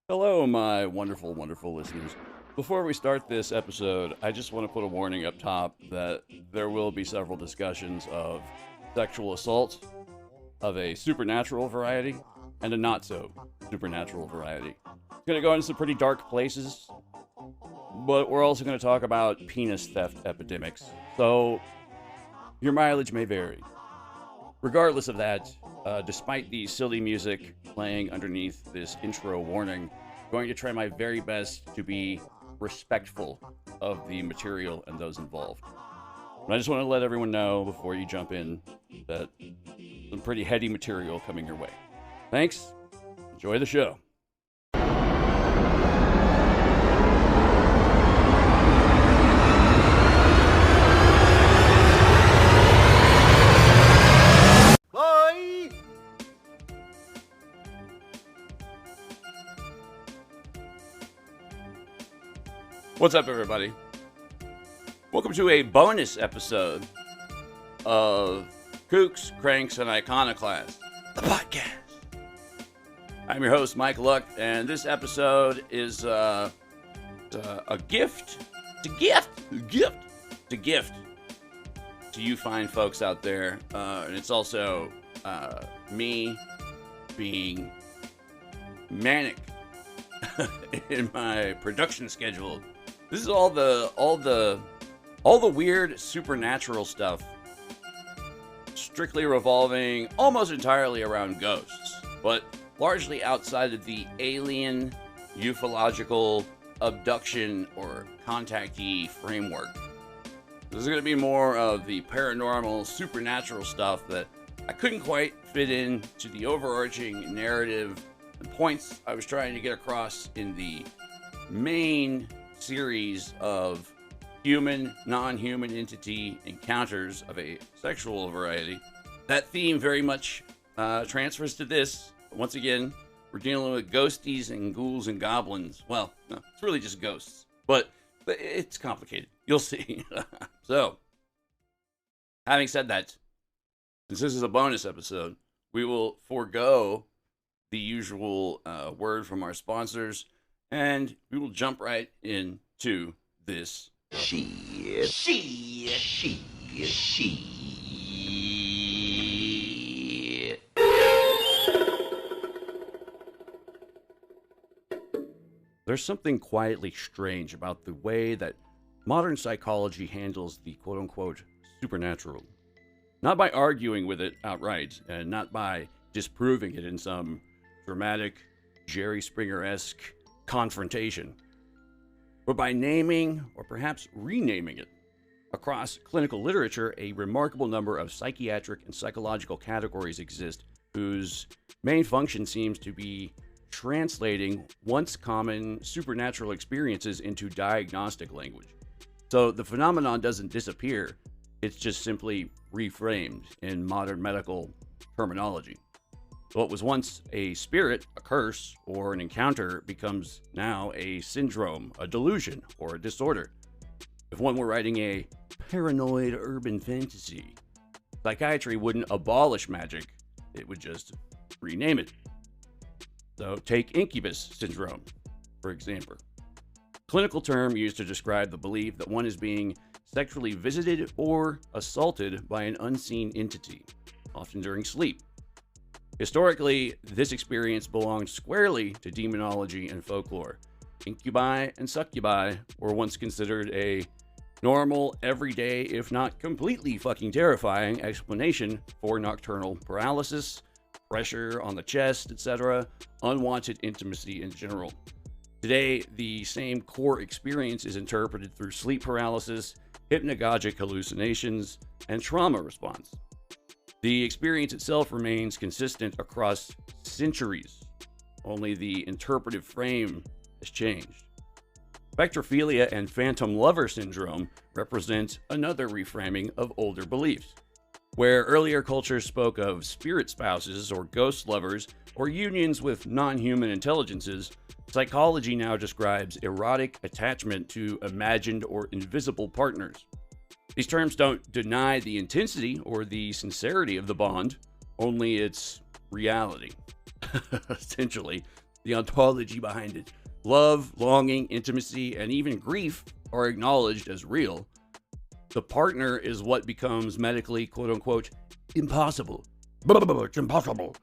Hello, my wonderful, wonderful listeners. Before we start this episode, I just want to put a warning up top that there will be several discussions of sexual assault of a supernatural variety and a not so supernatural variety. It's going to go into some pretty dark places, but we're also going to talk about penis theft epidemics, so your mileage may vary. Regardless of that, despite the silly music playing underneath this intro warning, I'm going to try my very best to be respectful of the material and those involved. And I just want to let everyone know before you jump in that some pretty heady material coming your way. Thanks. Enjoy the show. What's up, everybody? Welcome to a bonus episode of Kooks, Cranks, and Iconoclasts, the podcast. I'm your host, Mike Luck, and this episode is a gift. It's a gift to you fine folks out there, and it's also me being manic in my production schedule. This is all the weird supernatural stuff, strictly revolving almost entirely around ghosts, but largely outside of the alien, ufological, abduction, or contactee framework. This is going to be more of the paranormal, supernatural stuff that I couldn't quite fit into the overarching narrative and points I was trying to get across in the main series of human, non-human entity encounters of a sexual variety. That theme very much transfers to this. Once again, we're dealing with ghosties and ghouls and goblins. Well, no, it's really just ghosts, but it's complicated. You'll see. So, having said that, since this is a bonus episode, we will forego the usual word from our sponsors, and we will jump right into this shit. There's something quietly strange about the way that modern psychology handles the quote-unquote supernatural. Not by arguing with it outright, and not by disproving it in some dramatic, Jerry Springer-esque confrontation, but by naming or perhaps renaming it. Across clinical literature, a remarkable number of psychiatric and psychological categories exist whose main function seems to be translating once common supernatural experiences into diagnostic language. So the phenomenon doesn't disappear, it's just simply reframed in modern medical terminology. What was once a spirit, a curse, or an encounter becomes now a syndrome, a delusion, or a disorder. If one were writing a paranoid urban fantasy, psychiatry wouldn't abolish magic, it would just rename it. So take incubus syndrome, for example. Clinical term used to describe the belief that one is being sexually visited or assaulted by an unseen entity, often during sleep. Historically, this experience belonged squarely to demonology and folklore. Incubi and succubi were once considered a normal, everyday, if not completely fucking terrifying explanation for nocturnal paralysis, pressure on the chest, etc., unwanted intimacy in general. Today, the same core experience is interpreted through sleep paralysis, hypnagogic hallucinations, and trauma response. The experience itself remains consistent across centuries, only the interpretive frame has changed. Spectrophilia and phantom lover syndrome represent another reframing of older beliefs. Where earlier cultures spoke of spirit spouses or ghost lovers or unions with non-human intelligences, psychology now describes erotic attachment to imagined or invisible partners. These terms don't deny the intensity or the sincerity of the bond, only its reality. Essentially, the ontology behind it. Love, longing, intimacy, and even grief are acknowledged as real. The partner is what becomes medically, quote-unquote, impossible. It's impossible.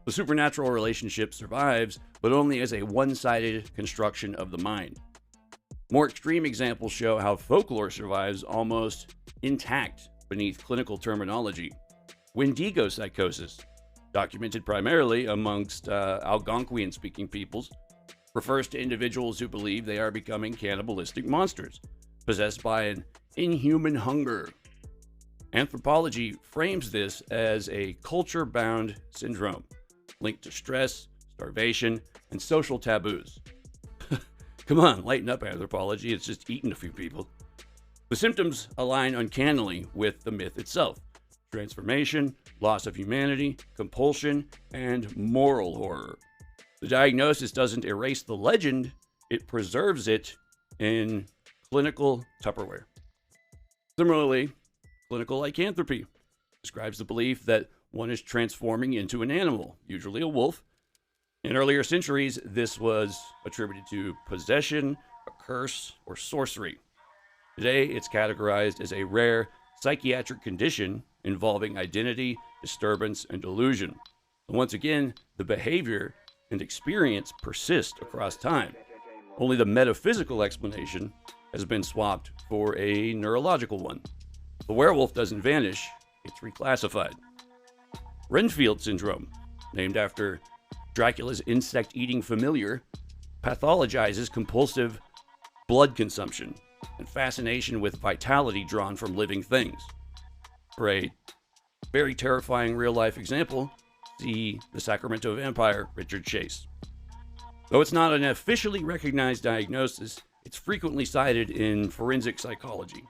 The supernatural relationship survives, but only as a one-sided construction of the mind. More extreme examples show how folklore survives almost intact beneath clinical terminology. Wendigo psychosis, documented primarily amongst Algonquian-speaking peoples, refers to individuals who believe they are becoming cannibalistic monsters, possessed by an inhuman hunger. Anthropology frames this as a culture-bound syndrome, linked to stress, starvation, and social taboos. Come on, lighten up, anthropology. It's just eating a few people. The symptoms align uncannily with the myth itself: transformation, loss of humanity, compulsion, and moral horror. The diagnosis doesn't erase the legend, it preserves it in clinical Tupperware. Similarly, clinical lycanthropy describes the belief that one is transforming into an animal, usually a wolf. In earlier centuries, this was attributed to possession, a curse, or sorcery. Today, it's categorized as a rare psychiatric condition involving identity, disturbance, and delusion. And once again, the behavior and experience persist across time. Only the metaphysical explanation has been swapped for a neurological one. The werewolf doesn't vanish, it's reclassified. Renfield syndrome, named after Dracula's insect-eating familiar, pathologizes compulsive blood consumption and fascination with vitality drawn from living things. For a very terrifying real-life example, see the Sacramento vampire, Richard Chase. Though it's not an officially recognized diagnosis, it's frequently cited in forensic psychology.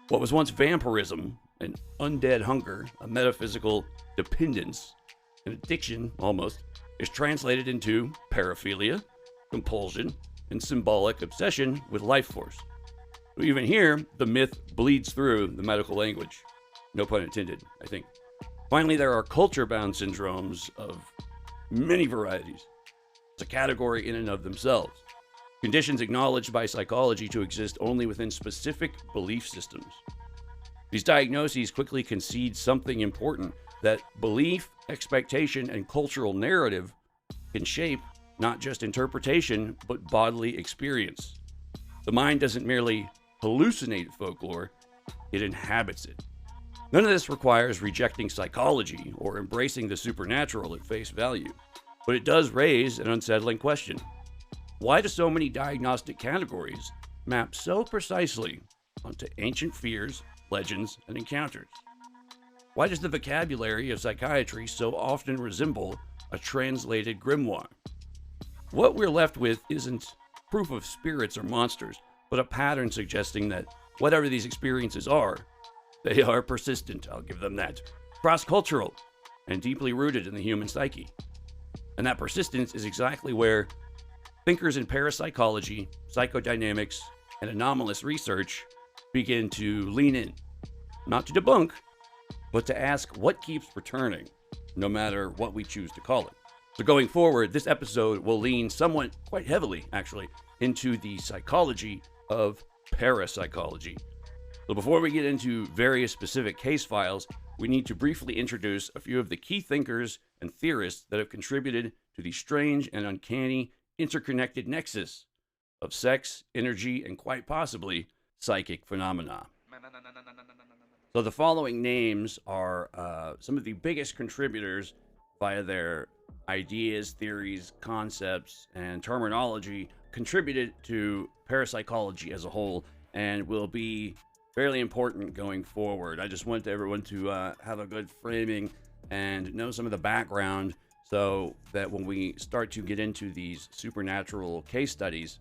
What was once vampirism, an undead hunger, a metaphysical dependence, an addiction almost, is translated into paraphilia, compulsion, and symbolic obsession with life force. So even here, the myth bleeds through the medical language. No pun intended, I think. Finally, there are culture-bound syndromes of many varieties. It's a category in and of themselves. Conditions acknowledged by psychology to exist only within specific belief systems. These diagnoses quickly concede something important, that belief, expectation, and cultural narrative can shape not just interpretation, but bodily experience. The mind doesn't merely hallucinate folklore, it inhabits it. None of this requires rejecting psychology or embracing the supernatural at face value, but it does raise an unsettling question. Why do so many diagnostic categories map so precisely onto ancient fears, legends, and encounters? Why does the vocabulary of psychiatry so often resemble a translated grimoire? What we're left with isn't proof of spirits or monsters, but a pattern suggesting that whatever these experiences are, they are persistent, I'll give them that, cross-cultural, and deeply rooted in the human psyche. And that persistence is exactly where thinkers in parapsychology, psychodynamics, and anomalous research begin to lean in, not to debunk, but to ask what keeps returning, no matter what we choose to call it. So going forward, this episode will lean somewhat, quite heavily actually, into the psychology of parapsychology. So before we get into various specific case files, we need to briefly introduce a few of the key thinkers and theorists that have contributed to the strange and uncanny interconnected nexus of sex, energy, and quite possibly psychic phenomena. So the following names are some of the biggest contributors via their ideas, theories, concepts, and terminology contributed to parapsychology as a whole, and will be fairly important going forward. I just want everyone to have a good framing and know some of the background so that when we start to get into these supernatural case studies,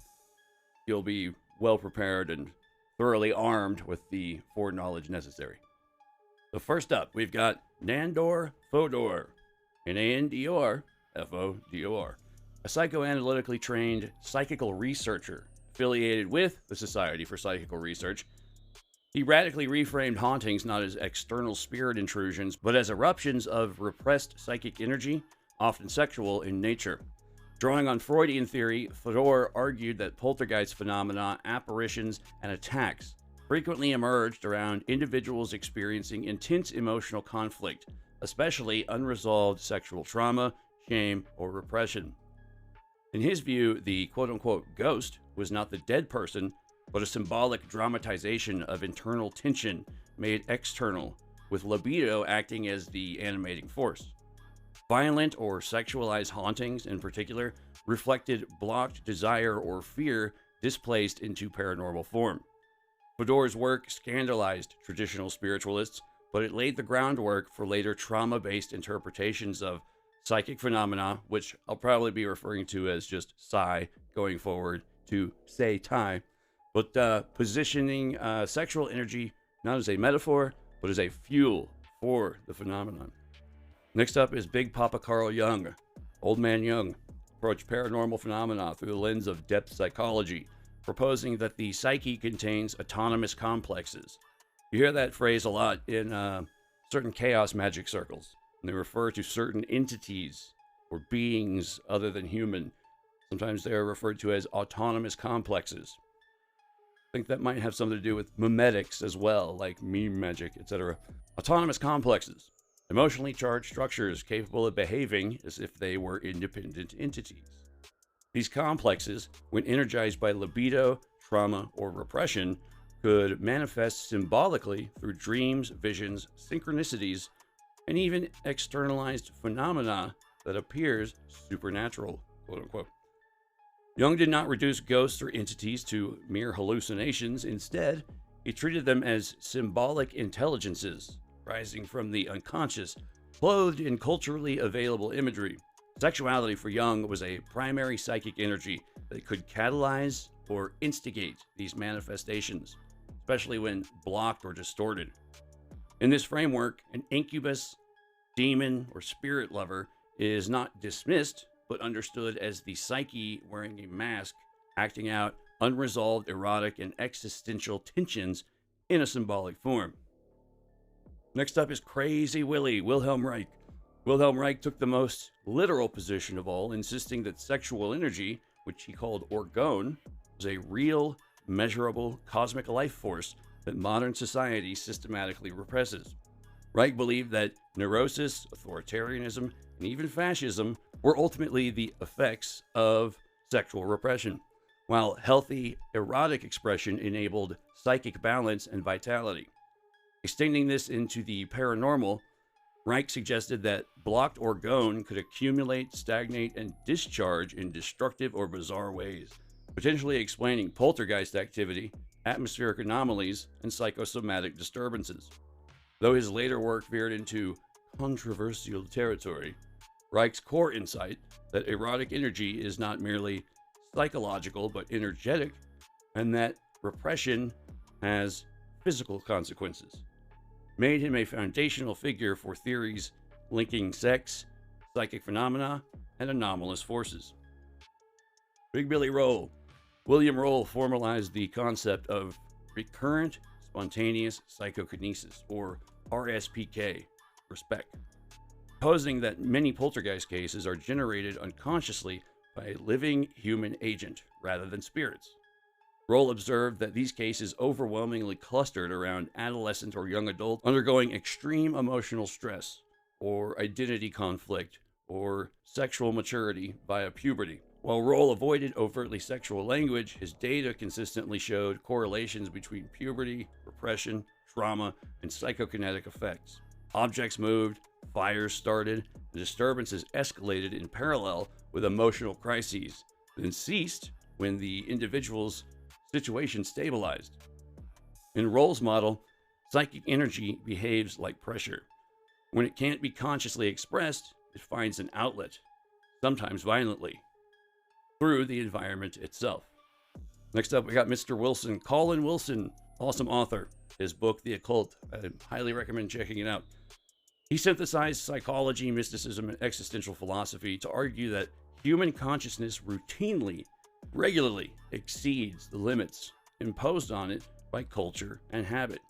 you'll be well prepared and thoroughly armed with the foreknowledge necessary. So first up, we've got Nandor Fodor, Nandor Fodor, a psychoanalytically trained psychical researcher affiliated with the Society for Psychical Research. He radically reframed hauntings not as external spirit intrusions, but as eruptions of repressed psychic energy, often sexual in nature. Drawing on Freudian theory, Fedor argued that poltergeist phenomena, apparitions, and attacks frequently emerged around individuals experiencing intense emotional conflict, especially unresolved sexual trauma, shame, or repression. In his view, the quote-unquote ghost was not the dead person, but a symbolic dramatization of internal tension made external, with libido acting as the animating force. Violent or sexualized hauntings, in particular, reflected blocked desire or fear displaced into paranormal form. Fedor's work scandalized traditional spiritualists, but it laid the groundwork for later trauma-based interpretations of psychic phenomena, which I'll probably be referring to as just psi going forward to say tai, but positioning sexual energy not as a metaphor, but as a fuel for the phenomenon. Next up is Big Papa Carl Jung. Old Man Jung approached paranormal phenomena through the lens of depth psychology, proposing that the psyche contains autonomous complexes. You hear that phrase a lot in certain chaos magic circles, and they refer to certain entities or beings other than human. Sometimes they are referred to as autonomous complexes. I think that might have something to do with memetics as well, like meme magic, etc. Autonomous complexes, emotionally charged structures capable of behaving as if they were independent entities. These complexes, when energized by libido, trauma, or repression, could manifest symbolically through dreams, visions, synchronicities, and even externalized phenomena that appears supernatural, quote unquote. Jung did not reduce ghosts or entities to mere hallucinations. Instead, he treated them as symbolic intelligences rising from the unconscious, clothed in culturally available imagery. Sexuality for Jung was a primary psychic energy that could catalyze or instigate these manifestations, especially when blocked or distorted. In this framework, an incubus, demon, or spirit lover is not dismissed, but understood as the psyche wearing a mask, acting out unresolved erotic and existential tensions in a symbolic form. Next up is Crazy Willie, Wilhelm Reich. Wilhelm Reich took the most literal position of all, insisting that sexual energy, which he called orgone, was a real, measurable, cosmic life force that modern society systematically represses. Reich believed that neurosis, authoritarianism, and even fascism were ultimately the effects of sexual repression, while healthy, erotic expression enabled psychic balance and vitality. Extending this into the paranormal, Reich suggested that blocked orgone could accumulate, stagnate, and discharge in destructive or bizarre ways, potentially explaining poltergeist activity, atmospheric anomalies, and psychosomatic disturbances. Though his later work veered into controversial territory, Reich's core insight that erotic energy is not merely psychological but energetic, and that repression has physical consequences, made him a foundational figure for theories linking sex, psychic phenomena, and anomalous forces. Big Billy Roll. William Roll formalized the concept of recurrent spontaneous psychokinesis, or RSPK, for SPEC, proposing that many poltergeist cases are generated unconsciously by a living human agent rather than spirits. Roll observed that these cases overwhelmingly clustered around adolescent or young adults undergoing extreme emotional stress, or identity conflict, or sexual maturity via puberty. While Roll avoided overtly sexual language, his data consistently showed correlations between puberty, repression, trauma, and psychokinetic effects. Objects moved, fires started, and disturbances escalated in parallel with emotional crises, then ceased when the individual's situation stabilized. In Roll's model, psychic energy behaves like pressure. When it can't be consciously expressed, it finds an outlet, sometimes violently, through the environment itself. Next up, we got Mr. Wilson, Colin Wilson, awesome author. His book, The Occult, I highly recommend checking it out. He synthesized psychology, mysticism, and existential philosophy to argue that human consciousness routinely, regularly exceeds the limits imposed on it by culture and habit.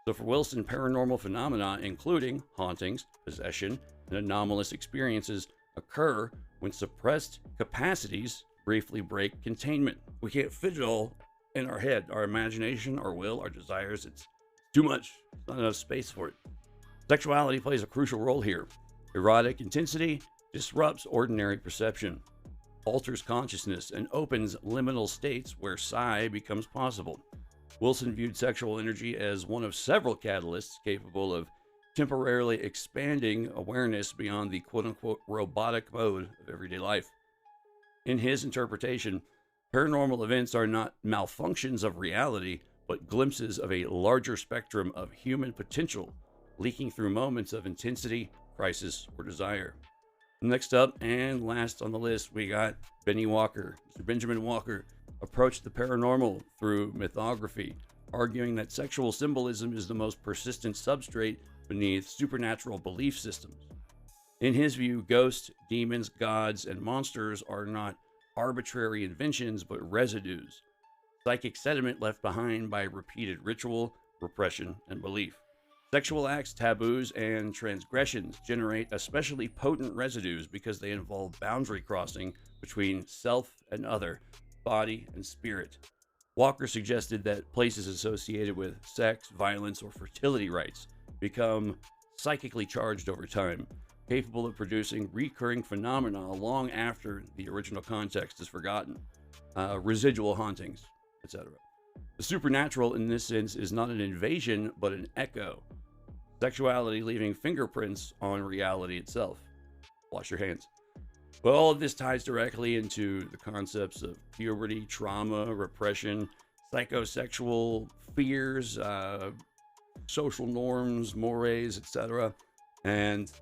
So for Wilson, paranormal phenomena, including hauntings, possession, and anomalous experiences, occur when suppressed capacities briefly break containment. We can't fit it all in our head, our imagination, our will, our desires. It's too much. There's not enough space for it. Sexuality plays a crucial role here. Erotic intensity disrupts ordinary perception, alters consciousness, and opens liminal states where psi becomes possible. Wilson viewed sexual energy as one of several catalysts capable of temporarily expanding awareness beyond the quote-unquote robotic mode of everyday life. In his interpretation, paranormal events are not malfunctions of reality, but glimpses of a larger spectrum of human potential, leaking through moments of intensity, crisis, or desire. Next up, and last on the list, we got Benny Walker. Mr. Benjamin Walker approached the paranormal through mythography, arguing that sexual symbolism is the most persistent substrate beneath supernatural belief systems. In his view, ghosts, demons, gods, and monsters are not arbitrary inventions, but residues, psychic sediment left behind by repeated ritual, repression, and belief. Sexual acts, taboos, and transgressions generate especially potent residues because they involve boundary crossing between self and other, body and spirit. Walker suggested that places associated with sex, violence, or fertility rites become psychically charged over time, capable of producing recurring phenomena long after the original context is forgotten, residual hauntings, etc. The supernatural in this sense is not an invasion, but an echo. Sexuality leaving fingerprints on reality itself. Wash your hands. But all of this ties directly into the concepts of puberty, trauma, repression, psychosexual fears, social norms, mores, etc. And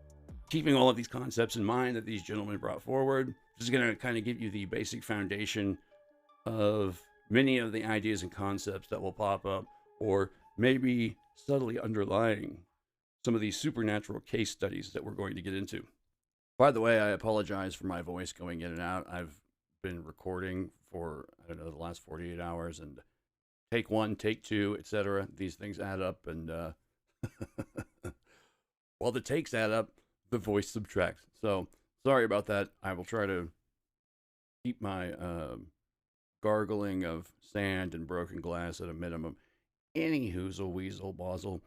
keeping all of these concepts in mind that these gentlemen brought forward, this is going to kind of give you the basic foundation of many of the ideas and concepts that will pop up, or maybe subtly underlying some of these supernatural case studies that we're going to get into. By the way, I apologize for my voice going in and out. I've been recording for, I don't know, the last 48 hours, and take one, take two, etc. These things add up, and while the takes add up, the voice subtracts. So sorry about that. I will try to keep my gargling of sand and broken glass at a minimum. Any hoozle, weasel, bozzle.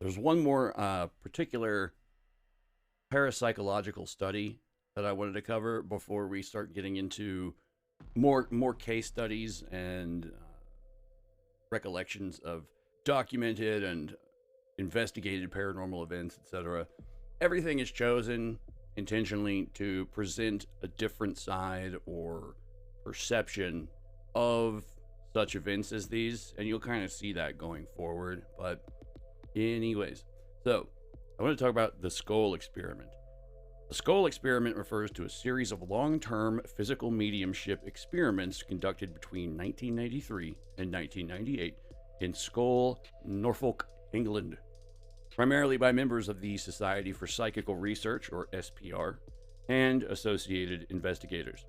There's one more particular parapsychological study that I wanted to cover before we start getting into more case studies and recollections of documented and investigated paranormal events, etc. Everything is chosen intentionally to present a different side or perception of such events as these, and you'll kind of see that going forward. But anyways, so I want to talk about the skull experiment. The skull experiment refers to a series of long-term physical mediumship experiments conducted between 1993 and 1998 in Skull, Norfolk, England, primarily by members of the Society for Psychical Research, or SPR, and associated investigators.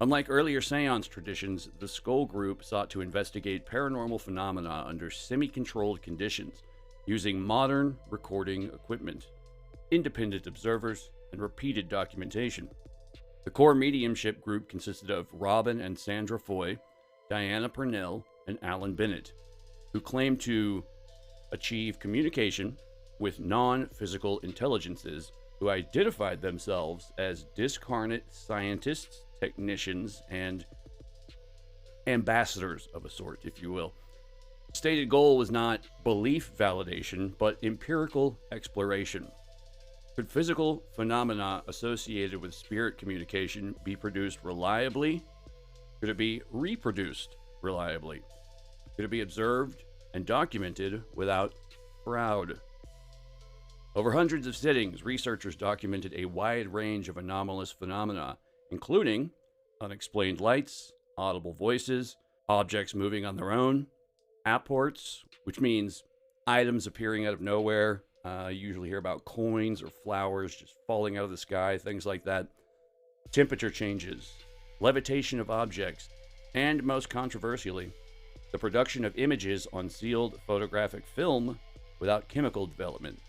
Unlike earlier seance traditions, the Skull Group sought to investigate paranormal phenomena under semi-controlled conditions, using modern recording equipment, independent observers, and repeated documentation. The core mediumship group consisted of Robin and Sandra Foy, Diana Purnell, and Alan Bennett, who claimed to achieve communication with non-physical intelligences who identified themselves as discarnate scientists, technicians, and ambassadors of a sort, if you will. The stated goal was not belief validation, but empirical exploration. Could physical phenomena associated with spirit communication be produced reliably? Could it be reproduced reliably? Could it be observed and documented without fraud? Over hundreds of sittings, researchers documented a wide range of anomalous phenomena, including unexplained lights, audible voices, objects moving on their own, apports, which means items appearing out of nowhere. You usually hear about coins or flowers just falling out of the sky, things like that. Temperature changes, levitation of objects, and most controversially, the production of images on sealed photographic film without chemical development.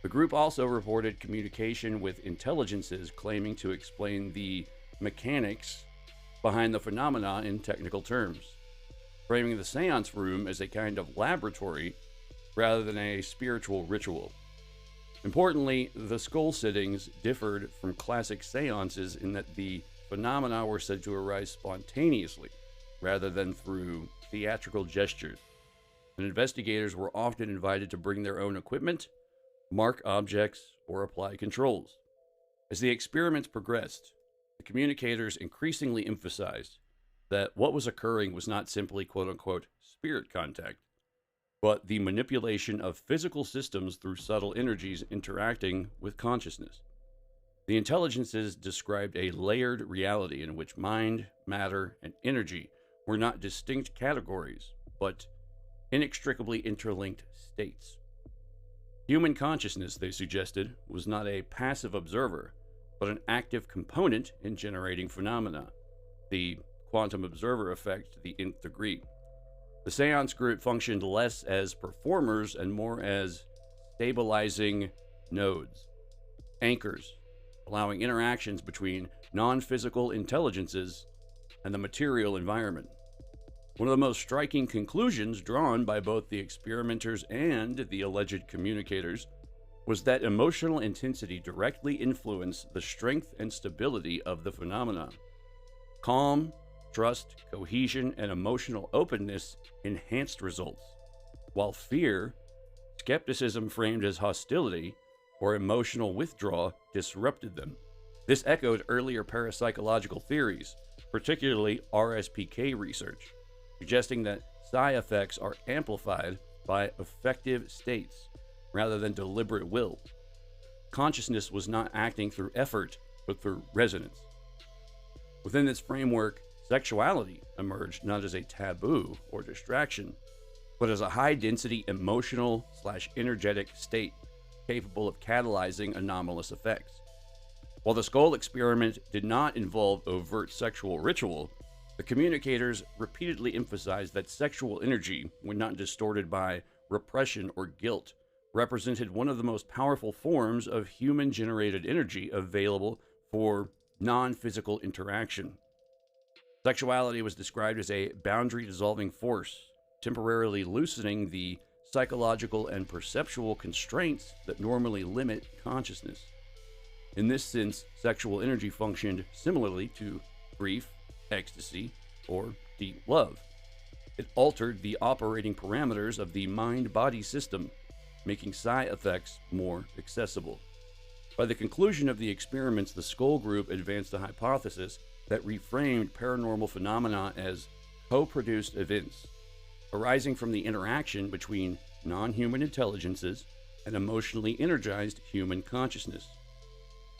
The group also reported communication with intelligences claiming to explain the mechanics behind the phenomena in technical terms, framing the seance room as a kind of laboratory rather than a spiritual ritual. Importantly, the skull sittings differed from classic seances in that the phenomena were said to arise spontaneously rather than through theatrical gestures, and investigators were often invited to bring their own equipment, mark objects, or apply controls. As the experiments progressed, the communicators increasingly emphasized that what was occurring was not simply quote-unquote spirit contact, but the manipulation of physical systems through subtle energies interacting with consciousness. The intelligences described a layered reality in which mind, matter, and energy were not distinct categories, but inextricably interlinked states. Human consciousness, they suggested, was not a passive observer, but an active component in generating phenomena, the quantum observer effect to the nth degree. The seance group functioned less as performers and more as stabilizing nodes, anchors, allowing interactions between non-physical intelligences and the material environment. One of the most striking conclusions drawn by both the experimenters and the alleged communicators was that emotional intensity directly influenced the strength and stability of the phenomena. Calm, trust, cohesion, and emotional openness enhanced results, while fear, skepticism framed as hostility, or emotional withdrawal disrupted them. This echoed earlier parapsychological theories, particularly RSPK research, suggesting that psi effects are amplified by affective states rather than deliberate will. Consciousness was not acting through effort, but through resonance. Within this framework, sexuality emerged not as a taboo or distraction, but as a high-density emotional/energetic state capable of catalyzing anomalous effects. While the skull experiment did not involve overt sexual ritual, the communicators repeatedly emphasized that sexual energy, when not distorted by repression or guilt, represented one of the most powerful forms of human-generated energy available for non-physical interaction. Sexuality was described as a boundary-dissolving force, temporarily loosening the psychological and perceptual constraints that normally limit consciousness. In this sense, sexual energy functioned similarly to grief, ecstasy, or deep love. It altered the operating parameters of the mind-body system, making psi effects more accessible. By the conclusion of the experiments, the skull group advanced a hypothesis that reframed paranormal phenomena as co-produced events, arising from the interaction between non-human intelligences and emotionally energized human consciousness.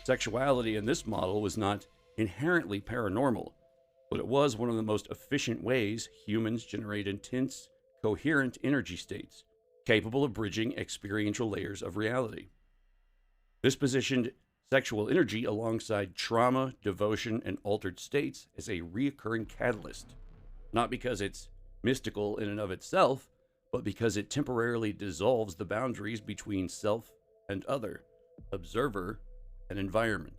Sexuality in this model was not inherently paranormal, but it was one of the most efficient ways humans generate intense, coherent energy states, capable of bridging experiential layers of reality. This positioned sexual energy alongside trauma, devotion, and altered states as a recurring catalyst, not because it's mystical in and of itself, but because it temporarily dissolves the boundaries between self and other, observer and environment.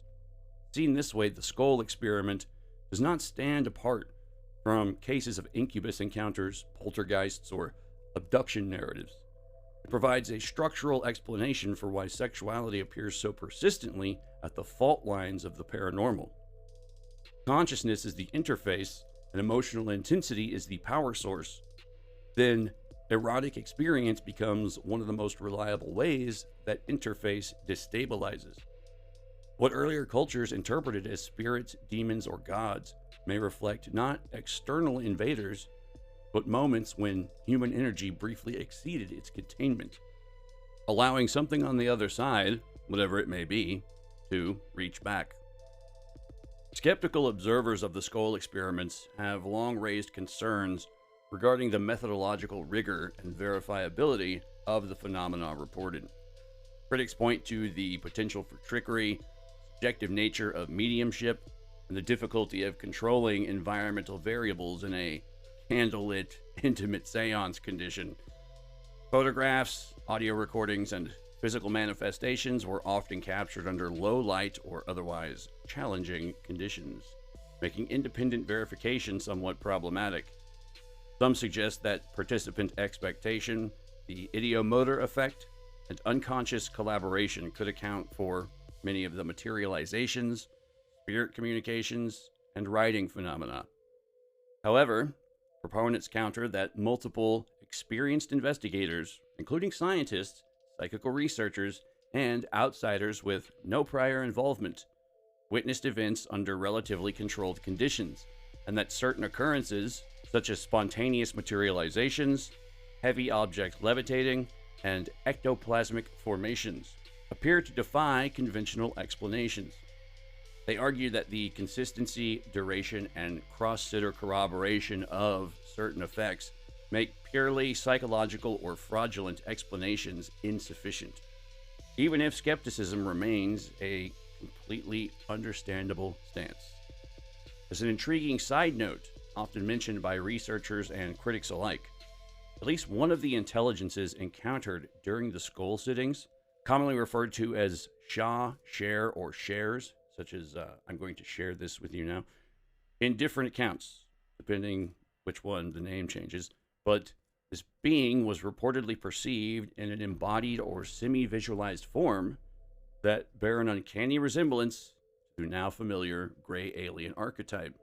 Seen this way, the skull experiment does not stand apart from cases of incubus encounters, poltergeists, or abduction narratives. It provides a structural explanation for why sexuality appears so persistently at the fault lines of the paranormal. Consciousness is the interface, and emotional intensity is the power source. Then, erotic experience becomes one of the most reliable ways that interface destabilizes. What earlier cultures interpreted as spirits, demons, or gods may reflect not external invaders, but moments when human energy briefly exceeded its containment, allowing something on the other side, whatever it may be, to reach back. Skeptical observers of the skull experiments have long raised concerns regarding the methodological rigor and verifiability of the phenomena reported. Critics point to the potential for trickery, subjective nature of mediumship, and the difficulty of controlling environmental variables in a candlelit, intimate seance condition. Photographs, audio recordings, and Physical manifestations were often captured under low light or otherwise challenging conditions, making independent verification somewhat problematic. Some suggest that participant expectation, the ideomotor effect, and unconscious collaboration could account for many of the materializations, spirit communications, and writing phenomena. However, proponents counter that multiple experienced investigators, including scientists, psychical researchers, and outsiders with no prior involvement, witnessed events under relatively controlled conditions, and that certain occurrences, such as spontaneous materializations, heavy object levitating, and ectoplasmic formations, appear to defy conventional explanations. They argue that the consistency, duration, and cross-sitter corroboration of certain effects make purely psychological or fraudulent explanations insufficient, even if skepticism remains a completely understandable stance. As an intriguing side note, often mentioned by researchers and critics alike, at least one of the intelligences encountered during the skull sittings, commonly referred to as Shah, Share, or Shares, such as I'm going to share this with you now, in different accounts, depending which one the name changes, but this being was reportedly perceived in an embodied or semi-visualized form that bear an uncanny resemblance to now familiar gray alien archetype.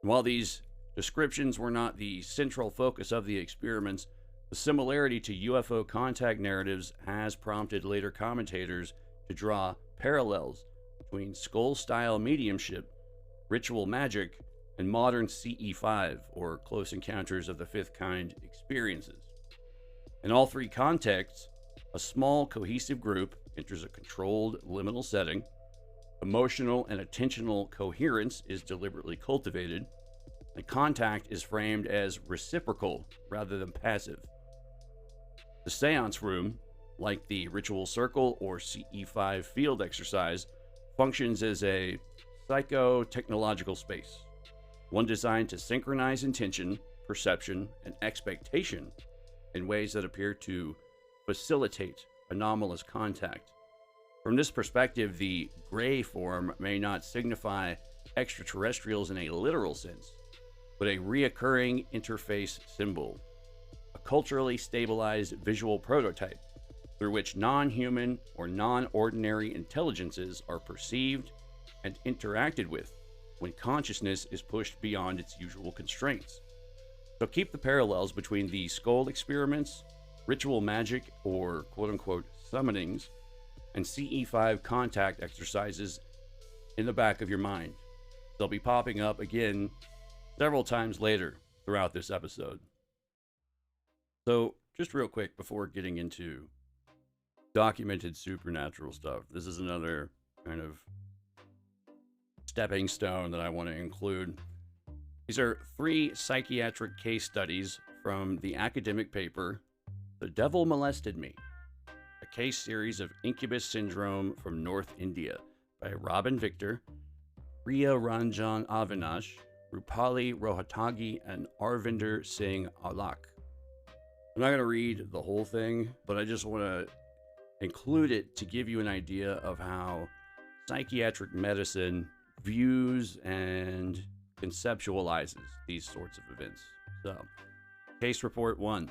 And while these descriptions were not the central focus of the experiments, the similarity to UFO contact narratives has prompted later commentators to draw parallels between skull-style mediumship, ritual magic, and modern CE5, or Close Encounters of the Fifth Kind experiences. In all three contexts, a small, cohesive group enters a controlled, liminal setting, emotional and attentional coherence is deliberately cultivated, and contact is framed as reciprocal rather than passive. The seance room, like the ritual circle or CE5 field exercise, functions as a psycho-technological space, one designed to synchronize intention, perception, and expectation in ways that appear to facilitate anomalous contact. From this perspective, the gray form may not signify extraterrestrials in a literal sense, but a reoccurring interface symbol, a culturally stabilized visual prototype through which non-human or non-ordinary intelligences are perceived and interacted with when consciousness is pushed beyond its usual constraints. So keep the parallels between the skull experiments, ritual magic, or quote-unquote summonings, and CE5 contact exercises in the back of your mind. They'll be popping up again several times later throughout this episode. So just real quick before getting into documented supernatural stuff, this is another kind of stepping stone that I want to include. These are 3 psychiatric case studies from the academic paper, The Devil Molested Me, a case series of incubus syndrome from North India by Robin Victor, Priya Ranjan Avinash, Rupali Rohatagi, and Arvinder Singh Alak. I'm not going to read the whole thing, but I just want to include it to give you an idea of how psychiatric medicine views and conceptualizes these sorts of events. So, case report 1.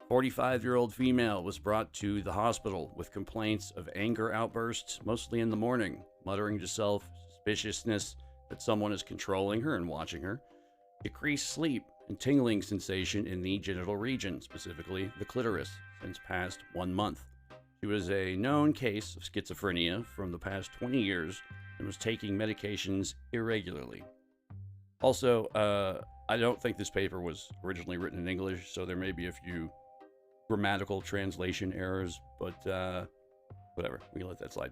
45-year-old female was brought to the hospital with complaints of anger outbursts, mostly in the morning, muttering to self, suspiciousness that someone is controlling her and watching her, decreased sleep, and tingling sensation in the genital region, specifically the clitoris, since past 1 month. She was a known case of schizophrenia from the past 20 years and was taking medications irregularly. Also, I don't think this paper was originally written in English, so there may be a few grammatical translation errors, but whatever, we can let that slide.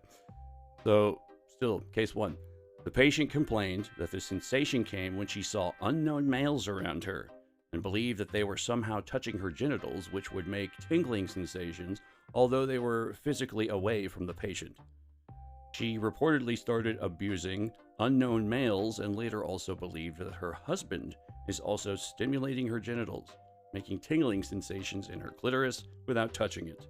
So, still, case 1. The patient complained that the sensation came when she saw unknown males around her and believed that they were somehow touching her genitals, which would make tingling sensations, although they were physically away from the patient. She reportedly started abusing unknown males and later also believed that her husband is also stimulating her genitals, making tingling sensations in her clitoris without touching it.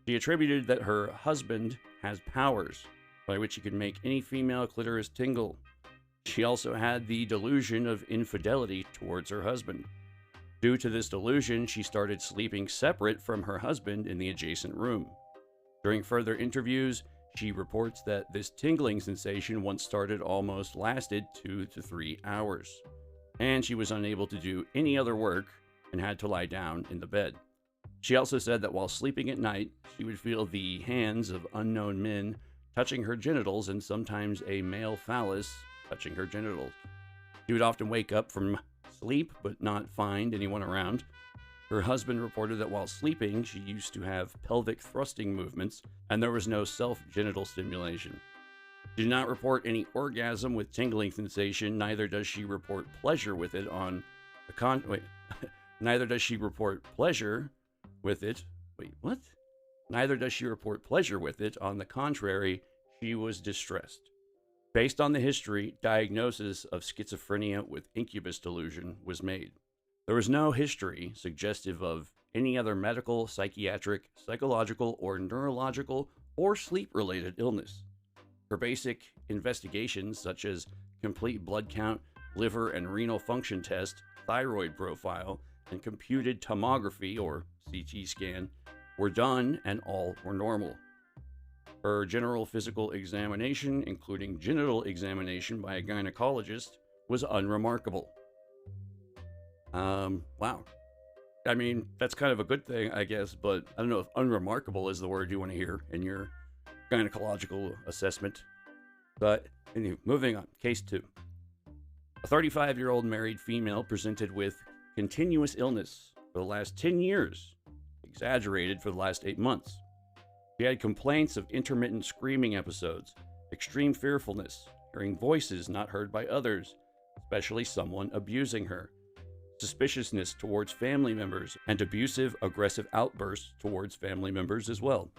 She attributed that her husband has powers by which he could make any female clitoris tingle. She also had the delusion of infidelity towards her husband. Due to this delusion, she started sleeping separate from her husband in the adjacent room. During further interviews, she reports that this tingling sensation once started almost lasted 2 to 3 hours, and she was unable to do any other work and had to lie down in the bed. She also said that while sleeping at night, she would feel the hands of unknown men touching her genitals and sometimes a male phallus touching her genitals. She would often wake up from sleep but not find anyone around. Her husband reported that while sleeping, she used to have pelvic thrusting movements and there was no self-genital stimulation. She did not report any orgasm with tingling sensation, neither does she report pleasure with it on the neither does she report pleasure with it. Neither does she report pleasure with it. On the contrary, she was distressed. Based on the history, diagnosis of schizophrenia with incubus delusion was made. There was no history suggestive of any other medical, psychiatric, psychological, or neurological or sleep-related illness. Her basic investigations, such as complete blood count, liver and renal function test, thyroid profile, and computed tomography or CT scan, were done and all were normal. Her general physical examination, including genital examination by a gynecologist, was unremarkable. Wow. I mean, that's kind of a good thing, I guess, but I don't know if unremarkable is the word you want to hear in your gynecological assessment. But anyway, moving on. Case 2. A 35-year-old married female presented with continuous illness for the last 10 years, exaggerated for the last 8 months. She had complaints of intermittent screaming episodes, extreme fearfulness, hearing voices not heard by others, especially someone abusing her, suspiciousness towards family members, and abusive, aggressive outbursts towards family members as well.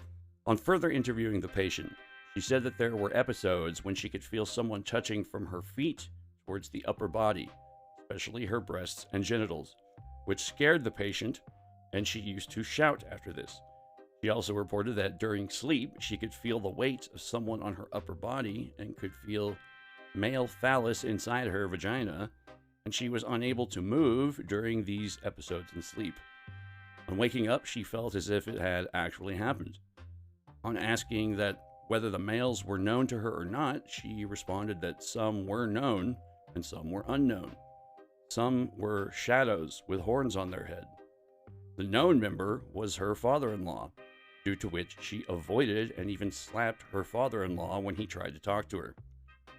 On further interviewing the patient, she said that there were episodes when she could feel someone touching from her feet towards the upper body, especially her breasts and genitals, which scared the patient, and she used to shout after this. She also reported that during sleep, she could feel the weight of someone on her upper body and could feel male phallus inside her vagina, and she was unable to move during these episodes in sleep. On waking up, she felt as if it had actually happened. On asking that whether the males were known to her or not, she responded that some were known and some were unknown. Some were shadows with horns on their head. The known member was her father-in-law, due to which she avoided and even slapped her father-in-law when he tried to talk to her.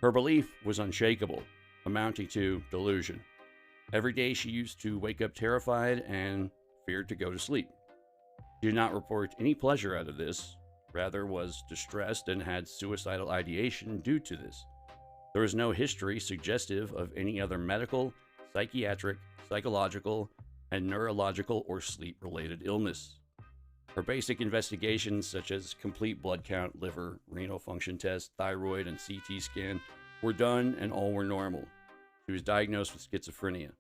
Her belief was unshakable, amounting to delusion. Every day she used to wake up terrified and feared to go to sleep. She did not report any pleasure out of this, rather was distressed and had suicidal ideation due to this. There is no history suggestive of any other medical, psychiatric, psychological, and neurological or sleep-related illness. Her basic investigations, such as complete blood count, liver, renal function test, thyroid, and CT scan, were done and all were normal. She was diagnosed with schizophrenia.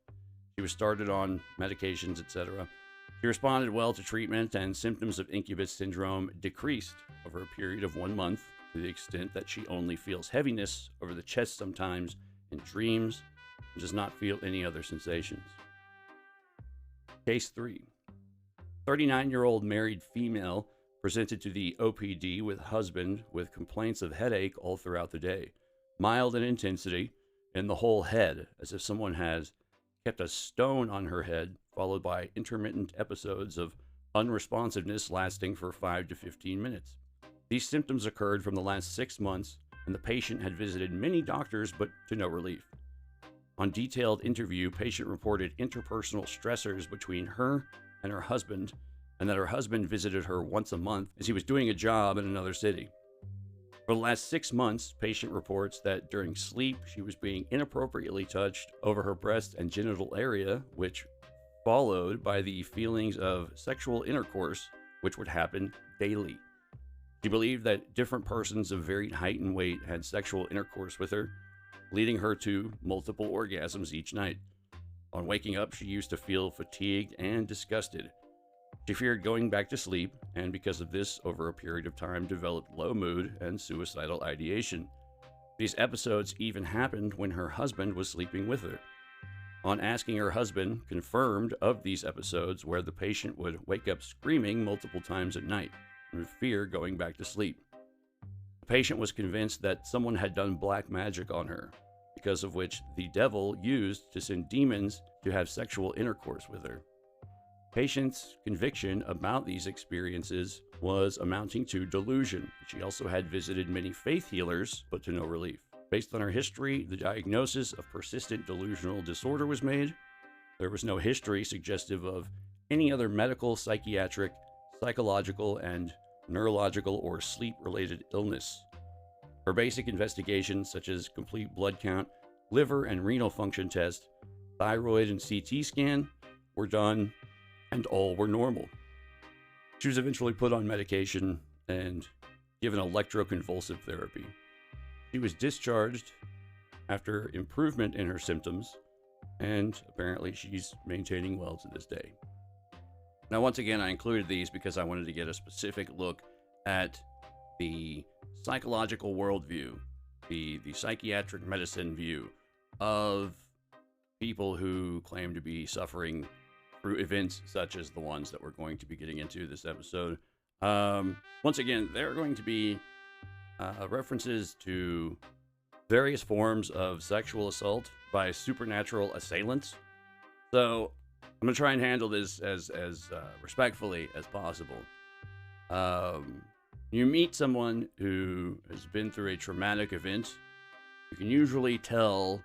She was started on medications, etc. She responded well to treatment, and symptoms of incubus syndrome decreased over a period of 1 month to the extent that she only feels heaviness over the chest sometimes in dreams and does not feel any other sensations. Case 3. 39-year-old married female presented to the OPD with husband with complaints of headache all throughout the day, mild in intensity, in the whole head, as if someone has kept a stone on her head, followed by intermittent episodes of unresponsiveness lasting for 5 to 15 minutes. These symptoms occurred from the last 6 months, and the patient had visited many doctors but to no relief. On detailed interview, patient reported interpersonal stressors between her and her husband, and that her husband visited her once a month as he was doing a job in another city. For the last 6 months, patient reports that during sleep, she was being inappropriately touched over her breast and genital area, which followed by the feelings of sexual intercourse, which would happen daily. She believed that different persons of varied height and weight had sexual intercourse with her, leading her to multiple orgasms each night. On waking up, she used to feel fatigued and disgusted. She feared going back to sleep, and because of this, over a period of time, developed low mood and suicidal ideation. These episodes even happened when her husband was sleeping with her. On asking her husband, confirmed of these episodes where the patient would wake up screaming multiple times at night and fear going back to sleep. The patient was convinced that someone had done black magic on her, because of which the devil used to send demons to have sexual intercourse with her. Patient's conviction about these experiences was amounting to delusion. She also had visited many faith healers, but to no relief. Based on her history, the diagnosis of persistent delusional disorder was made. There was no history suggestive of any other medical, psychiatric, psychological, and neurological or sleep-related illness. Her basic investigations, such as complete blood count, liver and renal function test, thyroid and CT scan, were done, and all were normal. She was eventually put on medication and given electroconvulsive therapy. She was discharged after improvement in her symptoms, and apparently she's maintaining well to this day. Now, once again, I included these because I wanted to get a specific look at the psychological worldview, the psychiatric medicine view of people who claim to be suffering through events such as the ones that we're going to be getting into this episode. Once again, there are going to be references to various forms of sexual assault by supernatural assailants. So I'm going to try and handle this as respectfully as possible. You meet someone who has been through a traumatic event, you can usually tell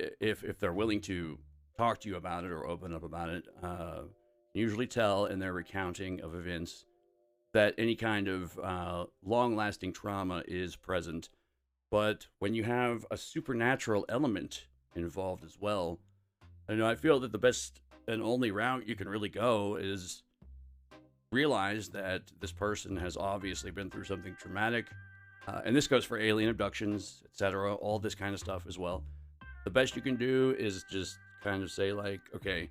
if they're willing to talk to you about it or open up about it. Usually tell in their recounting of events that any kind of long-lasting trauma is present. But when you have a supernatural element involved as well, I feel that the best and only route you can really go is realize that this person has obviously been through something traumatic. And this goes for alien abductions, etc., all this kind of stuff as well. The best you can do is just kind of say, like, okay,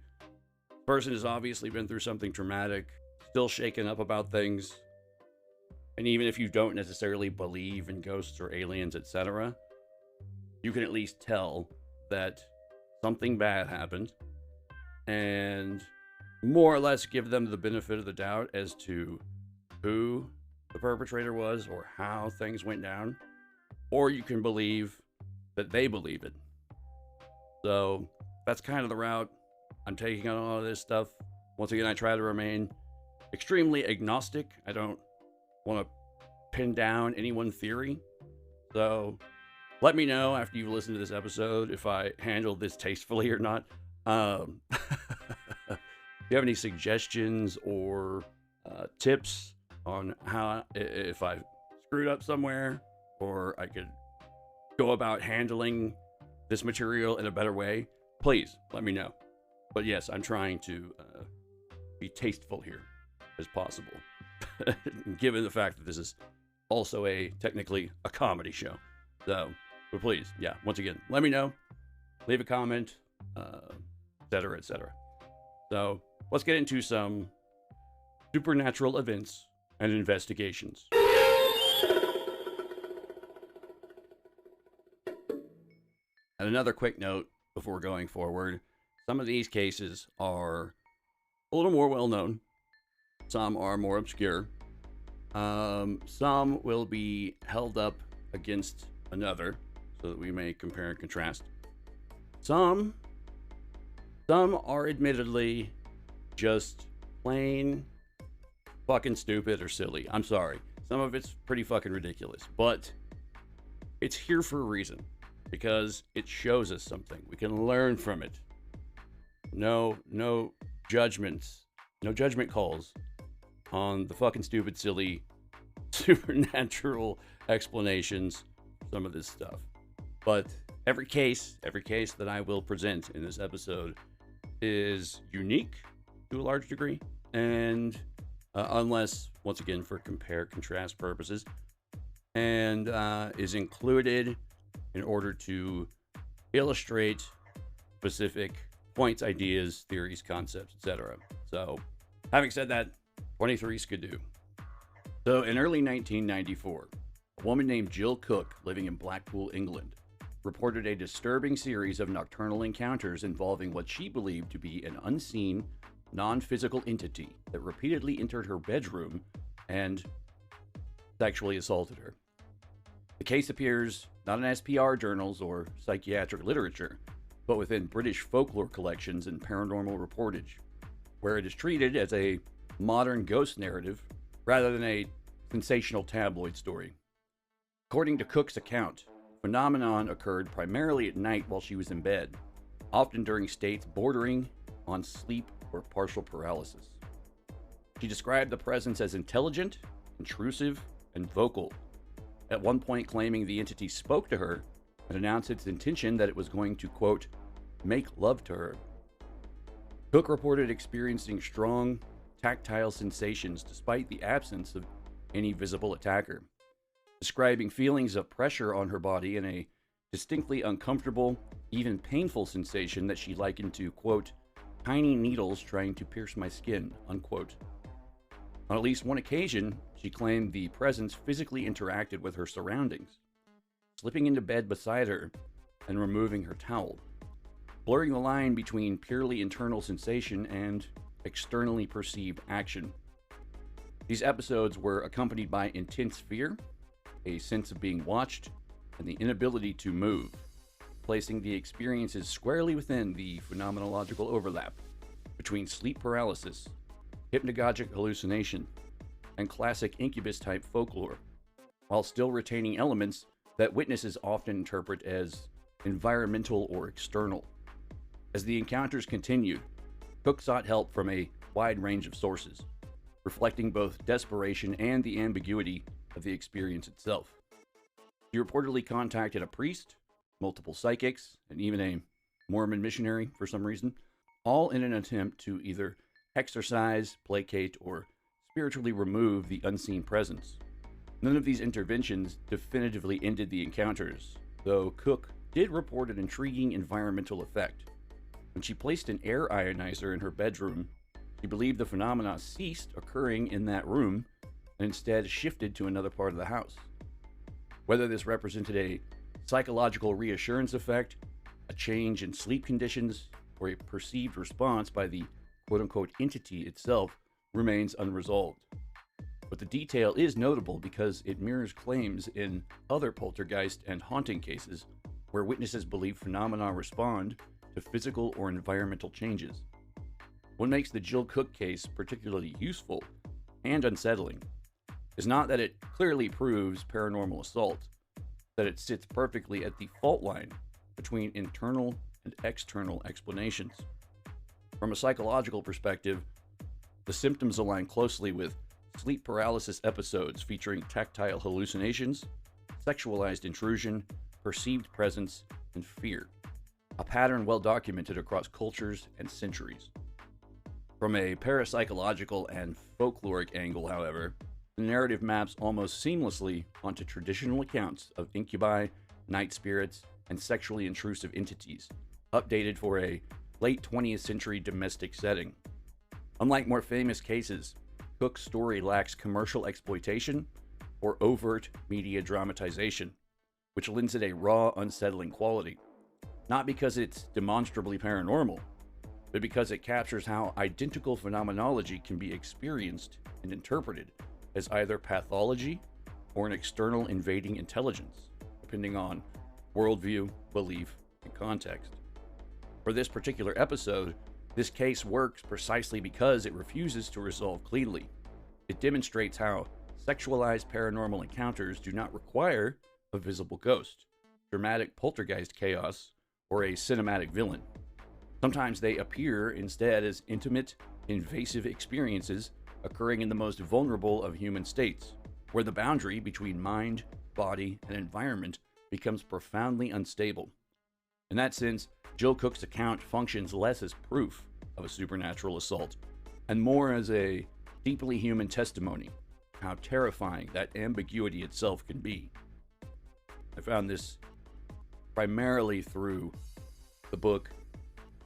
person has obviously been through something traumatic, still shaken up about things. And even if you don't necessarily believe in ghosts or aliens, etc., you can at least tell that something bad happened and more or less give them the benefit of the doubt as to who the perpetrator was or how things went down. Or you can believe that they believe it. So that's kind of the route I'm taking on all of this stuff. Once again, I try to remain extremely agnostic. I don't want to pin down any one theory. So let me know after you've listened to this episode if I handled this tastefully or not. If you have any suggestions or tips on how, if I screwed up somewhere or I could go about handling this material in a better way, please let me know. But yes, I'm trying to be tasteful here as possible, given the fact that this is also technically a comedy show. So, but please, yeah, once again, let me know, leave a comment, etc., etc. So let's get into some supernatural events and investigations. And another quick note before going forward, some of these cases are a little more well-known. Some are more obscure. Some will be held up against another so that we may compare and contrast. Some are admittedly just plain fucking stupid or silly. I'm sorry. Some of it's pretty fucking ridiculous, but it's here for a reason because it shows us something. We can learn from it. No judgments, no judgment calls on the fucking stupid, silly, supernatural explanations, some of this stuff. But every case that I will present in this episode is unique to a large degree, and unless, once again, for compare-contrast purposes, and is included in order to illustrate specific points, ideas, theories, concepts, etc. So, having said that, 23 skidoo. So, in early 1994, a woman named Jill Cook, living in Blackpool, England, reported a disturbing series of nocturnal encounters involving what she believed to be an unseen, non-physical entity that repeatedly entered her bedroom and sexually assaulted her. The case appears not in SPR journals or psychiatric literature, but within British folklore collections and paranormal reportage, where it is treated as a modern ghost narrative rather than a sensational tabloid story. According to Cook's account, the phenomenon occurred primarily at night while she was in bed, often during states bordering on sleep or partial paralysis. She described the presence as intelligent, intrusive, and vocal, at one point claiming the entity spoke to her and announced its intention that it was going to, quote, make love to her. Cook reported experiencing strong, tactile sensations despite the absence of any visible attacker, describing feelings of pressure on her body and a distinctly uncomfortable, even painful sensation that she likened to, quote, tiny needles trying to pierce my skin, unquote. On at least one occasion, she claimed the presence physically interacted with her surroundings, slipping into bed beside her and removing her towel, blurring the line between purely internal sensation and externally perceived action. These episodes were accompanied by intense fear, a sense of being watched, and the inability to move, placing the experiences squarely within the phenomenological overlap between sleep paralysis, hypnagogic hallucination, and classic incubus-type folklore, while still retaining elements that witnesses often interpret as environmental or external. As the encounters continued, Cook sought help from a wide range of sources, reflecting both desperation and the ambiguity of the experience itself. She reportedly contacted a priest, multiple psychics, and even a Mormon missionary for some reason, all in an attempt to either exorcise, placate, or spiritually remove the unseen presence. None of these interventions definitively ended the encounters, though Cook did report an intriguing environmental effect. When she placed an air ionizer in her bedroom, she believed the phenomena ceased occurring in that room and instead shifted to another part of the house. Whether this represented a psychological reassurance effect, a change in sleep conditions, or a perceived response by the quote-unquote entity itself remains unresolved. But the detail is notable because it mirrors claims in other poltergeist and haunting cases where witnesses believe phenomena respond to physical or environmental changes. What makes the Jill Cook case particularly useful and unsettling is not that it clearly proves paranormal assault, that it sits perfectly at the fault line between internal and external explanations. From a psychological perspective, the symptoms align closely with sleep paralysis episodes featuring tactile hallucinations, sexualized intrusion, perceived presence, and fear, a pattern well documented across cultures and centuries. From a parapsychological and folkloric angle, however, the narrative maps almost seamlessly onto traditional accounts of incubi, night spirits, and sexually intrusive entities, updated for a late 20th century domestic setting. Unlike more famous cases, Cook's story lacks commercial exploitation or overt media dramatization, which lends it a raw, unsettling quality. Not because it's demonstrably paranormal, but because it captures how identical phenomenology can be experienced and interpreted as either pathology or an external invading intelligence, depending on worldview, belief, and context. For this particular episode, this case works precisely because it refuses to resolve cleanly. It demonstrates how sexualized paranormal encounters do not require a visible ghost, dramatic poltergeist chaos, or a cinematic villain. Sometimes they appear instead as intimate, invasive experiences occurring in the most vulnerable of human states, where the boundary between mind, body, and environment becomes profoundly unstable. In that sense, Jill Cook's account functions less as proof of a supernatural assault, and more as a deeply human testimony of how terrifying that ambiguity itself can be. I found this primarily through the book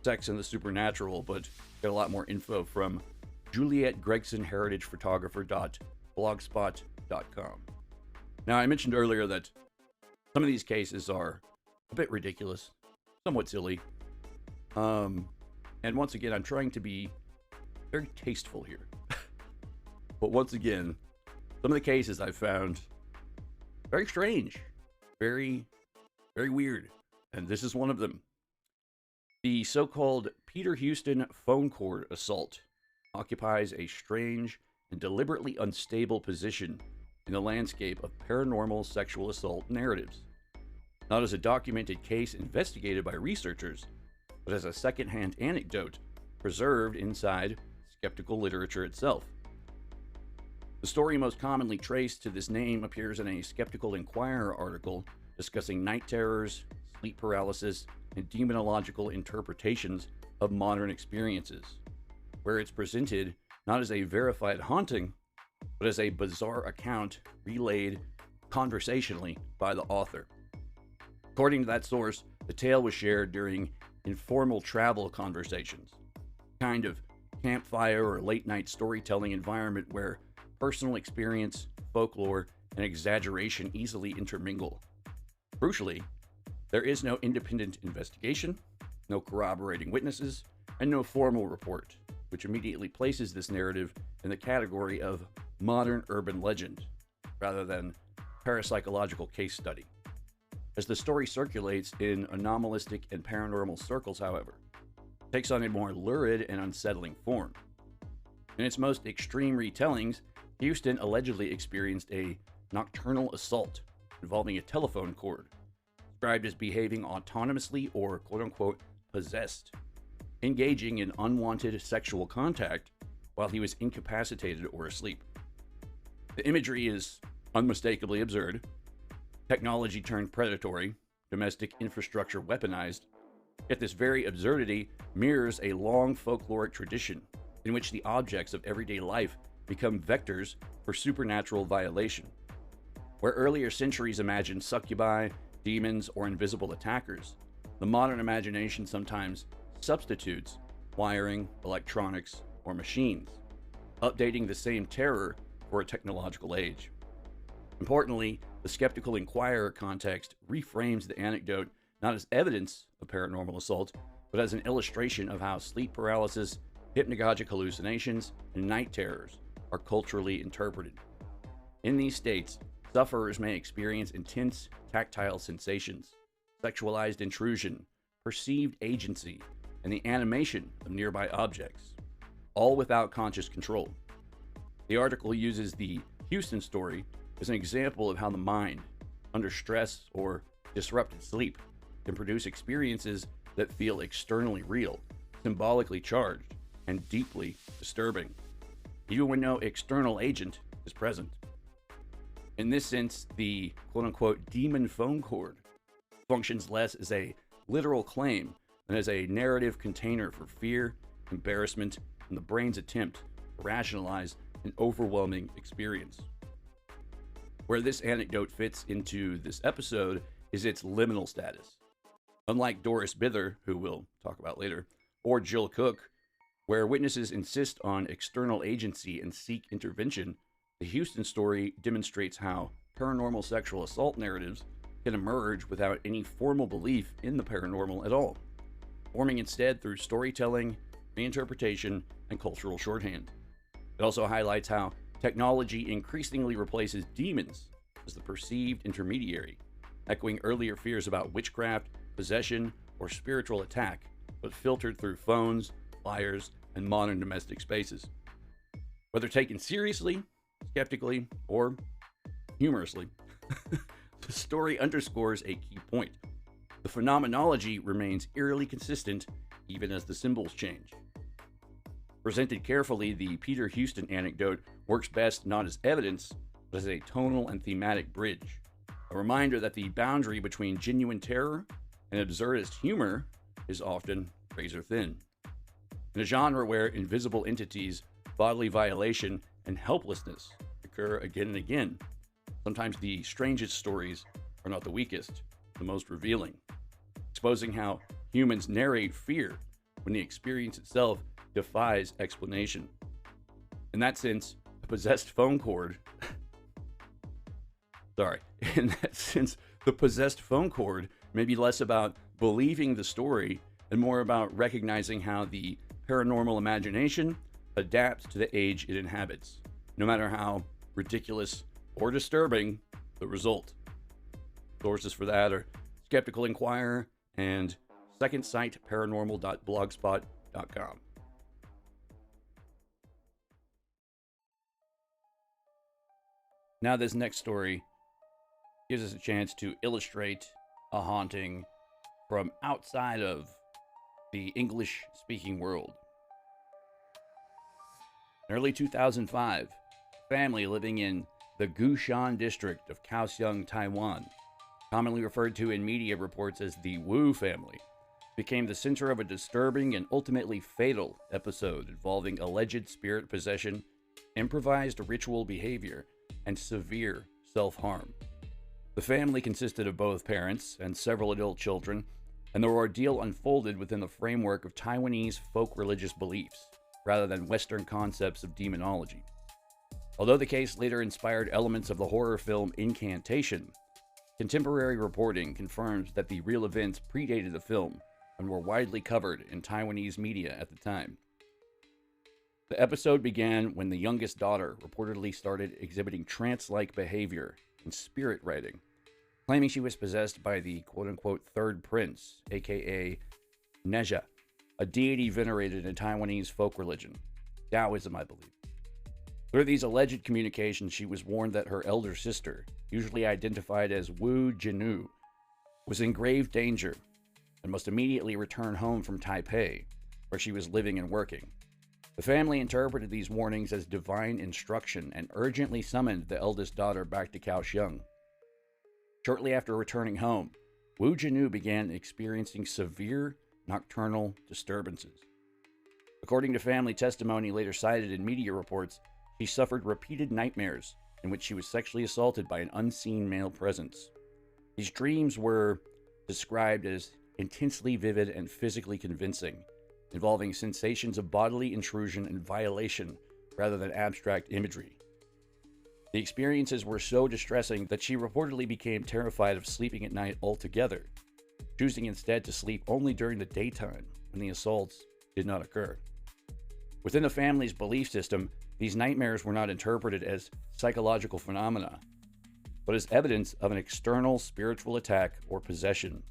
sex and the supernatural, but get a lot more info from Juliet Gregson Heritage Photographer.blogspot.com. Now, I mentioned earlier that some of these cases are a bit ridiculous, somewhat silly. And once again, I'm trying to be very tasteful here. But once again, some of the cases I've found very strange, very, very weird. And this is one of them. The so-called Peter Houston phone cord assault occupies a strange and deliberately unstable position in the landscape of paranormal sexual assault narratives. Not as a documented case investigated by researchers, but as a second-hand anecdote preserved inside skeptical literature itself. The story most commonly traced to this name appears in a Skeptical Inquirer article discussing night terrors, sleep paralysis, and demonological interpretations of modern experiences, where it's presented not as a verified haunting, but as a bizarre account relayed conversationally by the author. According to that source, the tale was shared during informal travel conversations, kind of campfire or late-night storytelling environment where personal experience, folklore, and exaggeration easily intermingle. Crucially, there is no independent investigation, no corroborating witnesses, and no formal report, which immediately places this narrative in the category of modern urban legend, rather than parapsychological case study. As the story circulates in anomalistic and paranormal circles, however, it takes on a more lurid and unsettling form. In its most extreme retellings, Houston allegedly experienced a nocturnal assault involving a telephone cord, described as behaving autonomously or quote-unquote possessed, engaging in unwanted sexual contact while he was incapacitated or asleep. The imagery is unmistakably absurd, technology turned predatory, domestic infrastructure weaponized, yet this very absurdity mirrors a long folkloric tradition in which the objects of everyday life become vectors for supernatural violation. Where earlier centuries imagined succubi, demons, or invisible attackers, the modern imagination sometimes substitutes wiring, electronics, or machines, updating the same terror for a technological age. Importantly, the Skeptical Inquirer context reframes the anecdote not as evidence of paranormal assault, but as an illustration of how sleep paralysis, hypnagogic hallucinations, and night terrors are culturally interpreted. In these states, sufferers may experience intense tactile sensations, sexualized intrusion, perceived agency, and the animation of nearby objects, all without conscious control. The article uses the Houston story as an example of how the mind, under stress or disrupted sleep, can produce experiences that feel externally real, symbolically charged, and deeply disturbing, even when no external agent is present. In this sense, the quote-unquote demon phone cord functions less as a literal claim than as a narrative container for fear, embarrassment, and the brain's attempt to rationalize an overwhelming experience. Where this anecdote fits into this episode is its liminal status. Unlike Doris Bither, who we'll talk about later, or Jill Cook, where witnesses insist on external agency and seek intervention, the Houston story demonstrates how paranormal sexual assault narratives can emerge without any formal belief in the paranormal at all, forming instead through storytelling, reinterpretation, and cultural shorthand. It also highlights how technology increasingly replaces demons as the perceived intermediary, echoing earlier fears about witchcraft, possession, or spiritual attack, but filtered through phones, flyers, and modern domestic spaces. Whether taken seriously, skeptically, or humorously, the story underscores a key point. The phenomenology remains eerily consistent even as the symbols change. Presented carefully, the Peter Houston anecdote works best not as evidence, but as a tonal and thematic bridge, a reminder that the boundary between genuine terror and absurdist humor is often razor thin. In a genre where invisible entities, bodily violation, and helplessness occur again and again, sometimes the strangest stories are not the weakest, the most revealing, exposing how humans narrate fear when the experience itself defies explanation. In that sense, the possessed phone cord may be less about believing the story and more about recognizing how the paranormal imagination adapts to the age it inhabits, no matter how ridiculous or disturbing the result. Sources for that are Skeptical Inquirer and secondsightparanormal.blogspot.com. Now this next story gives us a chance to illustrate a haunting from outside of the English-speaking world. In early 2005, a family living in the Gushan district of Kaohsiung, Taiwan, commonly referred to in media reports as the Wu family, became the center of a disturbing and ultimately fatal episode involving alleged spirit possession, improvised ritual behavior, and severe self-harm. The family consisted of both parents and several adult children, and their ordeal unfolded within the framework of Taiwanese folk religious beliefs, rather than Western concepts of demonology. Although the case later inspired elements of the horror film Incantation, contemporary reporting confirms that the real events predated the film and were widely covered in Taiwanese media at the time. The episode began when the youngest daughter reportedly started exhibiting trance-like behavior and spirit writing, claiming she was possessed by the quote-unquote third prince, aka Neja, a deity venerated in Taiwanese folk religion, Taoism, I believe. Through these alleged communications, she was warned that her elder sister, usually identified as Wu Jinu, was in grave danger and must immediately return home from Taipei, where she was living and working. The family interpreted these warnings as divine instruction and urgently summoned the eldest daughter back to Kaohsiung. Shortly after returning home, Wu Jinu began experiencing severe nocturnal disturbances. According to family testimony later cited in media reports, she suffered repeated nightmares in which she was sexually assaulted by an unseen male presence. These dreams were described as intensely vivid and physically convincing, involving sensations of bodily intrusion and violation rather than abstract imagery. The experiences were so distressing that she reportedly became terrified of sleeping at night altogether, choosing instead to sleep only during the daytime when the assaults did not occur. Within the family's belief system, these nightmares were not interpreted as psychological phenomena, but as evidence of an external spiritual attack or possession.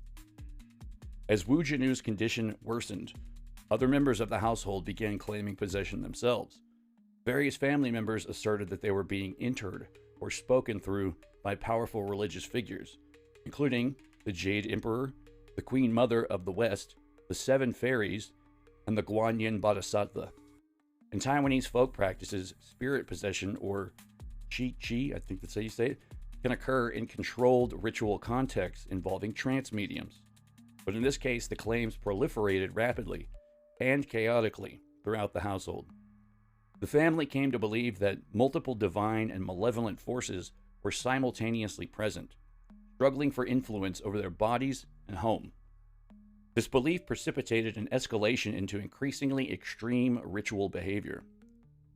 As Wu Jinu's condition worsened, other members of the household began claiming possession themselves. Various family members asserted that they were being entered or spoken through by powerful religious figures, including the Jade Emperor, the Queen Mother of the West, the Seven Fairies, and the Guanyin Bodhisattva. In Taiwanese folk practices, spirit possession, or qi, I think that's how you say it, can occur in controlled ritual contexts involving trance mediums. But in this case, the claims proliferated rapidly and chaotically throughout the household. The family came to believe that multiple divine and malevolent forces were simultaneously present, struggling for influence over their bodies and home. This belief precipitated an escalation into increasingly extreme ritual behavior.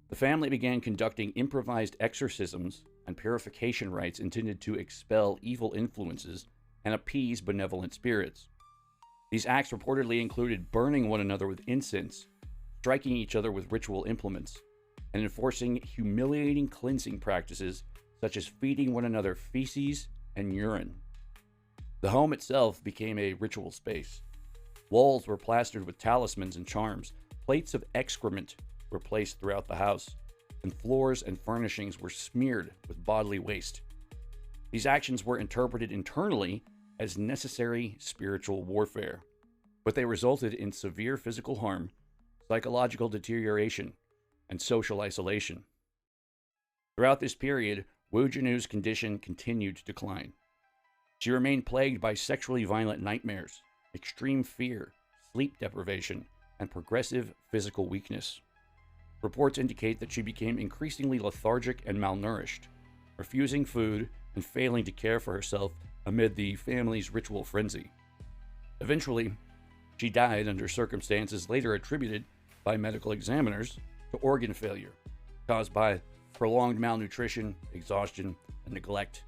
The family began conducting improvised exorcisms and purification rites intended to expel evil influences and appease benevolent spirits. These acts reportedly included burning one another with incense, striking each other with ritual implements, and enforcing humiliating cleansing practices such as feeding one another feces and urine. The home itself became a ritual space. Walls were plastered with talismans and charms, plates of excrement were placed throughout the house, and floors and furnishings were smeared with bodily waste. These actions were interpreted internally as necessary spiritual warfare, but they resulted in severe physical harm, psychological deterioration, and social isolation. Throughout this period, Wu Jinu's condition continued to decline. She remained plagued by sexually violent nightmares, extreme fear, sleep deprivation, and progressive physical weakness. Reports indicate that she became increasingly lethargic and malnourished, refusing food and failing to care for herself amid the family's ritual frenzy. Eventually, She died under circumstances later attributed by medical examiners to organ failure, caused by prolonged malnutrition, exhaustion, and neglect,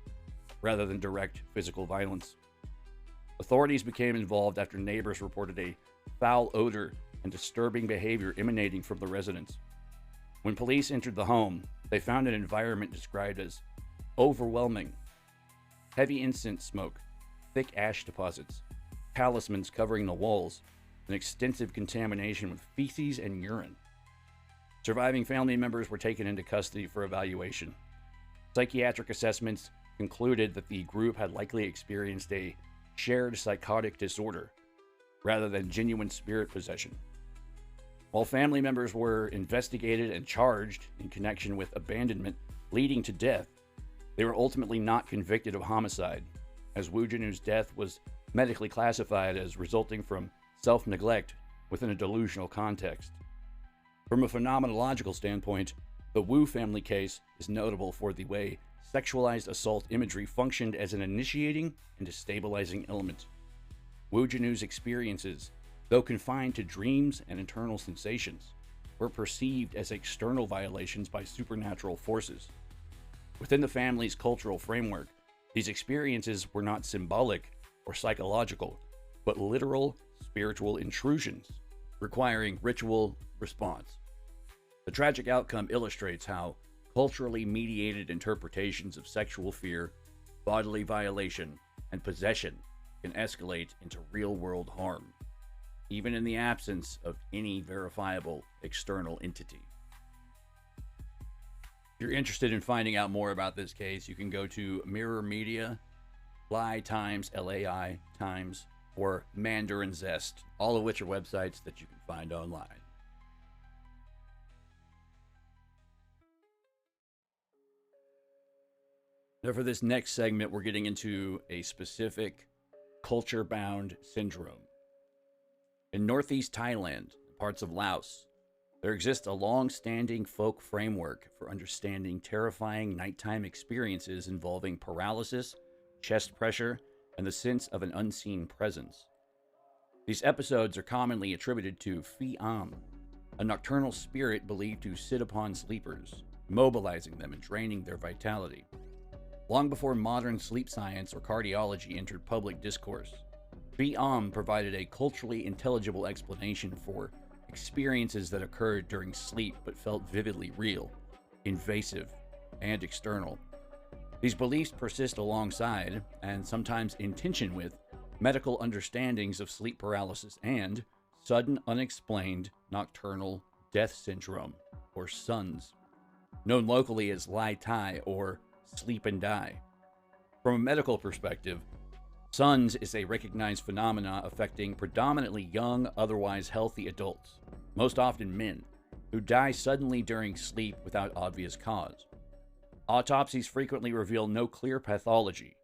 rather than direct physical violence. Authorities became involved after neighbors reported a foul odor and disturbing behavior emanating from the residence. When police entered the home, they found an environment described as overwhelming. Heavy incense smoke, thick ash deposits, talismans covering the walls, and extensive contamination with feces and urine. Surviving family members were taken into custody for evaluation. Psychiatric assessments concluded that the group had likely experienced a shared psychotic disorder rather than genuine spirit possession. While family members were investigated and charged in connection with abandonment leading to death, they were ultimately not convicted of homicide, as Woo Jin-woo's death was medically classified as resulting from self-neglect within a delusional context. From a phenomenological standpoint, the Woo family case is notable for the way sexualized assault imagery functioned as an initiating and destabilizing element. Woo Jin-woo's experiences, though confined to dreams and internal sensations, were perceived as external violations by supernatural forces. Within the family's cultural framework, these experiences were not symbolic or psychological, but literal spiritual intrusions, requiring ritual response. The tragic outcome illustrates how culturally mediated interpretations of sexual fear, bodily violation, and possession can escalate into real-world harm, even in the absence of any verifiable external entity. If you're interested in finding out more about this case, you can go to Mirror Media, Lai Times, L-A-I Times, or Mandarin Zest, all of which are websites that you can find online. Now for this next segment, we're getting into a specific culture-bound syndrome. In northeast Thailand, parts of Laos, there exists a long-standing folk framework for understanding terrifying nighttime experiences involving paralysis, chest pressure, and the sense of an unseen presence. These episodes are commonly attributed to Phi Am, a nocturnal spirit believed to sit upon sleepers, mobilizing them and draining their vitality. Long before modern sleep science or cardiology entered public discourse, Phi Am provided a culturally intelligible explanation for experiences that occurred during sleep but felt vividly real, invasive, and external. These beliefs persist alongside, and sometimes in tension with, medical understandings of sleep paralysis and sudden unexplained nocturnal death syndrome, or SUNS, known locally as Lai Tai or sleep and die. From a medical perspective, SUNS is a recognized phenomena affecting predominantly young, otherwise healthy adults, most often men, who die suddenly during sleep without obvious cause. Autopsies frequently reveal no clear pathology,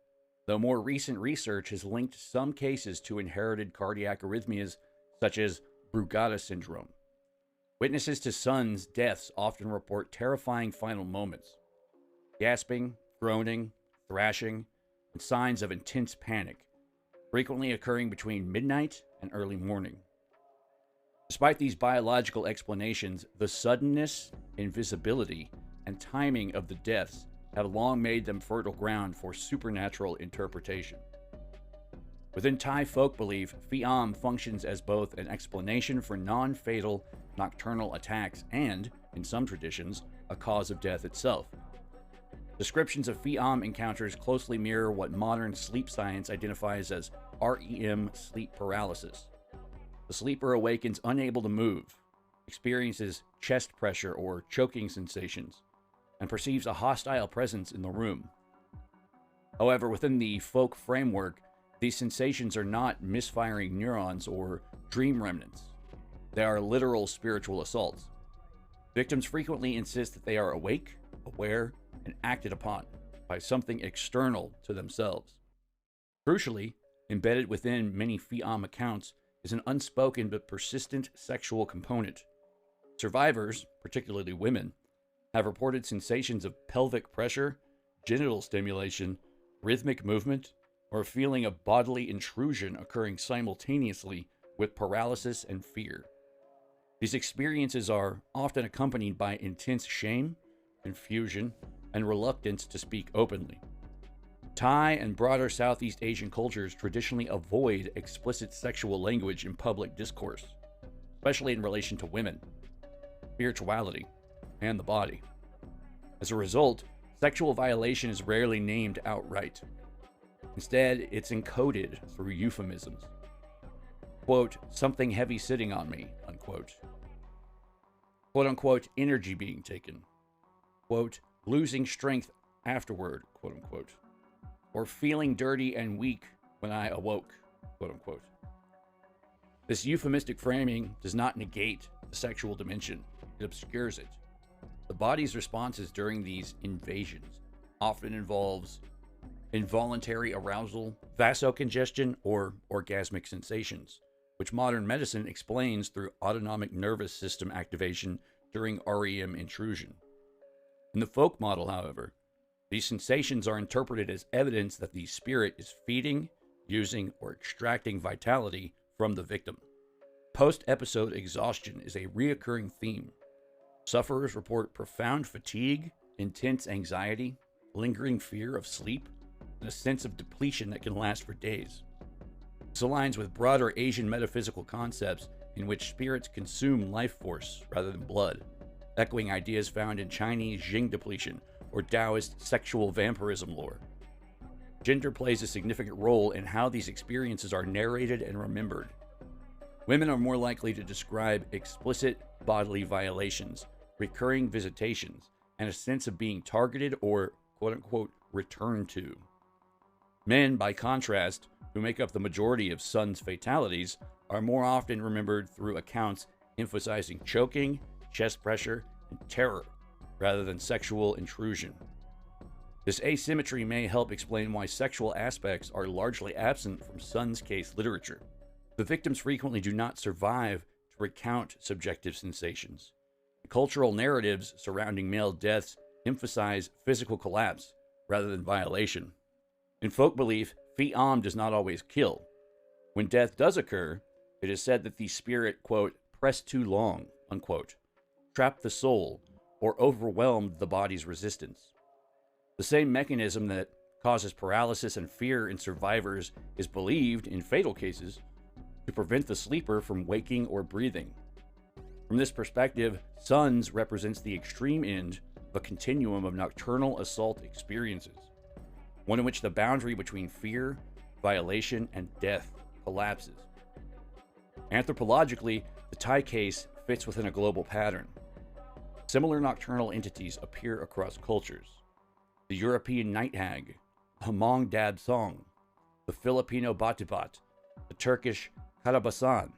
though more recent research has linked some cases to inherited cardiac arrhythmias such as Brugada syndrome. Witnesses to SUNS deaths often report terrifying final moments: gasping, groaning, thrashing, and signs of intense panic, frequently occurring between midnight and early morning. Despite these biological explanations, the suddenness, invisibility, and timing of the deaths have long made them fertile ground for supernatural interpretation. Within Thai folk belief, Phi Am functions as both an explanation for non-fatal nocturnal attacks and, in some traditions, a cause of death itself. Descriptions of Phi Am encounters closely mirror what modern sleep science identifies as REM sleep paralysis. The sleeper awakens unable to move, experiences chest pressure or choking sensations, and perceives a hostile presence in the room. However, within the folk framework, these sensations are not misfiring neurons or dream remnants. They are literal spiritual assaults. Victims frequently insist that they are awake, aware, and acted upon by something external to themselves. Crucially, embedded within many Phi Am accounts is an unspoken but persistent sexual component. Survivors, particularly women, have reported sensations of pelvic pressure, genital stimulation, rhythmic movement, or a feeling of bodily intrusion occurring simultaneously with paralysis and fear. These experiences are often accompanied by intense shame, confusion, and reluctance to speak openly. Thai and broader Southeast Asian cultures traditionally avoid explicit sexual language in public discourse, especially in relation to women, spirituality, and the body. As a result, sexual violation is rarely named outright. Instead, it's encoded through euphemisms. Quote, something heavy sitting on me, unquote. Quote unquote, energy being taken. Quote, losing strength afterward, quote unquote. Or feeling dirty and weak when I awoke, quote unquote. This euphemistic framing does not negate the sexual dimension, it obscures it. The body's responses during these invasions often involves involuntary arousal, vasocongestion, or orgasmic sensations, which modern medicine explains through autonomic nervous system activation during REM intrusion. In the folk model, however, these sensations are interpreted as evidence that the spirit is feeding, using, or extracting vitality from the victim. Post-episode exhaustion is a reoccurring theme. Sufferers report profound fatigue, intense anxiety, lingering fear of sleep, and a sense of depletion that can last for days. This aligns with broader Asian metaphysical concepts in which spirits consume life force rather than blood, echoing ideas found in Chinese Jing depletion or Taoist sexual vampirism lore. Gender plays a significant role in how these experiences are narrated and remembered. Women are more likely to describe explicit bodily violations, recurring visitations, and a sense of being targeted or quote-unquote returned to. Men, by contrast, who make up the majority of Sun's fatalities, are more often remembered through accounts emphasizing choking, chest pressure, and terror, rather than sexual intrusion. This asymmetry may help explain why sexual aspects are largely absent from Sun's case literature. The victims frequently do not survive to recount subjective sensations. The cultural narratives surrounding male deaths emphasize physical collapse rather than violation. In folk belief, Fi'am does not always kill. When death does occur, it is said that the spirit, quote, pressed too long, unquote, trapped the soul, or overwhelmed the body's resistance. The same mechanism that causes paralysis and fear in survivors is believed, in fatal cases, to prevent the sleeper from waking or breathing. From this perspective, Suns represents the extreme end of a continuum of nocturnal assault experiences, one in which the boundary between fear, violation, and death collapses. Anthropologically, the Thai case fits within a global pattern. Similar nocturnal entities appear across cultures. The European night hag, Hmong Dab Song, the Filipino Batibat, the Turkish Karabasan,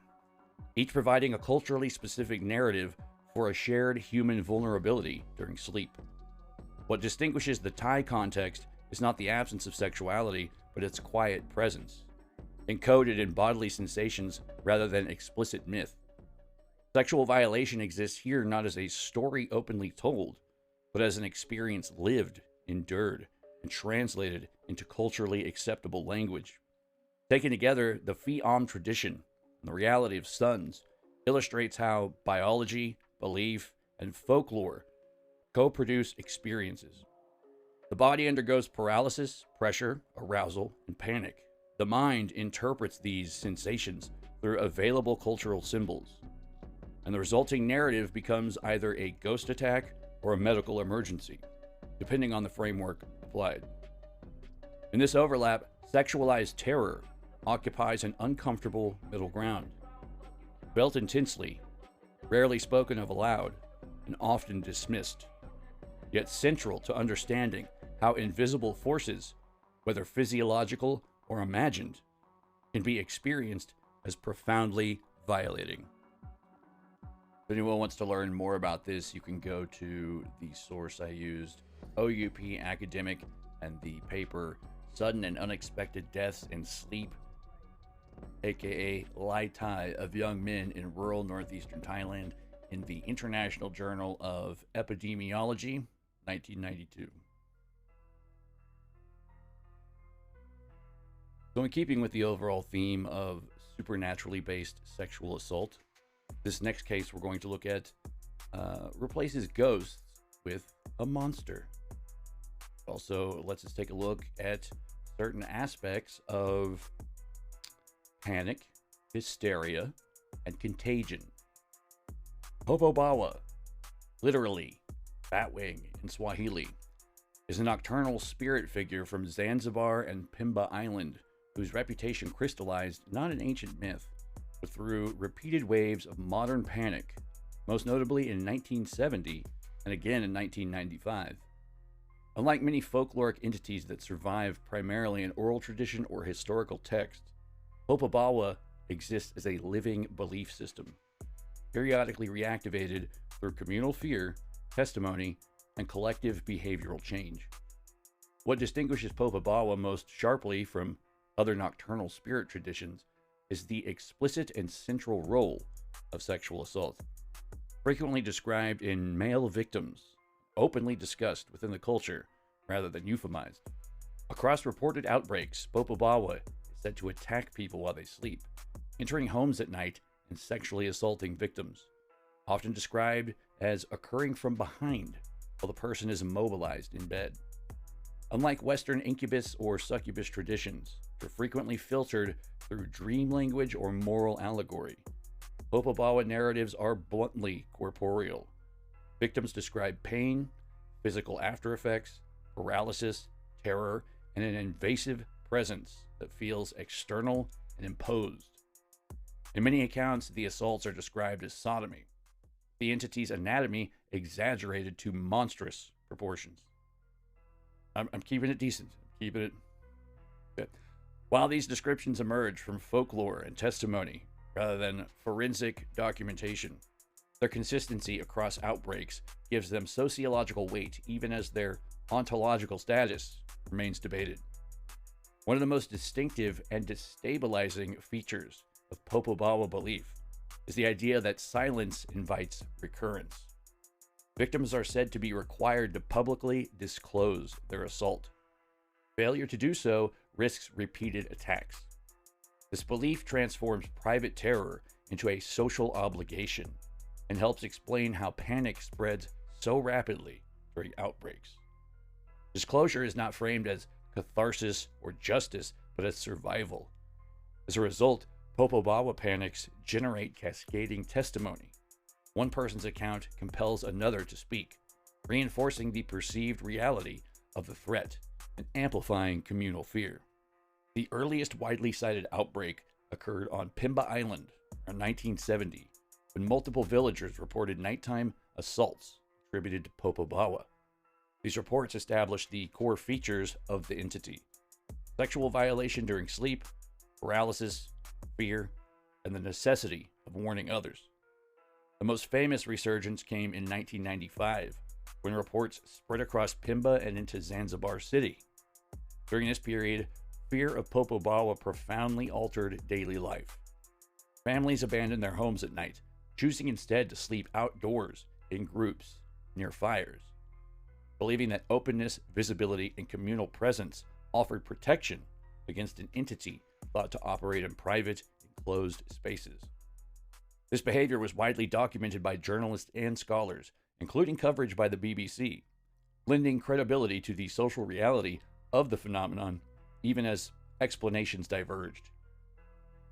each providing a culturally specific narrative for a shared human vulnerability during sleep. What distinguishes the Thai context is not the absence of sexuality, but its quiet presence, encoded in bodily sensations rather than explicit myth. Sexual violation exists here not as a story openly told, but as an experience lived, endured, and translated into culturally acceptable language. Taken together, the Fi'am tradition and the reality of Suns illustrates how biology, belief, and folklore co-produce experiences. The body undergoes paralysis, pressure, arousal, and panic. The mind interprets these sensations through available cultural symbols, and the resulting narrative becomes either a ghost attack or a medical emergency, depending on the framework applied. In this overlap, sexualized terror occupies an uncomfortable middle ground. Felt intensely, rarely spoken of aloud, and often dismissed, yet central to understanding how invisible forces, whether physiological or imagined, can be experienced as profoundly violating. If anyone wants to learn more about this, you can go to the source I used, OUP Academic, and the paper Sudden and Unexpected Deaths in Sleep, aka Lai Tai, of Young Men in Rural Northeastern Thailand, in the International Journal of Epidemiology, 1992. So in keeping with the overall theme of supernaturally based sexual assault. This next case we're going to look at replaces ghosts with a monster. Also, lets us take a look at certain aspects of panic, hysteria, and contagion. Popobawa, literally Batwing in Swahili, is a nocturnal spirit figure from Zanzibar and Pemba Island whose reputation crystallized not in ancient myth, but through repeated waves of modern panic, most notably in 1970 and again in 1995. Unlike many folkloric entities that survive primarily in oral tradition or historical text, Popobawa exists as a living belief system, periodically reactivated through communal fear, testimony, and collective behavioral change. What distinguishes Popobawa most sharply from other nocturnal spirit traditions is the explicit and central role of sexual assault, frequently described in male victims, openly discussed within the culture rather than euphemized. Across reported outbreaks, Popobawa is said to attack people while they sleep, entering homes at night and sexually assaulting victims, often described as occurring from behind while the person is immobilized in bed. Unlike Western incubus or succubus traditions, which are frequently filtered through dream language or moral allegory, Popobawa narratives are bluntly corporeal. Victims describe pain, physical after effects, paralysis, terror, and an invasive presence that feels external and imposed. In many accounts, the assaults are described as sodomy, the entity's anatomy exaggerated to monstrous proportions. I'm keeping it decent. Keeping it good. While these descriptions emerge from folklore and testimony rather than forensic documentation, their consistency across outbreaks gives them sociological weight even as their ontological status remains debated. One of the most distinctive and destabilizing features of Popobawa belief is the idea that silence invites recurrence. Victims are said to be required to publicly disclose their assault. Failure to do so risks repeated attacks. This belief transforms private terror into a social obligation and helps explain how panic spreads so rapidly during outbreaks. Disclosure is not framed as catharsis or justice, but as survival. As a result, Popobawa panics generate cascading testimony. One person's account compels another to speak, reinforcing the perceived reality of the threat and amplifying communal fear. The earliest widely cited outbreak occurred on Pemba Island around 1970, when multiple villagers reported nighttime assaults attributed to Popobawa. These reports established the core features of the entity: sexual violation during sleep, paralysis, fear, and the necessity of warning others. The most famous resurgence came in 1995, when reports spread across Pemba and into Zanzibar City. During this period, fear of Popobawa profoundly altered daily life. Families abandoned their homes at night, choosing instead to sleep outdoors in groups near fires, believing that openness, visibility, and communal presence offered protection against an entity thought to operate in private, enclosed spaces. This behavior was widely documented by journalists and scholars, including coverage by the BBC, lending credibility to the social reality of the phenomenon, even as explanations diverged.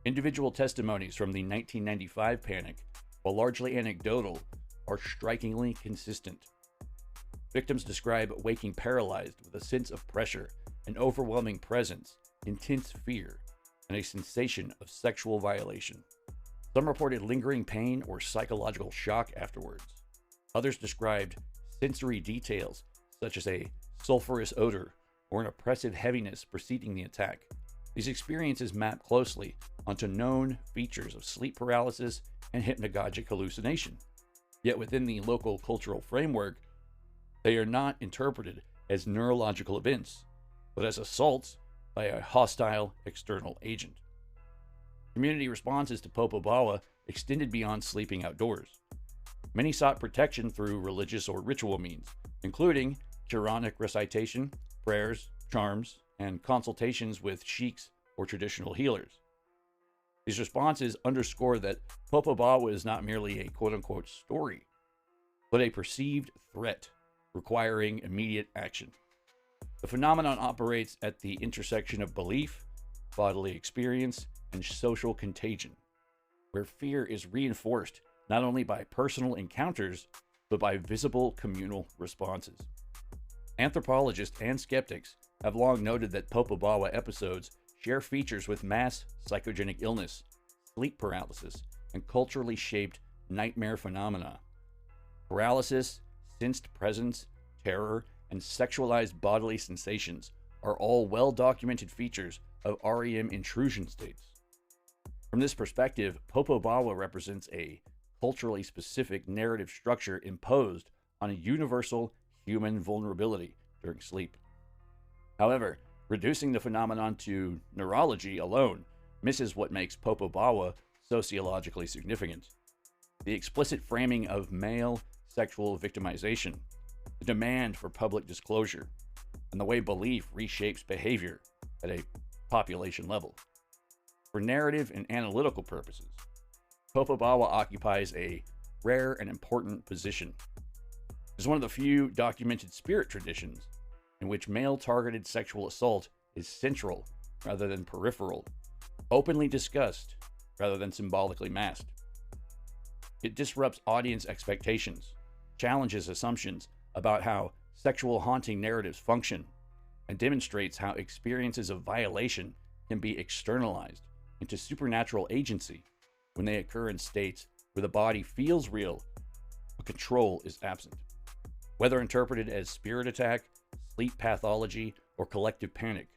Individual testimonies from the 1995 panic, while largely anecdotal, are strikingly consistent. Victims describe waking paralyzed with a sense of pressure, an overwhelming presence, intense fear, and a sensation of sexual violation. Some reported lingering pain or psychological shock afterwards. Others described sensory details, such as a sulfurous odor or an oppressive heaviness preceding the attack. These experiences map closely onto known features of sleep paralysis and hypnagogic hallucination. Yet within the local cultural framework, they are not interpreted as neurological events, but as assaults by a hostile external agent. Community responses to Popobawa extended beyond sleeping outdoors. Many sought protection through religious or ritual means, including Quranic recitation, prayers, charms, and consultations with sheiks or traditional healers. These responses underscore that Popobawa is not merely a quote-unquote story, but a perceived threat requiring immediate action. The phenomenon operates at the intersection of belief, bodily experience, and social contagion, where fear is reinforced not only by personal encounters, but by visible communal responses. Anthropologists and skeptics have long noted that Popobawa episodes share features with mass psychogenic illness, sleep paralysis, and culturally shaped nightmare phenomena. Paralysis, sensed presence, terror, and sexualized bodily sensations are all well-documented features of REM intrusion states. From this perspective, Popobawa represents a culturally specific narrative structure imposed on a universal human vulnerability during sleep. However, reducing the phenomenon to neurology alone misses what makes Popobawa sociologically significant. The explicit framing of male sexual victimization, the demand for public disclosure, and the way belief reshapes behavior at a population level. For narrative and analytical purposes, Popobawa occupies a rare and important position. It is one of the few documented spirit traditions in which male-targeted sexual assault is central rather than peripheral, openly discussed rather than symbolically masked. It disrupts audience expectations, challenges assumptions about how sexual haunting narratives function, and demonstrates how experiences of violation can be externalized into supernatural agency when they occur in states where the body feels real, but control is absent. Whether interpreted as spirit attack, sleep pathology, or collective panic,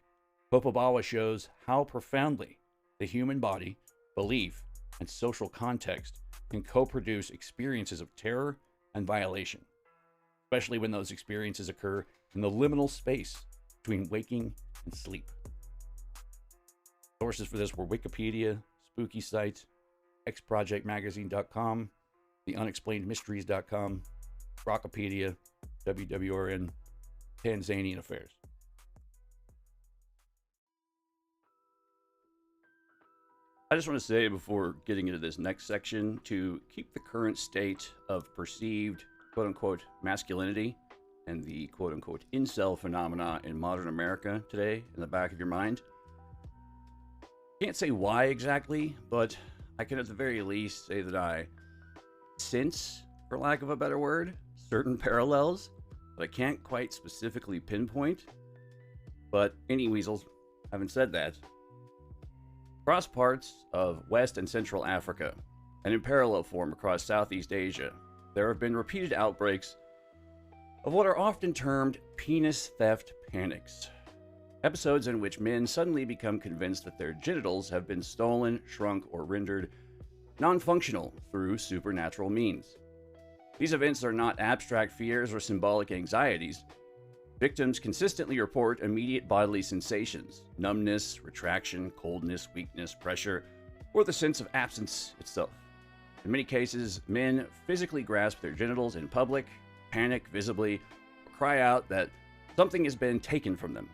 Popobawa shows how profoundly the human body, belief, and social context can co-produce experiences of terror and violation, especially when those experiences occur in the liminal space between waking and sleep. Sources for this were Wikipedia, Spooky Site, xprojectmagazine.com, theunexplainedmysteries.com, Rockopedia, WWRN, Tanzanian Affairs. I just want to say before getting into this next section to keep the current state of perceived quote-unquote masculinity and the quote-unquote incel phenomena in modern America today in the back of your mind. Can't say why exactly, but I can at the very least say that I sense, for lack of a better word, certain parallels that I can't quite specifically pinpoint. But any weasels, having said that, across parts of West and Central Africa, and in parallel form across Southeast Asia, there have been repeated outbreaks of what are often termed penis theft panics. Episodes in which men suddenly become convinced that their genitals have been stolen, shrunk, or rendered non-functional through supernatural means. These events are not abstract fears or symbolic anxieties. Victims consistently report immediate bodily sensations, numbness, retraction, coldness, weakness, pressure, or the sense of absence itself. In many cases, men physically grasp their genitals in public, panic visibly, or cry out that something has been taken from them.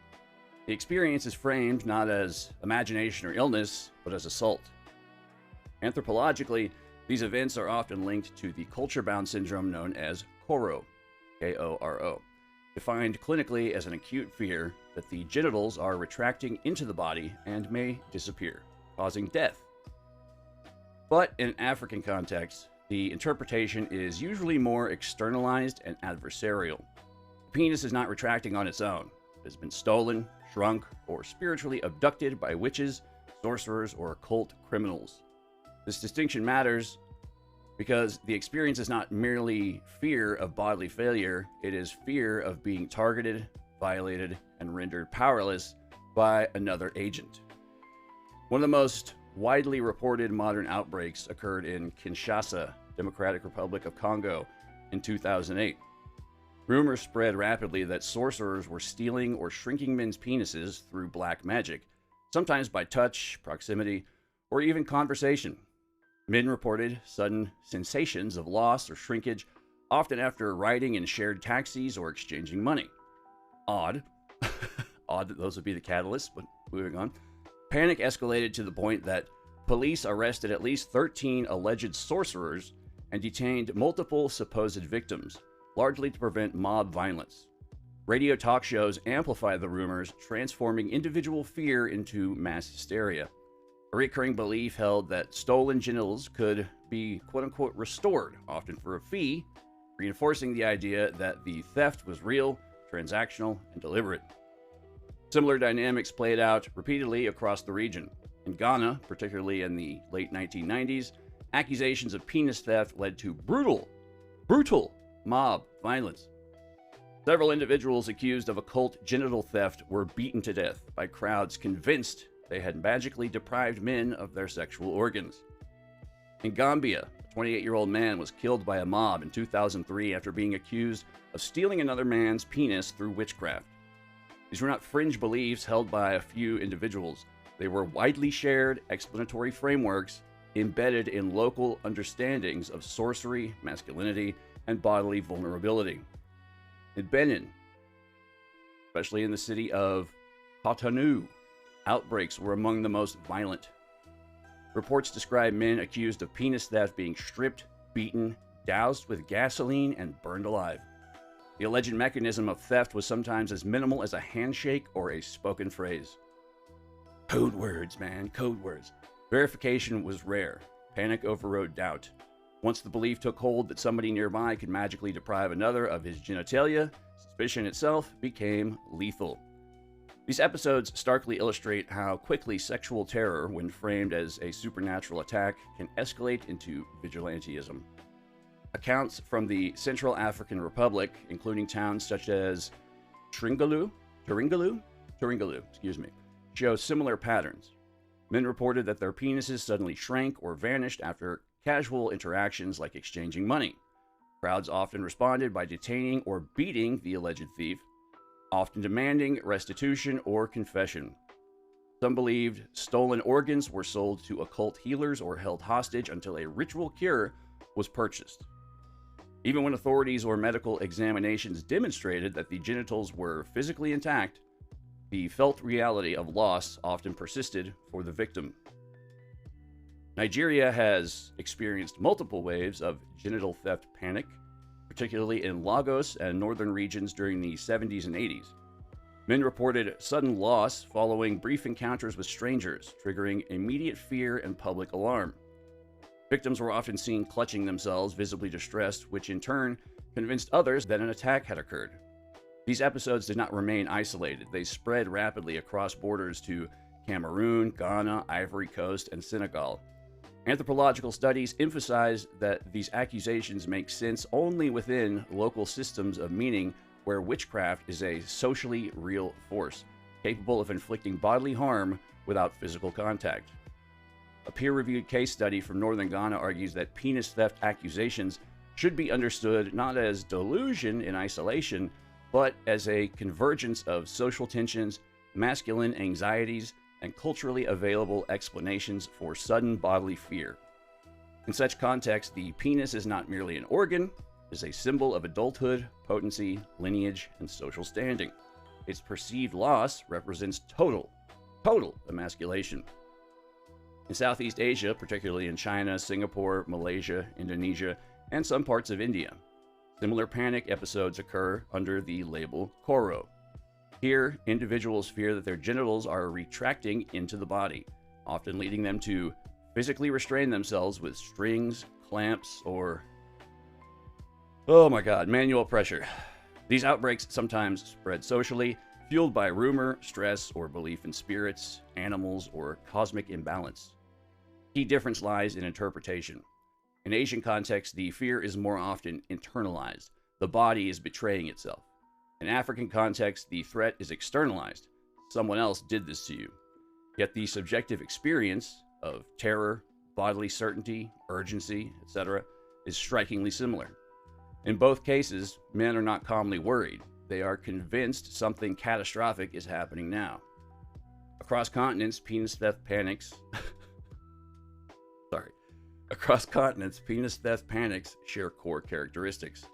The experience is framed not as imagination or illness, but as assault. Anthropologically, these events are often linked to the culture-bound syndrome known as KORO, K-O-R-O, defined clinically as an acute fear that the genitals are retracting into the body and may disappear, causing death. But in an African context, the interpretation is usually more externalized and adversarial. The penis is not retracting on its own. It has been stolen, shrunk, or spiritually abducted by witches, sorcerers, or occult criminals. This distinction matters because the experience is not merely fear of bodily failure, it is fear of being targeted, violated, and rendered powerless by another agent. One of the most widely reported modern outbreaks occurred in Kinshasa, Democratic Republic of Congo, in 2008. Rumors spread rapidly that sorcerers were stealing or shrinking men's penises through black magic, sometimes by touch, proximity, or even conversation. Men reported sudden sensations of loss or shrinkage, often after riding in shared taxis or exchanging money. Odd. Odd that those would be the catalysts, but moving on. Panic escalated to the point that police arrested at least 13 alleged sorcerers and detained multiple supposed victims, largely to prevent mob violence. Radio talk shows amplified the rumors, transforming individual fear into mass hysteria. A recurring belief held that stolen genitals could be quote-unquote restored, often for a fee, reinforcing the idea that the theft was real, transactional, and deliberate. Similar dynamics played out repeatedly across the region. In Ghana, particularly in the late 1990s, accusations of penis theft led to brutal mob violence. Several individuals accused of occult genital theft were beaten to death by crowds convinced they had magically deprived men of their sexual organs. In Gambia, a 28-year-old man was killed by a mob in 2003 after being accused of stealing another man's penis through witchcraft. These were not fringe beliefs held by a few individuals. They were widely shared explanatory frameworks embedded in local understandings of sorcery, masculinity, and bodily vulnerability. In Benin, especially in the city of Cotonou, outbreaks were among the most violent. Reports describe men accused of penis theft being stripped, beaten, doused with gasoline, and burned alive. The alleged mechanism of theft was sometimes as minimal as a handshake or a spoken phrase. Code words, man, code words. Verification was rare. Panic overrode doubt. Once the belief took hold that somebody nearby could magically deprive another of his genitalia, suspicion itself became lethal. These episodes starkly illustrate how quickly sexual terror, when framed as a supernatural attack, can escalate into vigilantism. Accounts from the Central African Republic, including towns such as Turingalu, show similar patterns. Men reported that their penises suddenly shrank or vanished after casual interactions like exchanging money. Crowds often responded by detaining or beating the alleged thief, often demanding restitution or confession. Some believed stolen organs were sold to occult healers or held hostage until a ritual cure was purchased. Even when authorities or medical examinations demonstrated that the genitals were physically intact, the felt reality of loss often persisted for the victim. Nigeria has experienced multiple waves of genital theft panic, particularly in Lagos and northern regions during the 70s and 80s. Men reported sudden loss following brief encounters with strangers, triggering immediate fear and public alarm. Victims were often seen clutching themselves, visibly distressed, which in turn convinced others that an attack had occurred. These episodes did not remain isolated. They spread rapidly across borders to Cameroon, Ghana, Ivory Coast, and Senegal. Anthropological studies emphasize that these accusations make sense only within local systems of meaning where witchcraft is a socially real force, capable of inflicting bodily harm without physical contact. A peer-reviewed case study from northern Ghana argues that penis theft accusations should be understood not as delusion in isolation, but as a convergence of social tensions, masculine anxieties, and culturally available explanations for sudden bodily fear. In such context, the penis is not merely an organ, it is a symbol of adulthood, potency, lineage, and social standing. Its perceived loss represents total emasculation. In Southeast Asia, particularly in China, Singapore, Malaysia, Indonesia, and some parts of India, similar panic episodes occur under the label Koro. Here, individuals fear that their genitals are retracting into the body, often leading them to physically restrain themselves with strings, clamps, or, manual pressure. These outbreaks sometimes spread socially, fueled by rumor, stress, or belief in spirits, animals, or cosmic imbalance. Key difference lies in interpretation. In Asian context, the fear is more often internalized. The body is betraying itself. In African context, the threat is externalized. Someone else did this to you. Yet the subjective experience of terror, bodily certainty, urgency, etc., is strikingly similar. In both cases, men are not calmly worried. They are convinced something catastrophic is happening now. Across continents, penis theft panics share core characteristics.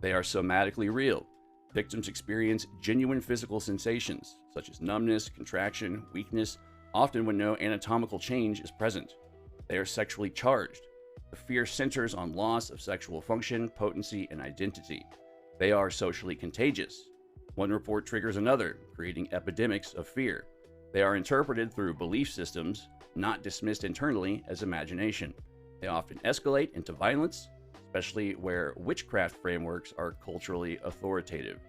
They are somatically real. Victims experience genuine physical sensations, such as numbness, contraction, weakness, often when no anatomical change is present. They are sexually charged. The fear centers on loss of sexual function, potency, and identity. They are socially contagious. One report triggers another, creating epidemics of fear. They are interpreted through belief systems, not dismissed internally as imagination. They often escalate into violence, especially where witchcraft frameworks are culturally authoritative.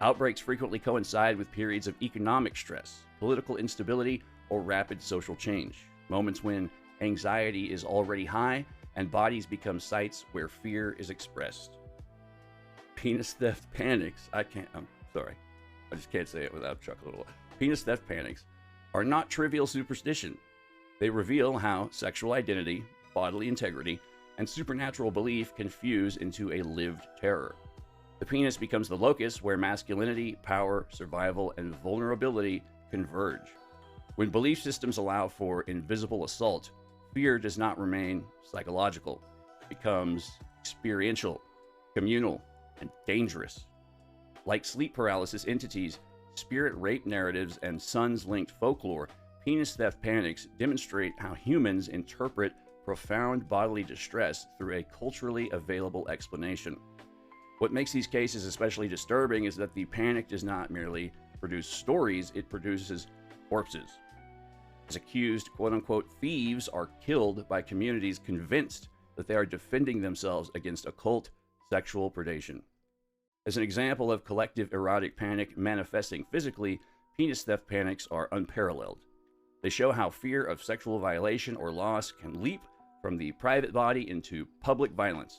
Outbreaks frequently coincide with periods of economic stress, political instability, or rapid social change, moments when anxiety is already high and bodies become sites where fear is expressed. Penis theft panics. I'm sorry. I just can't say it without chuckling. Penis theft panics are not trivial superstition. They reveal how sexual identity, bodily integrity, and supernatural belief can fuse into a lived terror. The penis becomes the locus where masculinity, power, survival, and vulnerability converge. When belief systems allow for invisible assault, fear does not remain psychological. It becomes experiential, communal, and dangerous. Like sleep paralysis entities, spirit rape narratives, and sons-linked folklore, penis theft panics demonstrate how humans interpret profound bodily distress through a culturally available explanation. What makes these cases especially disturbing is that the panic does not merely produce stories, it produces corpses. As accused, quote-unquote, thieves are killed by communities convinced that they are defending themselves against occult sexual predation. As an example of collective erotic panic manifesting physically, penis theft panics are unparalleled. They show how fear of sexual violation or loss can leap from the private body into public violence,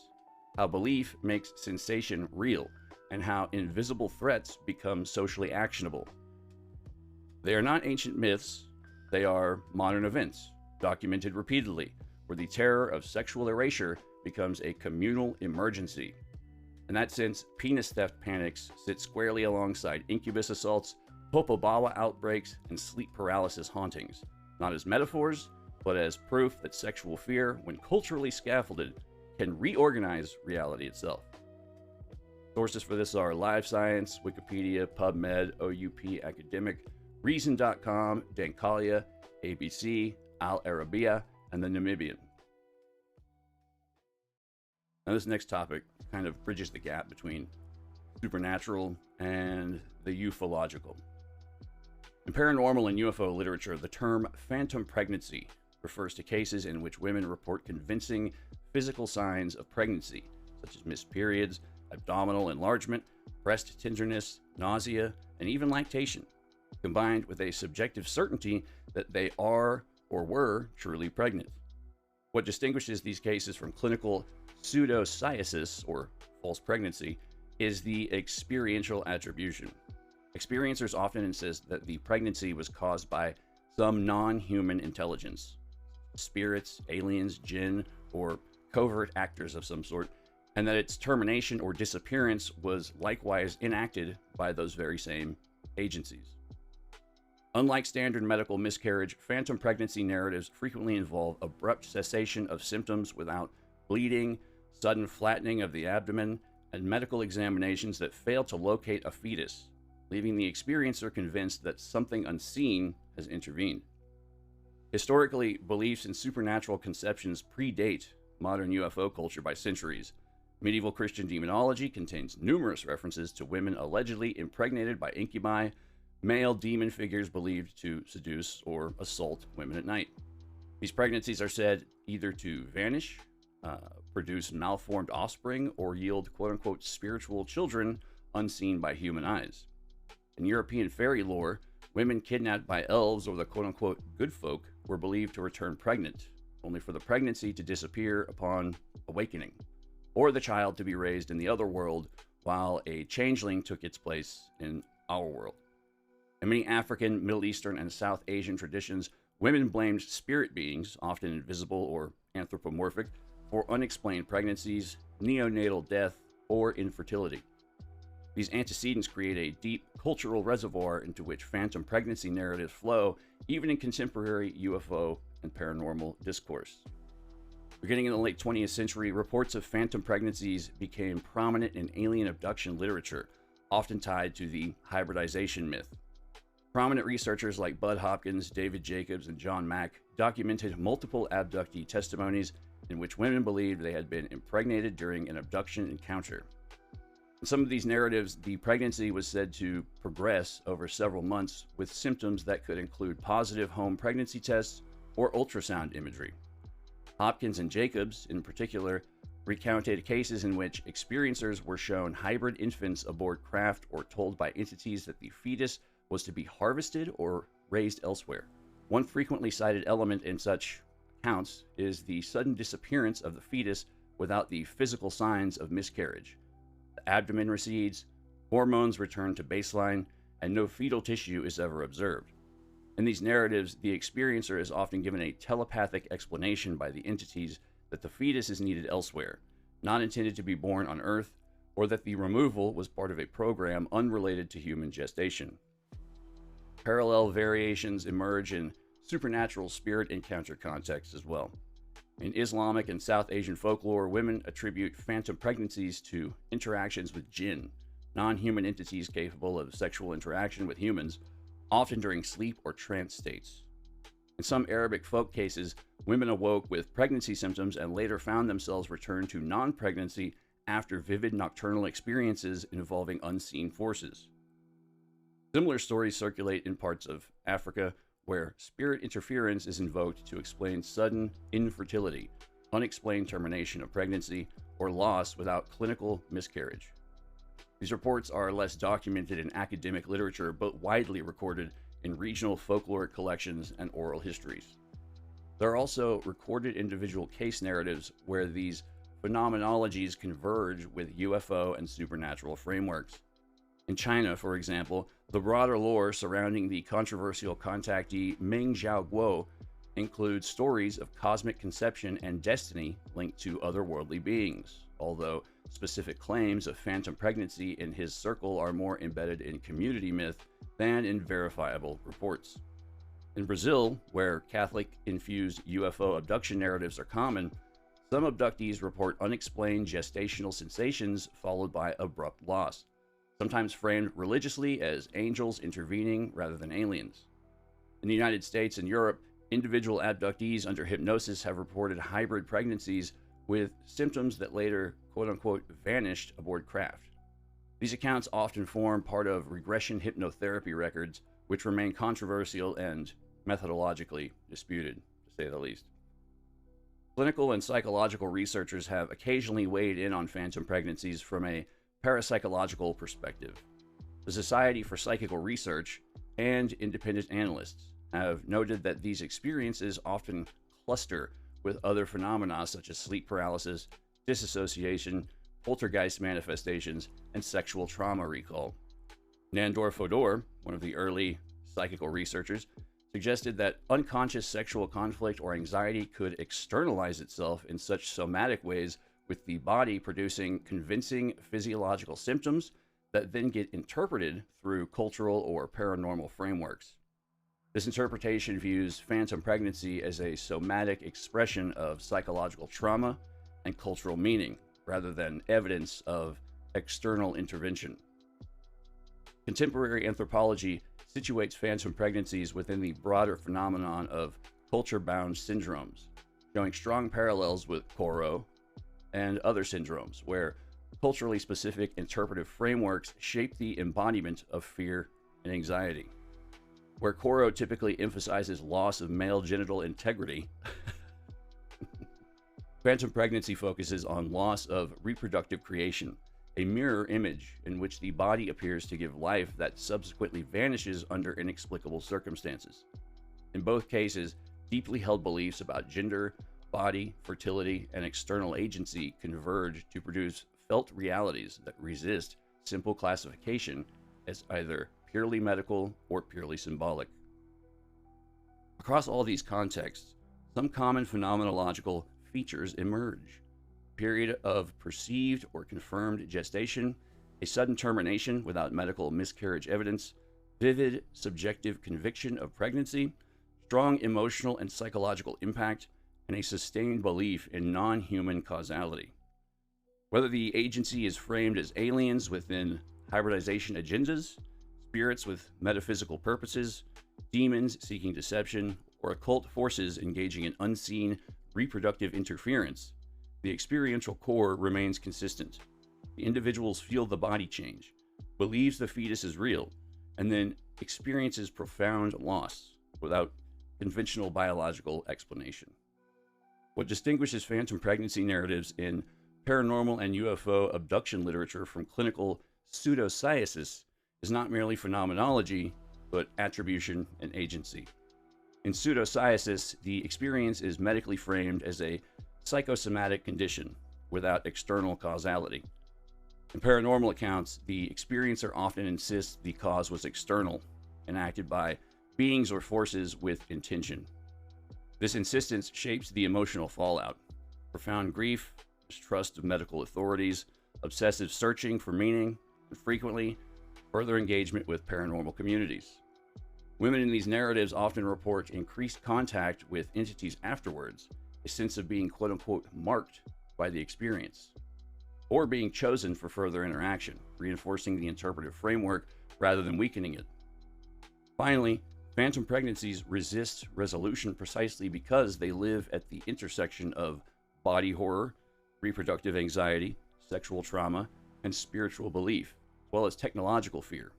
how belief makes sensation real, and how invisible threats become socially actionable. They are not ancient myths, they are modern events, documented repeatedly, where the terror of sexual erasure becomes a communal emergency. In that sense, penis theft panics sit squarely alongside incubus assaults, popobawa outbreaks, and sleep paralysis hauntings, not as metaphors, but as proof that sexual fear, when culturally scaffolded, can reorganize reality itself. Sources for this are Live Science, Wikipedia, PubMed, OUP Academic, Reason.com, Dankalia, ABC, Al Arabiya, and the Namibian. Now, this next topic kind of bridges the gap between supernatural and the ufological. In paranormal and UFO literature, the term phantom pregnancy refers to cases in which women report convincing physical signs of pregnancy, such as missed periods, abdominal enlargement, breast tenderness, nausea, and even lactation, combined with a subjective certainty that they are or were truly pregnant. What distinguishes these cases from clinical pseudocyesis, or false pregnancy, is the experiential attribution. Experiencers often insist that the pregnancy was caused by some non-human intelligence, spirits, aliens, jinn, or covert actors of some sort, and that its termination or disappearance was likewise enacted by those very same agencies. Unlike standard medical miscarriage, phantom pregnancy narratives frequently involve abrupt cessation of symptoms without bleeding, sudden flattening of the abdomen, and medical examinations that fail to locate a fetus, leaving the experiencer convinced that something unseen has intervened. Historically, beliefs in supernatural conceptions predate modern UFO culture by centuries. Medieval Christian demonology contains numerous references to women allegedly impregnated by incubi, male demon figures believed to seduce or assault women at night. These pregnancies are said either to vanish, produce malformed offspring, or yield quote-unquote spiritual children unseen by human eyes. In European fairy lore, women kidnapped by elves or the quote-unquote good folk were believed to return pregnant, only for the pregnancy to disappear upon awakening, or the child to be raised in the other world while a changeling took its place in our world. In many African, Middle Eastern, and South Asian traditions, women blamed spirit beings, often invisible or anthropomorphic, for unexplained pregnancies, neonatal death, or infertility. These antecedents create a deep cultural reservoir into which phantom pregnancy narratives flow, even in contemporary UFO and paranormal discourse. Beginning in the late 20th century, reports of phantom pregnancies became prominent in alien abduction literature, often tied to the hybridization myth. Prominent researchers like Bud Hopkins, David Jacobs, and John Mack documented multiple abductee testimonies in which women believed they had been impregnated during an abduction encounter. In some of these narratives, the pregnancy was said to progress over several months with symptoms that could include positive home pregnancy tests or ultrasound imagery. Hopkins and Jacobs, in particular, recounted cases in which experiencers were shown hybrid infants aboard craft or told by entities that the fetus was to be harvested or raised elsewhere. One frequently cited element in such accounts is the sudden disappearance of the fetus without the physical signs of miscarriage. The abdomen recedes, hormones return to baseline, and no fetal tissue is ever observed. In these narratives, the experiencer is often given a telepathic explanation by the entities that the fetus is needed elsewhere, not intended to be born on Earth, or that the removal was part of a program unrelated to human gestation. Parallel variations emerge in supernatural spirit encounter contexts as well. In Islamic and South Asian folklore, women attribute phantom pregnancies to interactions with jinn, non-human entities capable of sexual interaction with humans, often during sleep or trance states. In some Arabic folk cases, women awoke with pregnancy symptoms and later found themselves returned to non-pregnancy after vivid nocturnal experiences involving unseen forces. Similar stories circulate in parts of Africa, where spirit interference is invoked to explain sudden infertility, unexplained termination of pregnancy, or loss without clinical miscarriage. These reports are less documented in academic literature, but widely recorded in regional folkloric collections and oral histories. There are also recorded individual case narratives where these phenomenologies converge with UFO and supernatural frameworks. In China, for example, the broader lore surrounding the controversial contactee Ming Xiaoguo includes stories of cosmic conception and destiny linked to otherworldly beings, although specific claims of phantom pregnancy in his circle are more embedded in community myth than in verifiable reports. In Brazil, where Catholic-infused UFO abduction narratives are common, some abductees report unexplained gestational sensations followed by abrupt loss, sometimes framed religiously as angels intervening rather than aliens. In the United States and Europe, individual abductees under hypnosis have reported hybrid pregnancies with symptoms that later, quote-unquote, vanished aboard craft. These accounts often form part of regression hypnotherapy records, which remain controversial and methodologically disputed, to say the least. Clinical and psychological researchers have occasionally weighed in on phantom pregnancies from a parapsychological perspective. The Society for Psychical Research and independent analysts have noted that these experiences often cluster with other phenomena such as sleep paralysis, disassociation, poltergeist manifestations, and sexual trauma recall. Nandor Fodor, one of the early psychical researchers, suggested that unconscious sexual conflict or anxiety could externalize itself in such somatic ways, with the body producing convincing physiological symptoms that then get interpreted through cultural or paranormal frameworks. This interpretation views phantom pregnancy as a somatic expression of psychological trauma and cultural meaning, rather than evidence of external intervention. Contemporary anthropology situates phantom pregnancies within the broader phenomenon of culture-bound syndromes, showing strong parallels with Koro and other syndromes, where culturally specific interpretive frameworks shape the embodiment of fear and anxiety. Where Koro typically emphasizes loss of male genital integrity, phantom pregnancy focuses on loss of reproductive creation, a mirror image in which the body appears to give life that subsequently vanishes under inexplicable circumstances. In both cases, deeply held beliefs about gender, body, fertility, and external agency converge to produce felt realities that resist simple classification as either purely medical or purely symbolic. Across all these contexts, some common phenomenological features emerge. Period of perceived or confirmed gestation, a sudden termination without medical miscarriage evidence, vivid subjective conviction of pregnancy, strong emotional and psychological impact, and a sustained belief in non-human causality. Whether the agency is framed as aliens within hybridization agendas, spirits with metaphysical purposes, demons seeking deception, or occult forces engaging in unseen reproductive interference, the experiential core remains consistent. The individuals feel the body change, believes the fetus is real, and then experiences profound loss without conventional biological explanation. What distinguishes phantom pregnancy narratives in paranormal and UFO abduction literature from clinical pseudosciences is not merely phenomenology, but attribution and agency. In pseudosciences, the experience is medically framed as a psychosomatic condition without external causality. In paranormal accounts, the experiencer often insists the cause was external, enacted by beings or forces with intention. This insistence shapes the emotional fallout: profound grief, distrust of medical authorities, obsessive searching for meaning, and frequently, further engagement with paranormal communities. Women in these narratives often report increased contact with entities afterwards, a sense of being quote-unquote marked by the experience, or being chosen for further interaction, reinforcing the interpretive framework rather than weakening it. Finally, phantom pregnancies resist resolution precisely because they live at the intersection of body horror, reproductive anxiety, sexual trauma, and spiritual belief, as well as technological fear.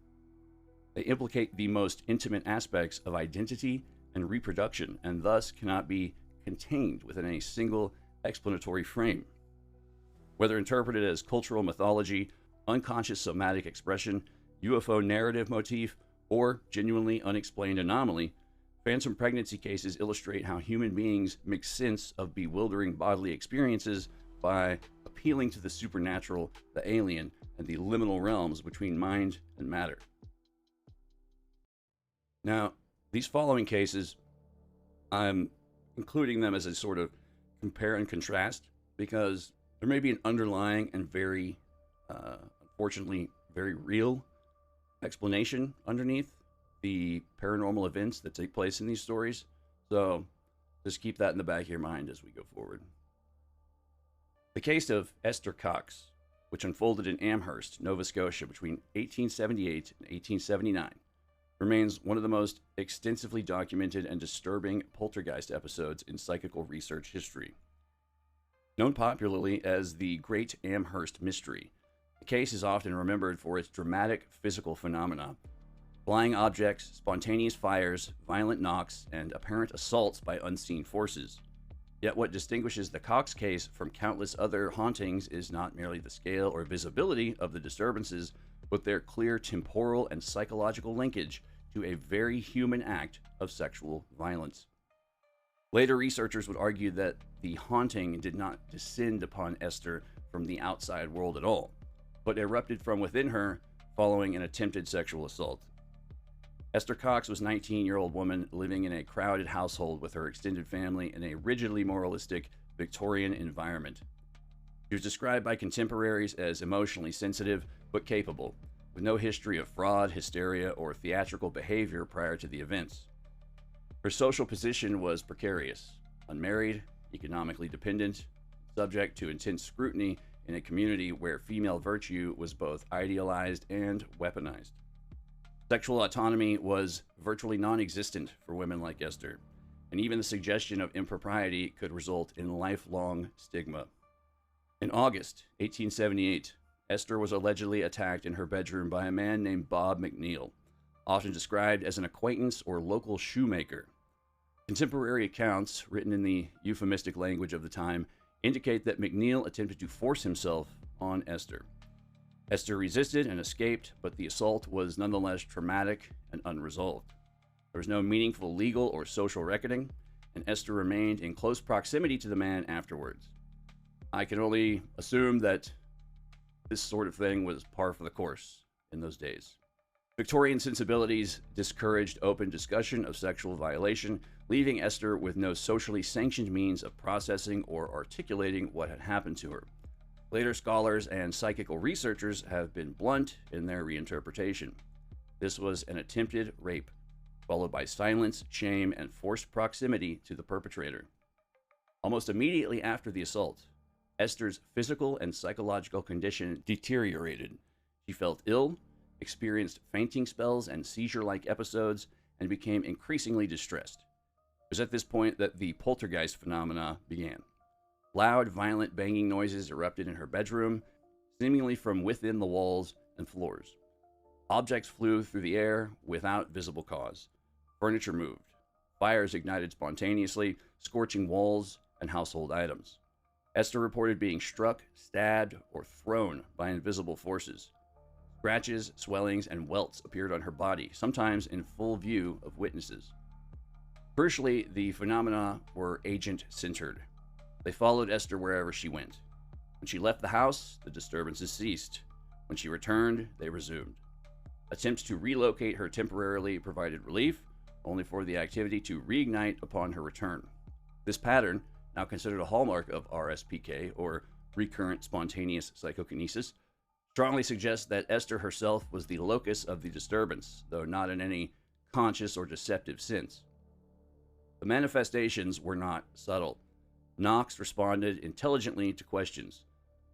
They implicate the most intimate aspects of identity and reproduction, and thus cannot be contained within a single explanatory frame. Whether interpreted as cultural mythology, unconscious somatic expression, UFO narrative motif, or genuinely unexplained anomaly, phantom pregnancy cases illustrate how human beings make sense of bewildering bodily experiences by appealing to the supernatural, the alien, and the liminal realms between mind and matter. Now, these following cases, I'm including them as a sort of compare and contrast because there may be an underlying and very, unfortunately, very real explanation underneath the paranormal events that take place in these stories. So just keep that in the back of your mind as we go forward. The case of Esther Cox, which unfolded in Amherst, Nova Scotia between 1878 and 1879, remains one of the most extensively documented and disturbing poltergeist episodes in psychical research history. Known popularly as the Great Amherst Mystery, the case is often remembered for its dramatic physical phenomena: flying objects, spontaneous fires, violent knocks, and apparent assaults by unseen forces. Yet what distinguishes the Cox case from countless other hauntings is not merely the scale or visibility of the disturbances, but their clear temporal and psychological linkage to a very human act of sexual violence. Later researchers would argue that the haunting did not descend upon Esther from the outside world at all, but erupted from within her following an attempted sexual assault. Esther Cox was a 19-year-old woman living in a crowded household with her extended family in a rigidly moralistic Victorian environment. She was described by contemporaries as emotionally sensitive but capable, with no history of fraud, hysteria, or theatrical behavior prior to the events. Her social position was precarious: unmarried, economically dependent, subject to intense scrutiny in a community where female virtue was both idealized and weaponized. Sexual autonomy was virtually non-existent for women like Esther, and even the suggestion of impropriety could result in lifelong stigma. In August 1878, Esther was allegedly attacked in her bedroom by a man named Bob McNeil, often described as an acquaintance or local shoemaker. Contemporary accounts, written in the euphemistic language of the time, indicate that McNeil attempted to force himself on Esther. Esther resisted and escaped, but the assault was nonetheless traumatic and unresolved. There was no meaningful legal or social reckoning, and Esther remained in close proximity to the man afterwards. I can only assume that this sort of thing was par for the course in those days. Victorian sensibilities discouraged open discussion of sexual violation, leaving Esther with no socially sanctioned means of processing or articulating what had happened to her. Later scholars and psychical researchers have been blunt in their reinterpretation. This was an attempted rape, followed by silence, shame, and forced proximity to the perpetrator. Almost immediately after the assault, Esther's physical and psychological condition deteriorated. She felt ill, experienced fainting spells and seizure-like episodes, and became increasingly distressed. It was at this point that the poltergeist phenomena began. Loud, violent banging noises erupted in her bedroom, seemingly from within the walls and floors. Objects flew through the air without visible cause. Furniture moved. Fires ignited spontaneously, scorching walls and household items. Esther reported being struck, stabbed, or thrown by invisible forces. Scratches, swellings, and welts appeared on her body, sometimes in full view of witnesses. Crucially, the phenomena were agent-centered. They followed Esther wherever she went. When she left the house, the disturbances ceased. When she returned, they resumed. Attempts to relocate her temporarily provided relief, only for the activity to reignite upon her return. This pattern, now considered a hallmark of RSPK, or recurrent spontaneous psychokinesis, strongly suggests that Esther herself was the locus of the disturbance, though not in any conscious or deceptive sense. The manifestations were not subtle. Knox responded intelligently to questions.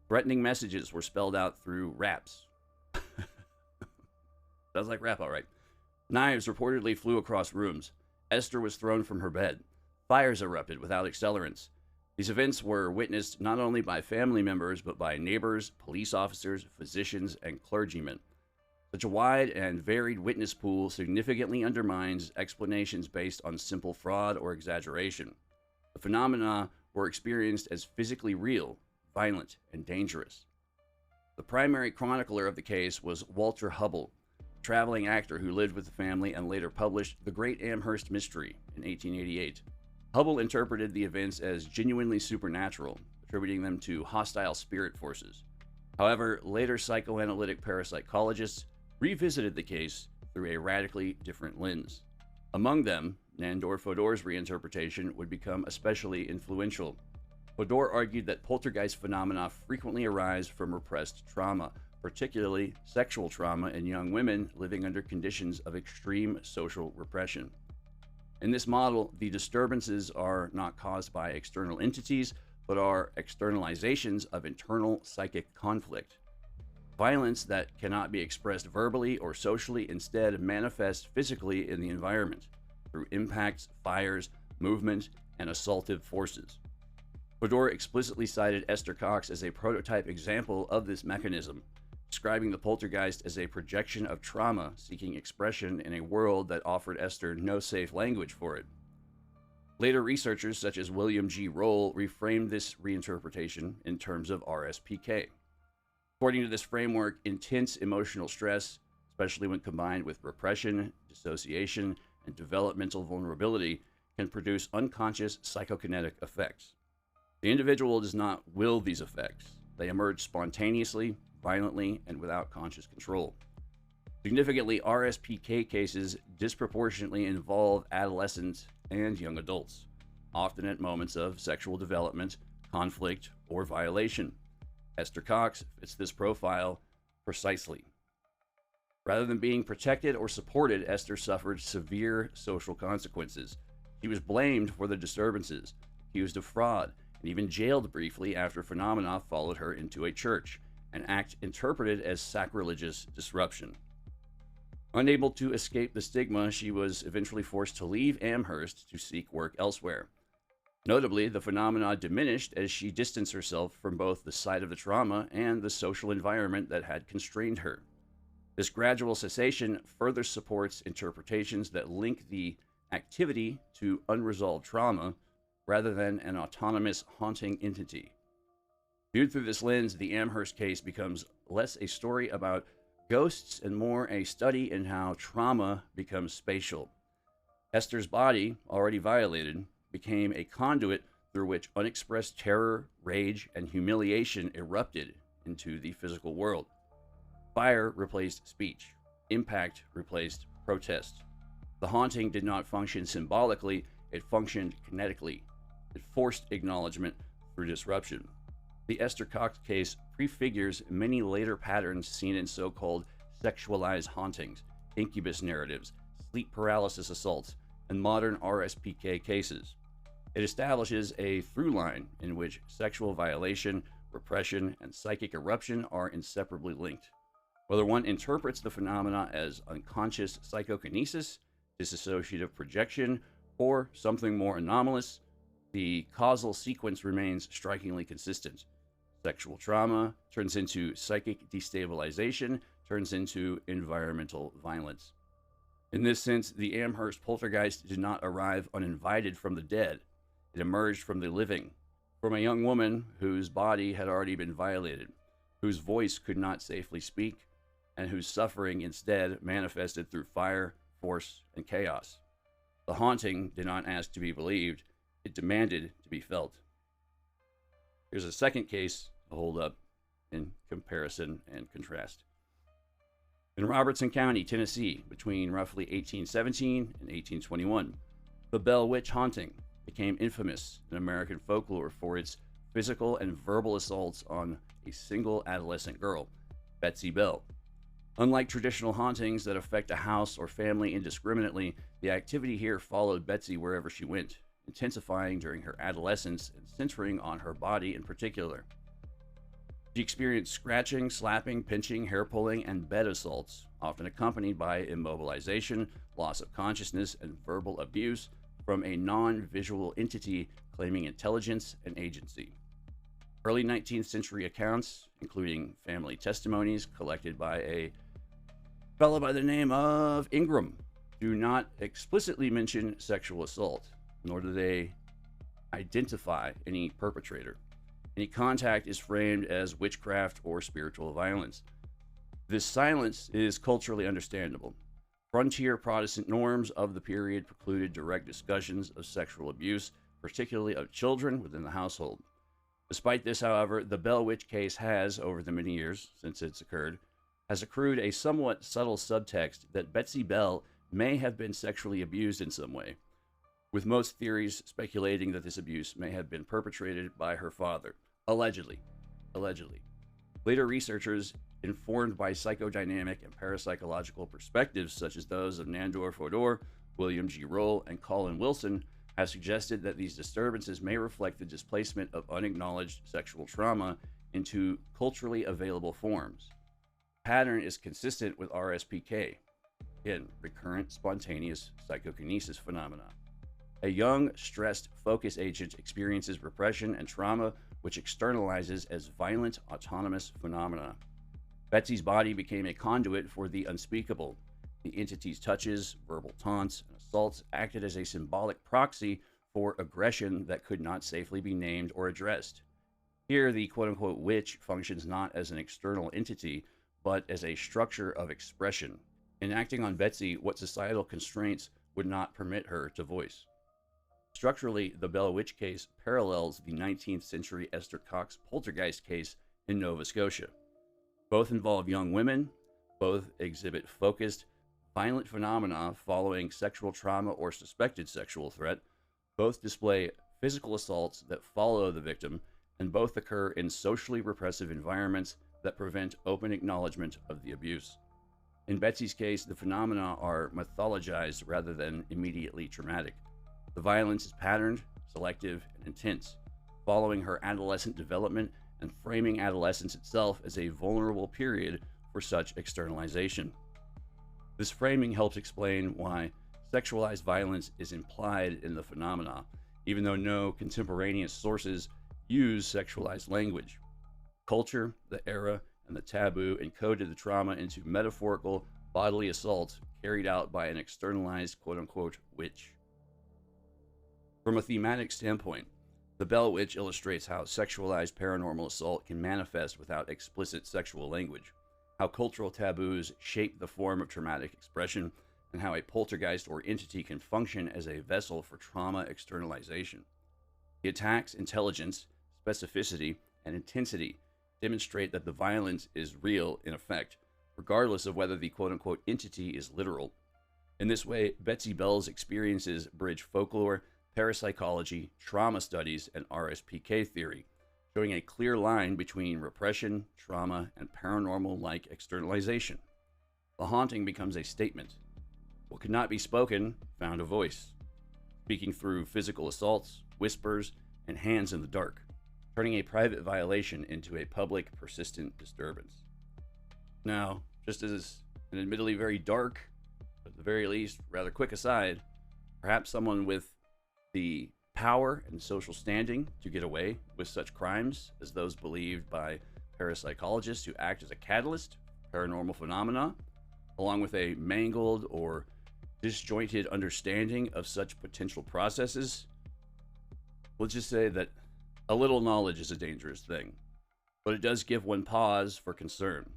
Threatening messages were spelled out through raps. Sounds like rap, all right. Knives reportedly flew across rooms. Esther was thrown from her bed. Fires erupted without accelerants. These events were witnessed not only by family members, but by neighbors, police officers, physicians, and clergymen. Such a wide and varied witness pool significantly undermines explanations based on simple fraud or exaggeration. The phenomena were experienced as physically real, violent, and dangerous. The primary chronicler of the case was Walter Hubble, a traveling actor who lived with the family and later published The Great Amherst Mystery in 1888. Hubble interpreted the events as genuinely supernatural, attributing them to hostile spirit forces. However, later psychoanalytic parapsychologists revisited the case through a radically different lens. Among them, Nandor Fodor's reinterpretation would become especially influential. Fodor argued that poltergeist phenomena frequently arise from repressed trauma, particularly sexual trauma in young women living under conditions of extreme social repression. In this model, the disturbances are not caused by external entities, but are externalizations of internal psychic conflict. Violence that cannot be expressed verbally or socially instead manifests physically in the environment through impacts, fires, movement, and assaultive forces. Fodor explicitly cited Esther Cox as a prototype example of this mechanism, describing the poltergeist as a projection of trauma seeking expression in a world that offered Esther no safe language for it. Later researchers such as William G. Roll reframed this reinterpretation in terms of RSPK. According to this framework, intense emotional stress, especially when combined with repression, dissociation, and developmental vulnerability, can produce unconscious psychokinetic effects. The individual does not will these effects. They emerge spontaneously, violently, and without conscious control. Significantly, RSPK cases disproportionately involve adolescents and young adults, often at moments of sexual development, conflict, or violation. Esther Cox fits this profile precisely. Rather than being protected or supported, Esther suffered severe social consequences. She was blamed for the disturbances, accused of fraud, and even jailed briefly after phenomena followed her into a church, an act interpreted as sacrilegious disruption. Unable to escape the stigma, she was eventually forced to leave Amherst to seek work elsewhere. Notably, the phenomena diminished as she distanced herself from both the site of the trauma and the social environment that had constrained her. This gradual cessation further supports interpretations that link the activity to unresolved trauma rather than an autonomous haunting entity. Viewed through this lens, the Amherst case becomes less a story about ghosts and more a study in how trauma becomes spatial. Esther's body, already violated, became a conduit through which unexpressed terror, rage, and humiliation erupted into the physical world. Fire replaced speech. Impact replaced protest. The haunting did not function symbolically, it functioned kinetically. It forced acknowledgement through disruption. The Esther Cox case prefigures many later patterns seen in so-called sexualized hauntings, incubus narratives, sleep paralysis assaults, and modern RSPK cases. It establishes a through line in which sexual violation, repression, and psychic eruption are inseparably linked. Whether one interprets the phenomena as unconscious psychokinesis, dissociative projection, or something more anomalous, the causal sequence remains strikingly consistent. Sexual trauma turns into psychic destabilization, turns into environmental violence. In this sense, the Amherst poltergeist did not arrive uninvited from the dead. It emerged from the living, from a young woman whose body had already been violated, whose voice could not safely speak, and whose suffering instead manifested through fire, force, and chaos. The haunting did not ask to be believed, it demanded to be felt. Here's a second case to hold up in comparison and contrast. In Robertson County, Tennessee, between roughly 1817 and 1821, the Bell Witch haunting became infamous in American folklore for its physical and verbal assaults on a single adolescent girl, Betsy Bell. Unlike traditional hauntings that affect a house or family indiscriminately, the activity here followed Betsy wherever she went, intensifying during her adolescence and centering on her body in particular. She experienced scratching, slapping, pinching, hair pulling, and bed assaults, often accompanied by immobilization, loss of consciousness, and verbal abuse from a non-visual entity claiming intelligence and agency. Early 19th century accounts, including family testimonies collected by a fellow by the name of Ingram, do not explicitly mention sexual assault, nor do they identify any perpetrator. Any contact is framed as witchcraft or spiritual violence. This silence is culturally understandable. Frontier Protestant norms of the period precluded direct discussions of sexual abuse, particularly of children within the household. Despite this, however, the Bell Witch case has, over the many years since it's occurred, has accrued a somewhat subtle subtext that Betsy Bell may have been sexually abused in some way, with most theories speculating that this abuse may have been perpetrated by her father. Allegedly. Later researchers, informed by psychodynamic and parapsychological perspectives such as those of Nandor Fodor, William G. Roll, and Colin Wilson, have suggested that these disturbances may reflect the displacement of unacknowledged sexual trauma into culturally available forms. The pattern is consistent with RSPK, again, recurrent spontaneous psychokinesis phenomena. A young, stressed focus agent experiences repression and trauma, which externalizes as violent, autonomous phenomena. Betsy's body became a conduit for the unspeakable. The entity's touches, verbal taunts, and assaults acted as a symbolic proxy for aggression that could not safely be named or addressed. Here, the quote-unquote witch functions not as an external entity, but as a structure of expression, enacting on Betsy what societal constraints would not permit her to voice. Structurally, the Bell Witch case parallels the 19th century Esther Cox poltergeist case in Nova Scotia. Both involve young women, both exhibit focused, violent phenomena following sexual trauma or suspected sexual threat, both display physical assaults that follow the victim, and both occur in socially repressive environments that prevent open acknowledgement of the abuse. In Betsy's case, the phenomena are mythologized rather than immediately traumatic. The violence is patterned, selective, and intense, following her adolescent development and framing adolescence itself as a vulnerable period for such externalization. This framing helps explain why sexualized violence is implied in the phenomena, even though no contemporaneous sources use sexualized language. Culture, the era, and the taboo encoded the trauma into metaphorical bodily assault carried out by an externalized quote-unquote witch. From a thematic standpoint, the Bell Witch illustrates how sexualized paranormal assault can manifest without explicit sexual language, how cultural taboos shape the form of traumatic expression, and how a poltergeist or entity can function as a vessel for trauma externalization. The attack's intelligence, specificity, and intensity demonstrate that the violence is real in effect, regardless of whether the quote-unquote entity is literal. In this way, Betsy Bell's experiences bridge folklore, parapsychology, trauma studies, and RSPK theory, showing a clear line between repression, trauma, and paranormal-like externalization. The haunting becomes a statement. What could not be spoken found a voice, speaking through physical assaults, whispers, and hands in the dark, turning a private violation into a public, persistent disturbance. Now, Just as an admittedly very dark, but at the very least rather quick aside, perhaps someone with the power and social standing to get away with such crimes as those believed by parapsychologists who act as a catalyst, paranormal phenomena, along with a mangled or disjointed understanding of such potential processes. Let's just say that a little knowledge is a dangerous thing, but it does give one pause for concern.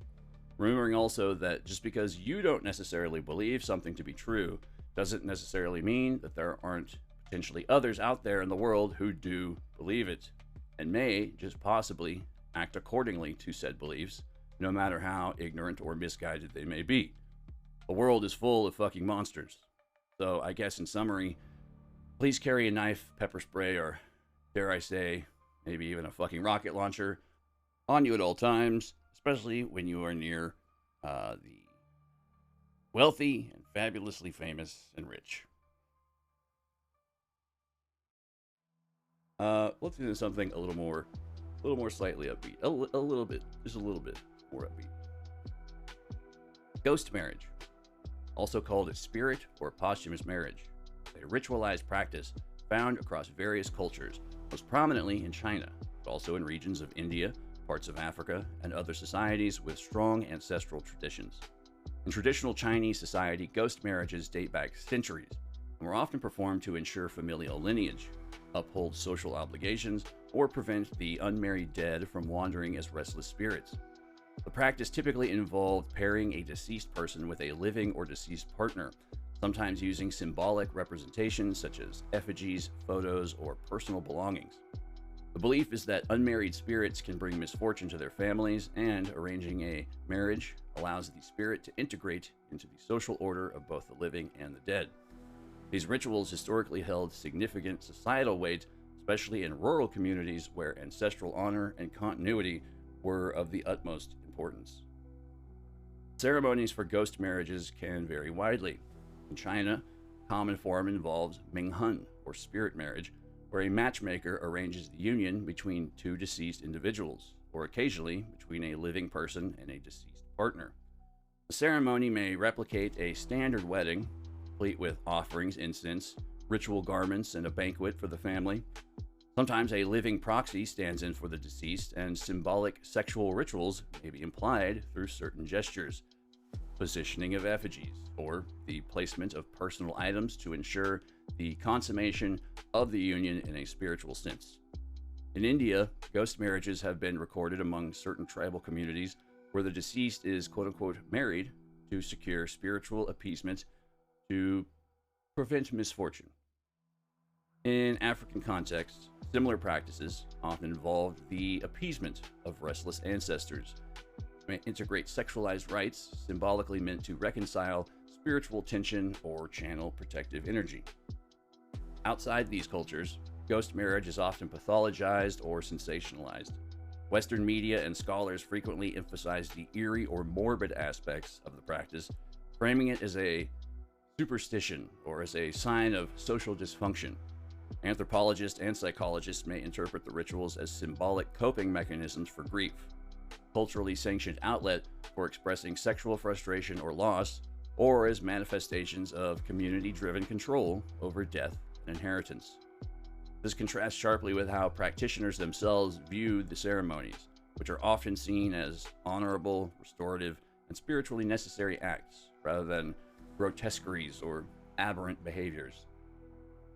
Remembering also that just because you don't necessarily believe something to be true doesn't necessarily mean that there aren't potentially others out there in the world who do believe it, and may just possibly act accordingly to said beliefs, no matter how ignorant or misguided they may be. The world is full of fucking monsters. So I guess in summary, please carry a knife, pepper spray, or dare I say, maybe even a fucking rocket launcher on you at all times, especially when you are near the wealthy and fabulously famous and rich. Let's do something a little more slightly upbeat. A little bit, just a little bit more upbeat. Ghost marriage, also called a spirit or posthumous marriage, a ritualized practice found across various cultures, most prominently in China, but also in regions of India, parts of Africa, and other societies with strong ancestral traditions. In traditional Chinese society, ghost marriages date back centuries and were often performed to ensure familial lineage, uphold social obligations, or prevent the unmarried dead from wandering as restless spirits. The practice typically involved pairing a deceased person with a living or deceased partner, sometimes using symbolic representations such as effigies, photos, or personal belongings. The belief is that unmarried spirits can bring misfortune to their families, and arranging a marriage allows the spirit to integrate into the social order of both the living and the dead. These rituals historically held significant societal weight, especially in rural communities where ancestral honor and continuity were of the utmost importance. Ceremonies for ghost marriages can vary widely. In China, common form involves Minghun, or spirit marriage, where a matchmaker arranges the union between two deceased individuals, or occasionally between a living person and a deceased partner. The ceremony may replicate a standard wedding, complete with offerings, incense, ritual garments, and a banquet for the family. Sometimes a living proxy stands in for the deceased, and symbolic sexual rituals may be implied through certain gestures, positioning of effigies, or the placement of personal items to ensure the consummation of the union in a spiritual sense. In India, ghost marriages have been recorded among certain tribal communities where the deceased is quote-unquote married to secure spiritual appeasement to prevent misfortune. In African contexts, similar practices often involve the appeasement of restless ancestors, may integrate sexualized rites symbolically meant to reconcile spiritual tension or channel protective energy. Outside these cultures, ghost marriage is often pathologized or sensationalized. Western media and scholars frequently emphasize the eerie or morbid aspects of the practice, framing it as a superstition or as a sign of social dysfunction. Anthropologists and psychologists may interpret the rituals as symbolic coping mechanisms for grief, culturally sanctioned outlet for expressing sexual frustration or loss, or as manifestations of community-driven control over death and inheritance. This contrasts sharply with how practitioners themselves view the ceremonies, which are often seen as honorable, restorative, and spiritually necessary acts, rather than grotesqueries or aberrant behaviors.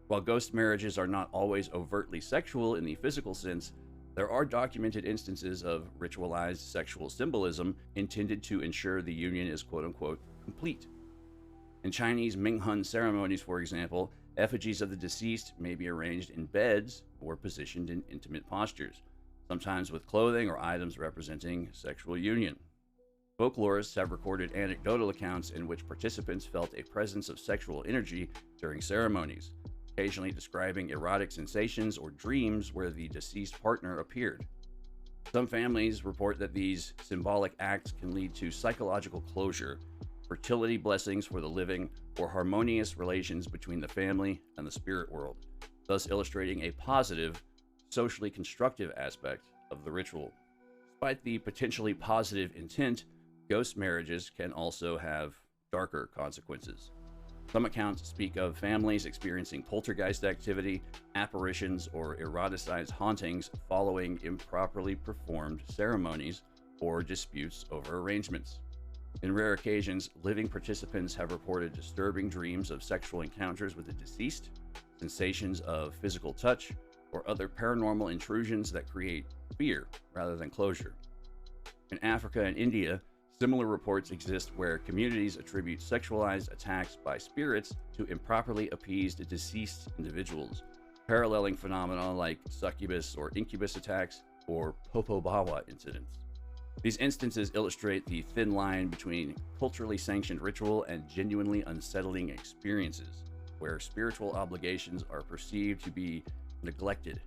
While ghost marriages are not always overtly sexual in the physical sense, there are documented instances of ritualized sexual symbolism intended to ensure the union is quote-unquote complete. In Chinese Minghun ceremonies, for example, effigies of the deceased may be arranged in beds or positioned in intimate postures, sometimes with clothing or items representing sexual union. Folklorists have recorded anecdotal accounts in which participants felt a presence of sexual energy during ceremonies, occasionally describing erotic sensations or dreams where the deceased partner appeared. Some families report that these symbolic acts can lead to psychological closure, fertility blessings for the living, or harmonious relations between the family and the spirit world, thus illustrating a positive, socially constructive aspect of the ritual. Despite the potentially positive intent, Ghost marriages can also have darker consequences. Some accounts speak of families experiencing poltergeist activity, apparitions, or eroticized hauntings following improperly performed ceremonies or disputes over arrangements. In rare occasions, living participants have reported disturbing dreams of sexual encounters with the deceased, sensations of physical touch, or other paranormal intrusions that create fear rather than closure. In Africa and India, similar reports exist where communities attribute sexualized attacks by spirits to improperly appeased deceased individuals, paralleling phenomena like succubus or incubus attacks or popobawa incidents. These instances illustrate the thin line between culturally sanctioned ritual and genuinely unsettling experiences, where spiritual obligations are perceived to be neglected.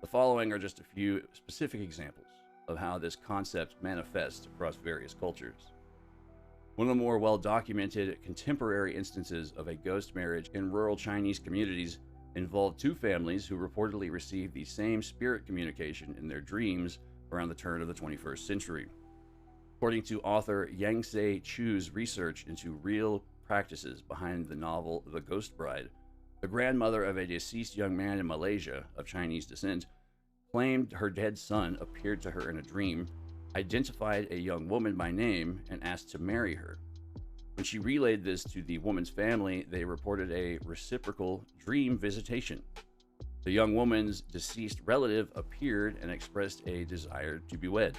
The following are just a few specific examples of how this concept manifests across various cultures. One of the more well-documented contemporary instances of a ghost marriage in rural Chinese communities involved two families who reportedly received the same spirit communication in their dreams around the turn of the 21st century. According to author Yangtze Chu's research into real practices behind the novel The Ghost Bride, the grandmother of a deceased young man in Malaysia of Chinese descent claimed her dead son appeared to her in a dream, identified a young woman by name, and asked to marry her. When she relayed this to the woman's family, they reported a reciprocal dream visitation. The young woman's deceased relative appeared and expressed a desire to be wed.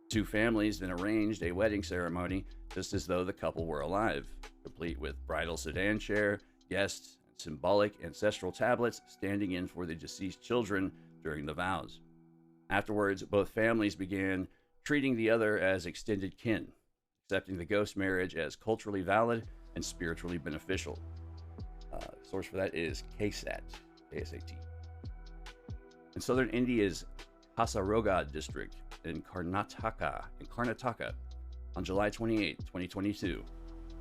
Two families then arranged a wedding ceremony just as though the couple were alive, complete with bridal sedan chair, guests, and symbolic ancestral tablets standing in for the deceased children during the vows. Afterwards, both families began treating the other as extended kin, accepting the ghost marriage as culturally valid and spiritually beneficial. Source for that is KSAT. KSAT. In southern India's Kasaragod district in Karnataka, on July 28, 2022,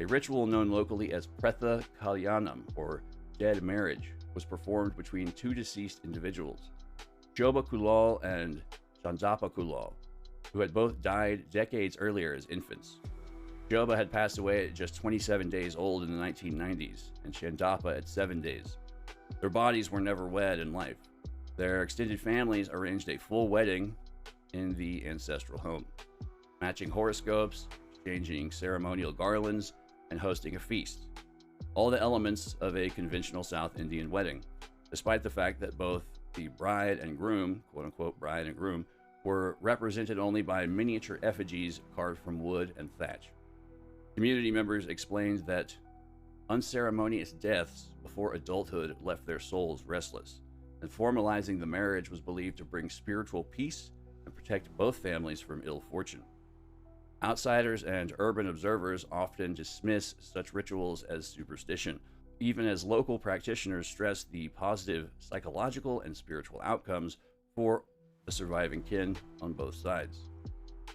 a ritual known locally as Pretha Kalyanam, or dead marriage, was performed between two deceased individuals, Shoba Kulal and Chandapa Kulal, who had both died decades earlier as infants. Shoba had passed away at just 27 days old in the 1990s, and Chandapa at 7 days. Their bodies were never wed in life. Their extended families arranged a full wedding in the ancestral home, matching horoscopes, exchanging ceremonial garlands, and hosting a feast. All the elements of a conventional South Indian wedding, despite the fact that both the bride and groom, quote-unquote bride and groom, were represented only by miniature effigies carved from wood and thatch. Community members explained that unceremonious deaths before adulthood left their souls restless, and formalizing the marriage was believed to bring spiritual peace and protect both families from ill fortune. Outsiders and urban observers often dismiss such rituals as superstition, even as local practitioners stress the positive psychological and spiritual outcomes for the surviving kin on both sides.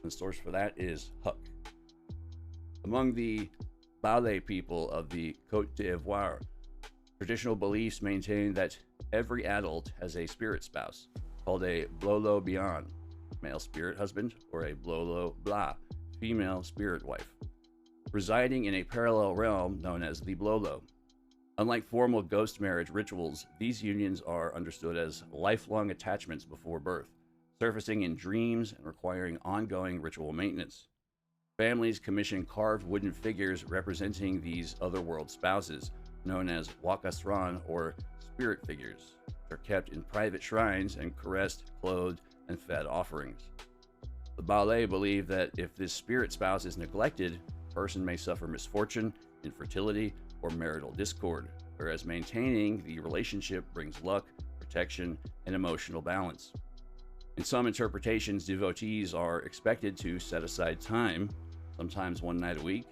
The source for that is Huck. Among the Balé people of the Côte d'Ivoire, traditional beliefs maintain that every adult has a spirit spouse, called a Blolo Bian, male spirit husband, or a Blolo Bla, female spirit wife, residing in a parallel realm known as the Blolo. Unlike formal ghost marriage rituals, these unions are understood as lifelong attachments before birth, surfacing in dreams and requiring ongoing ritual maintenance. Families commission carved wooden figures representing these otherworld spouses, known as wakasran, or spirit figures, which are kept in private shrines and caressed, clothed, and fed offerings. The Balé believe that if this spirit spouse is neglected, a person may suffer misfortune, infertility, or marital discord, whereas maintaining the relationship brings luck, protection, and emotional balance. In some interpretations, devotees are expected to set aside time, sometimes one night a week,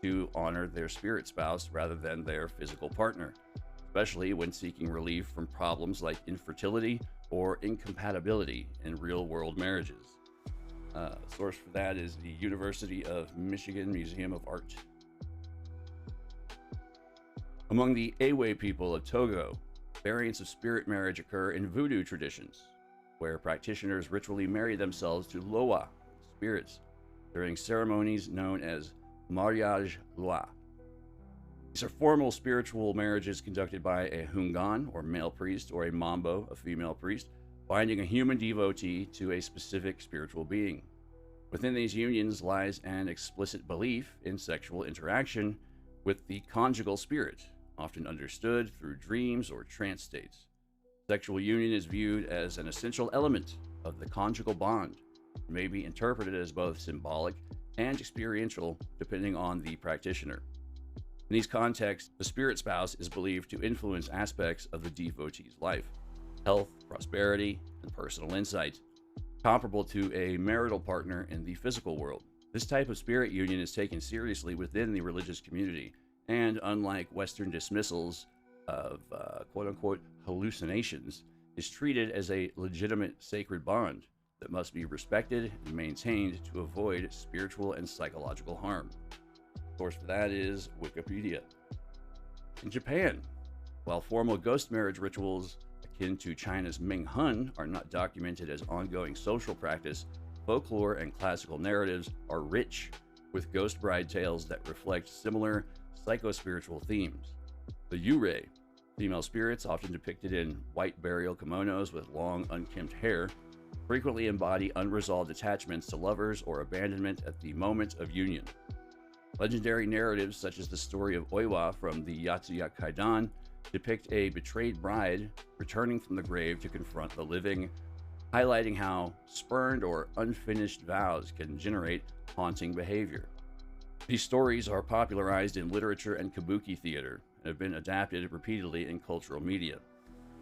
to honor their spirit spouse rather than their physical partner, especially when seeking relief from problems like infertility or incompatibility in real-world marriages. Source for that is the University of Michigan Museum of Art. Among the Ewe people of Togo, variants of spirit marriage occur in voodoo traditions, where practitioners ritually marry themselves to Loa, spirits. during ceremonies known as mariage loi. These are formal spiritual marriages conducted by a hungan, or male priest, or a mambo, a female priest, binding a human devotee to a specific spiritual being. Within these unions lies an explicit belief in sexual interaction with the conjugal spirit, often understood through dreams or trance states. Sexual union is viewed as an essential element of the conjugal bond, and may be interpreted as both symbolic and experiential depending on the practitioner. In these contexts, the spirit spouse is believed to influence aspects of the devotee's life, health, prosperity, and personal insight, comparable to a marital partner in the physical world. This type of spirit union is taken seriously within the religious community, and unlike Western dismissals of quote-unquote hallucinations, is treated as a legitimate sacred bond that must be respected and maintained to avoid spiritual and psychological harm. Source for that is Wikipedia. In Japan, while formal ghost marriage rituals akin to China's Ming Hun are not documented as ongoing social practice, folklore and classical narratives are rich with ghost bride tales that reflect similar psycho-spiritual themes. The yurei, female spirits often depicted in white burial kimonos with long, unkempt hair, frequently embody unresolved attachments to lovers or abandonment at the moment of union. Legendary narratives such as the story of Oiwa from the Yotsuya Kaidan depict a betrayed bride returning from the grave to confront the living, highlighting how spurned or unfinished vows can generate haunting behavior. These stories are popularized in literature and kabuki theater and have been adapted repeatedly in cultural media.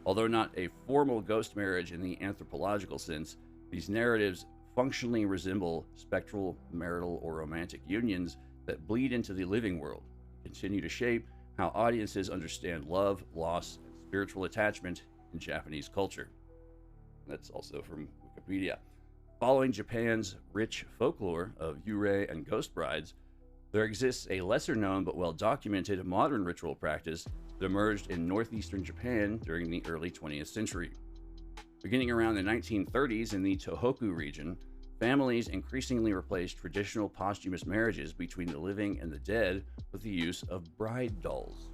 Although not a formal ghost marriage in the anthropological sense, these narratives functionally resemble spectral, marital, or romantic unions that bleed into the living world, continue to shape how audiences understand love, loss, and spiritual attachment in Japanese culture. That's also from Wikipedia. Following Japan's rich folklore of yurei and ghost brides, there exists a lesser-known but well-documented modern ritual practice that emerged in northeastern Japan during the early 20th century. Beginning around the 1930s in the Tohoku region, families increasingly replaced traditional posthumous marriages between the living and the dead with the use of bride dolls,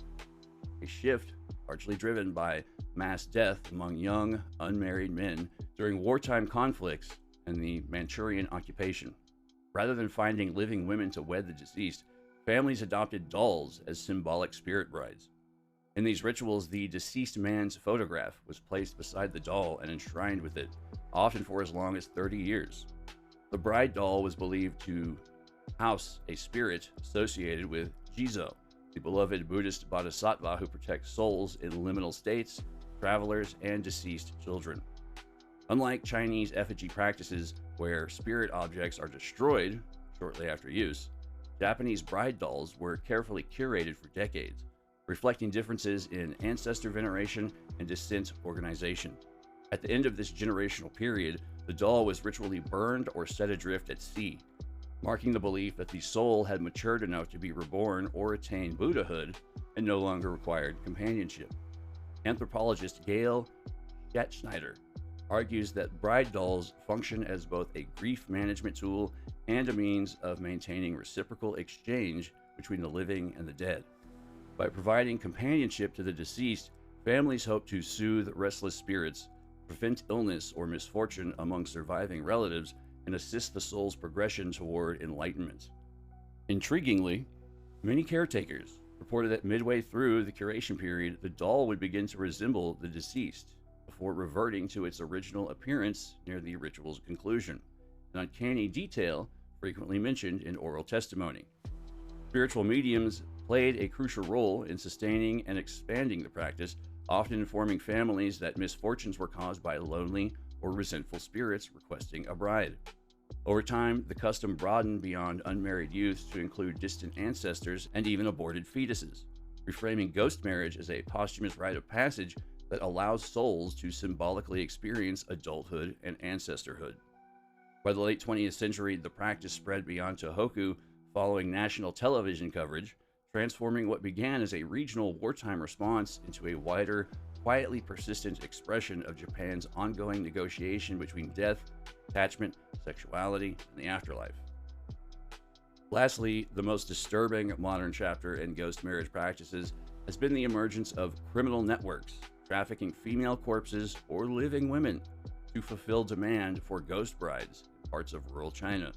a shift largely driven by mass death among young, unmarried men during wartime conflicts and the Manchurian occupation. Rather than finding living women to wed the deceased, families adopted dolls as symbolic spirit brides. In these rituals, the deceased man's photograph was placed beside the doll and enshrined with it, often for as long as 30 years. The bride doll was believed to house a spirit associated with Jizo, the beloved Buddhist bodhisattva who protects souls in liminal states, travelers, and deceased children. Unlike Chinese effigy practices where spirit objects are destroyed shortly after use, Japanese bride dolls were carefully curated for decades, reflecting differences in ancestor veneration and descent organization. At the end of this generational period, the doll was ritually burned or set adrift at sea, marking the belief that the soul had matured enough to be reborn or attain Buddhahood and no longer required companionship. Anthropologist Gail Schatschneider argues that bride dolls function as both a grief management tool and a means of maintaining reciprocal exchange between the living and the dead. By providing companionship to the deceased, families hope to soothe restless spirits, prevent illness or misfortune among surviving relatives, and assist the soul's progression toward enlightenment. Intriguingly, many caretakers reported that midway through the curation period, the doll would begin to resemble the deceased before reverting to its original appearance near the ritual's conclusion, an uncanny detail frequently mentioned in oral testimony. Spiritual mediums played a crucial role in sustaining and expanding the practice, often informing families that misfortunes were caused by lonely or resentful spirits requesting a bride. Over time, the custom broadened beyond unmarried youths to include distant ancestors and even aborted fetuses, reframing ghost marriage as a posthumous rite of passage that allows souls to symbolically experience adulthood and ancestorhood. By the late 20th century, the practice spread beyond Tohoku following national television coverage, transforming what began as a regional wartime response into a wider, quietly persistent expression of Japan's ongoing negotiation between death, attachment, sexuality, and the afterlife. Lastly, the most disturbing modern chapter in ghost marriage practices has been the emergence of criminal networks trafficking female corpses or living women to fulfill demand for ghost brides in parts of rural China.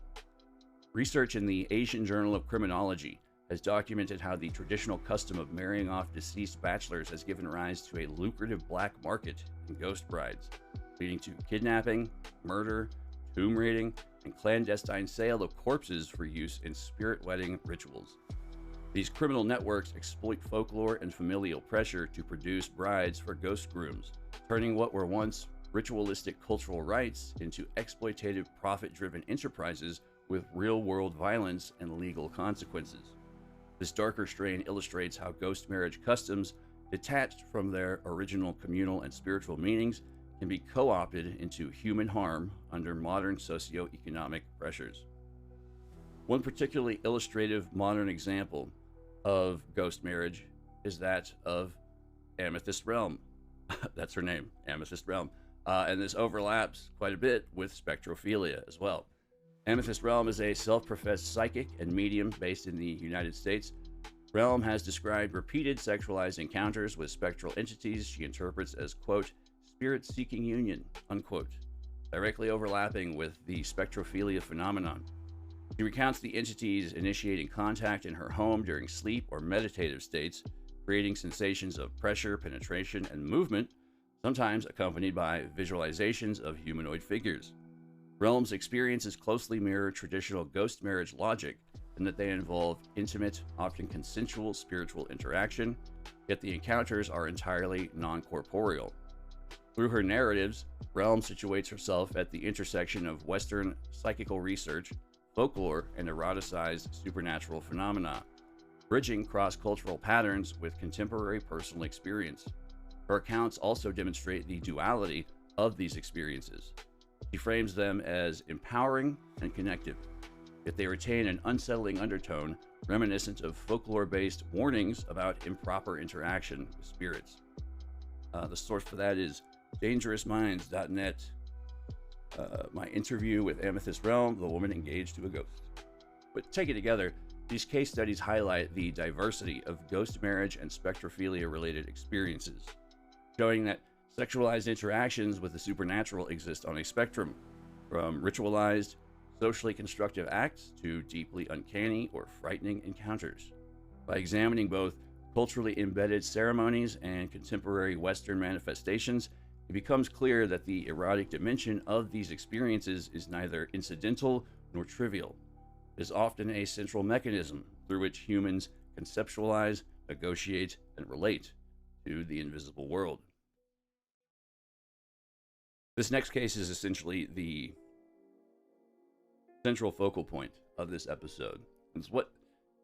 Research in the Asian Journal of Criminology has documented how the traditional custom of marrying off deceased bachelors has given rise to a lucrative black market in ghost brides, leading to kidnapping, murder, tomb raiding, and clandestine sale of corpses for use in spirit wedding rituals. These criminal networks exploit folklore and familial pressure to produce brides for ghost grooms, turning what were once ritualistic cultural rites into exploitative, profit-driven enterprises with real-world violence and legal consequences. This darker strain illustrates how ghost marriage customs, detached from their original communal and spiritual meanings, can be co-opted into human harm under modern socio-economic pressures. One particularly illustrative modern example of ghost marriage is that of Amethyst Realm. That's her name, Amethyst Realm. And this overlaps quite a bit with spectrophilia as well. Amethyst Realm is a self-professed psychic and medium based in the United States. Realm has described repeated sexualized encounters with spectral entities she interprets as, quote, spirit-seeking union, unquote, directly overlapping with the spectrophilia phenomenon. She recounts the entities initiating contact in her home during sleep or meditative states, creating sensations of pressure, penetration, and movement, sometimes accompanied by visualizations of humanoid figures. Realm's experiences closely mirror traditional ghost marriage logic in that they involve intimate, often consensual spiritual interaction, yet the encounters are entirely non-corporeal. Through her narratives, Realm situates herself at the intersection of Western psychical research, folklore, and eroticized supernatural phenomena, bridging cross-cultural patterns with contemporary personal experience. Her accounts also demonstrate the duality of these experiences. She frames them as empowering and connective, yet they retain an unsettling undertone reminiscent of folklore-based warnings about improper interaction with spirits. The source for that is dangerousminds.net. My interview with Amethyst Realm, the woman engaged to a ghost. But taken together, these case studies highlight the diversity of ghost marriage and spectrophilia-related experiences, showing that sexualized interactions with the supernatural exist on a spectrum, from ritualized, socially constructive acts to deeply uncanny or frightening encounters. By examining both culturally embedded ceremonies and contemporary Western manifestations, it becomes clear that the erotic dimension of these experiences is neither incidental nor trivial. It is often a central mechanism through which humans conceptualize, negotiate, and relate to the invisible world. This next case is essentially the central focal point of this episode. It's what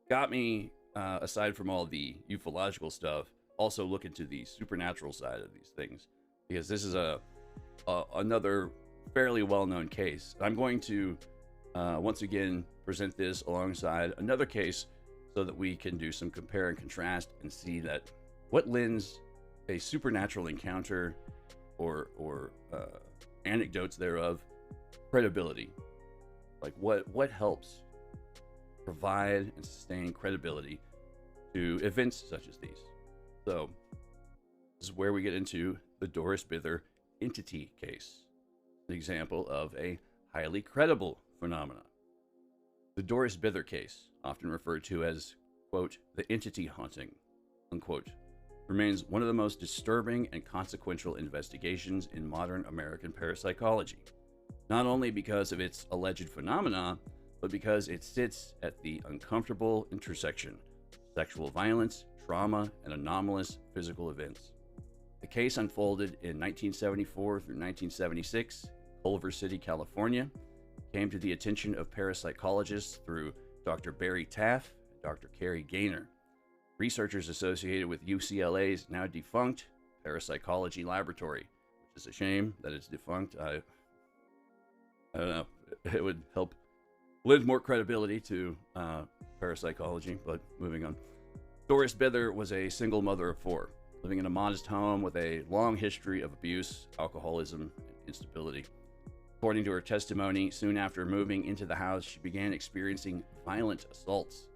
got me, aside from all the ufological stuff, also look into the supernatural side of these things, because this is another fairly well-known case. I'm going to once again present this alongside another case so that we can do some compare and contrast and see that what lends a supernatural encounter or anecdotes thereof credibility. Like what helps provide and sustain credibility to events such as these. So this is where we get into the Doris Bither entity case, an example of a highly credible phenomenon. The Doris Bither case, often referred to as, quote, the entity haunting, unquote, remains one of the most disturbing and consequential investigations in modern American parapsychology, not only because of its alleged phenomena, but because it sits at the uncomfortable intersection of sexual violence, trauma, and anomalous physical events. The case unfolded in 1974 through 1976 in Culver City, California, came to the attention of parapsychologists through Dr. Barry Taff and Dr. Carrie Gaynor, researchers associated with UCLA's now defunct parapsychology laboratory, which is a shame that it's defunct. I don't know, it would help lend more credibility to parapsychology, but moving on. Doris Bither was a single mother of four, living in a modest home with a long history of abuse, alcoholism, and instability. According to her testimony, soon after moving into the house, she began experiencing violent assaults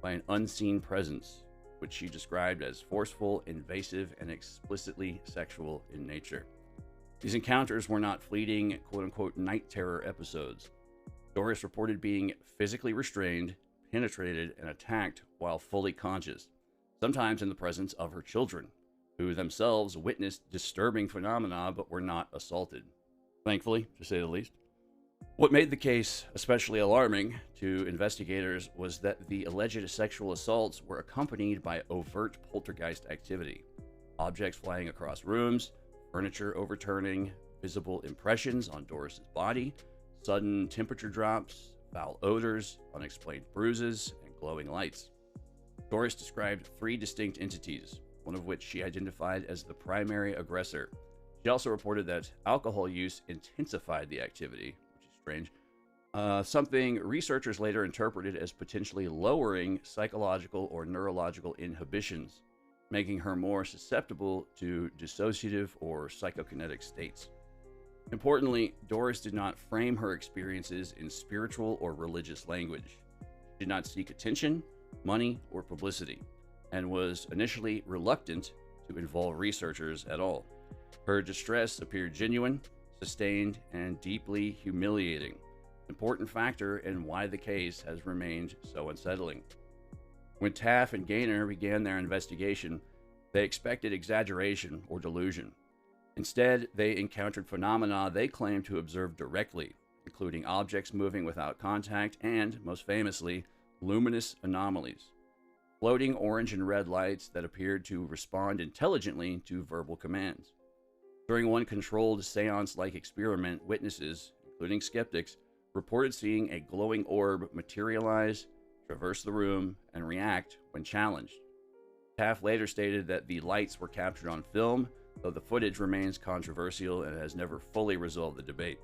by an unseen presence, which she described as forceful, invasive, and explicitly sexual in nature. These encounters were not fleeting, quote-unquote, night terror episodes. Doris reported being physically restrained, penetrated, and attacked while fully conscious, sometimes in the presence of her children, who themselves witnessed disturbing phenomena but were not assaulted. Thankfully, to say the least. What made the case especially alarming to investigators was that the alleged sexual assaults were accompanied by overt poltergeist activity. Objects flying across rooms, furniture overturning, visible impressions on Doris's body, sudden temperature drops, foul odors, unexplained bruises, and glowing lights. Doris described 3 distinct entities, one of which she identified as the primary aggressor. She also reported that alcohol use intensified the activity, which is strange, something researchers later interpreted as potentially lowering psychological or neurological inhibitions, making her more susceptible to dissociative or psychokinetic states. Importantly, Doris did not frame her experiences in spiritual or religious language. She did not seek attention, money, or publicity, and was initially reluctant to involve researchers at all. Her distress appeared genuine, sustained, and deeply humiliating, an important factor in why the case has remained so unsettling. When Taff and Gaynor began their investigation, they expected exaggeration or delusion. Instead, they encountered phenomena they claimed to observe directly, including objects moving without contact and, most famously, luminous anomalies, floating orange and red lights that appeared to respond intelligently to verbal commands. During one controlled seance-like experiment, witnesses, including skeptics, reported seeing a glowing orb materialize, traverse the room, and react when challenged. Taff later stated that the lights were captured on film, though the footage remains controversial and has never fully resolved the debate.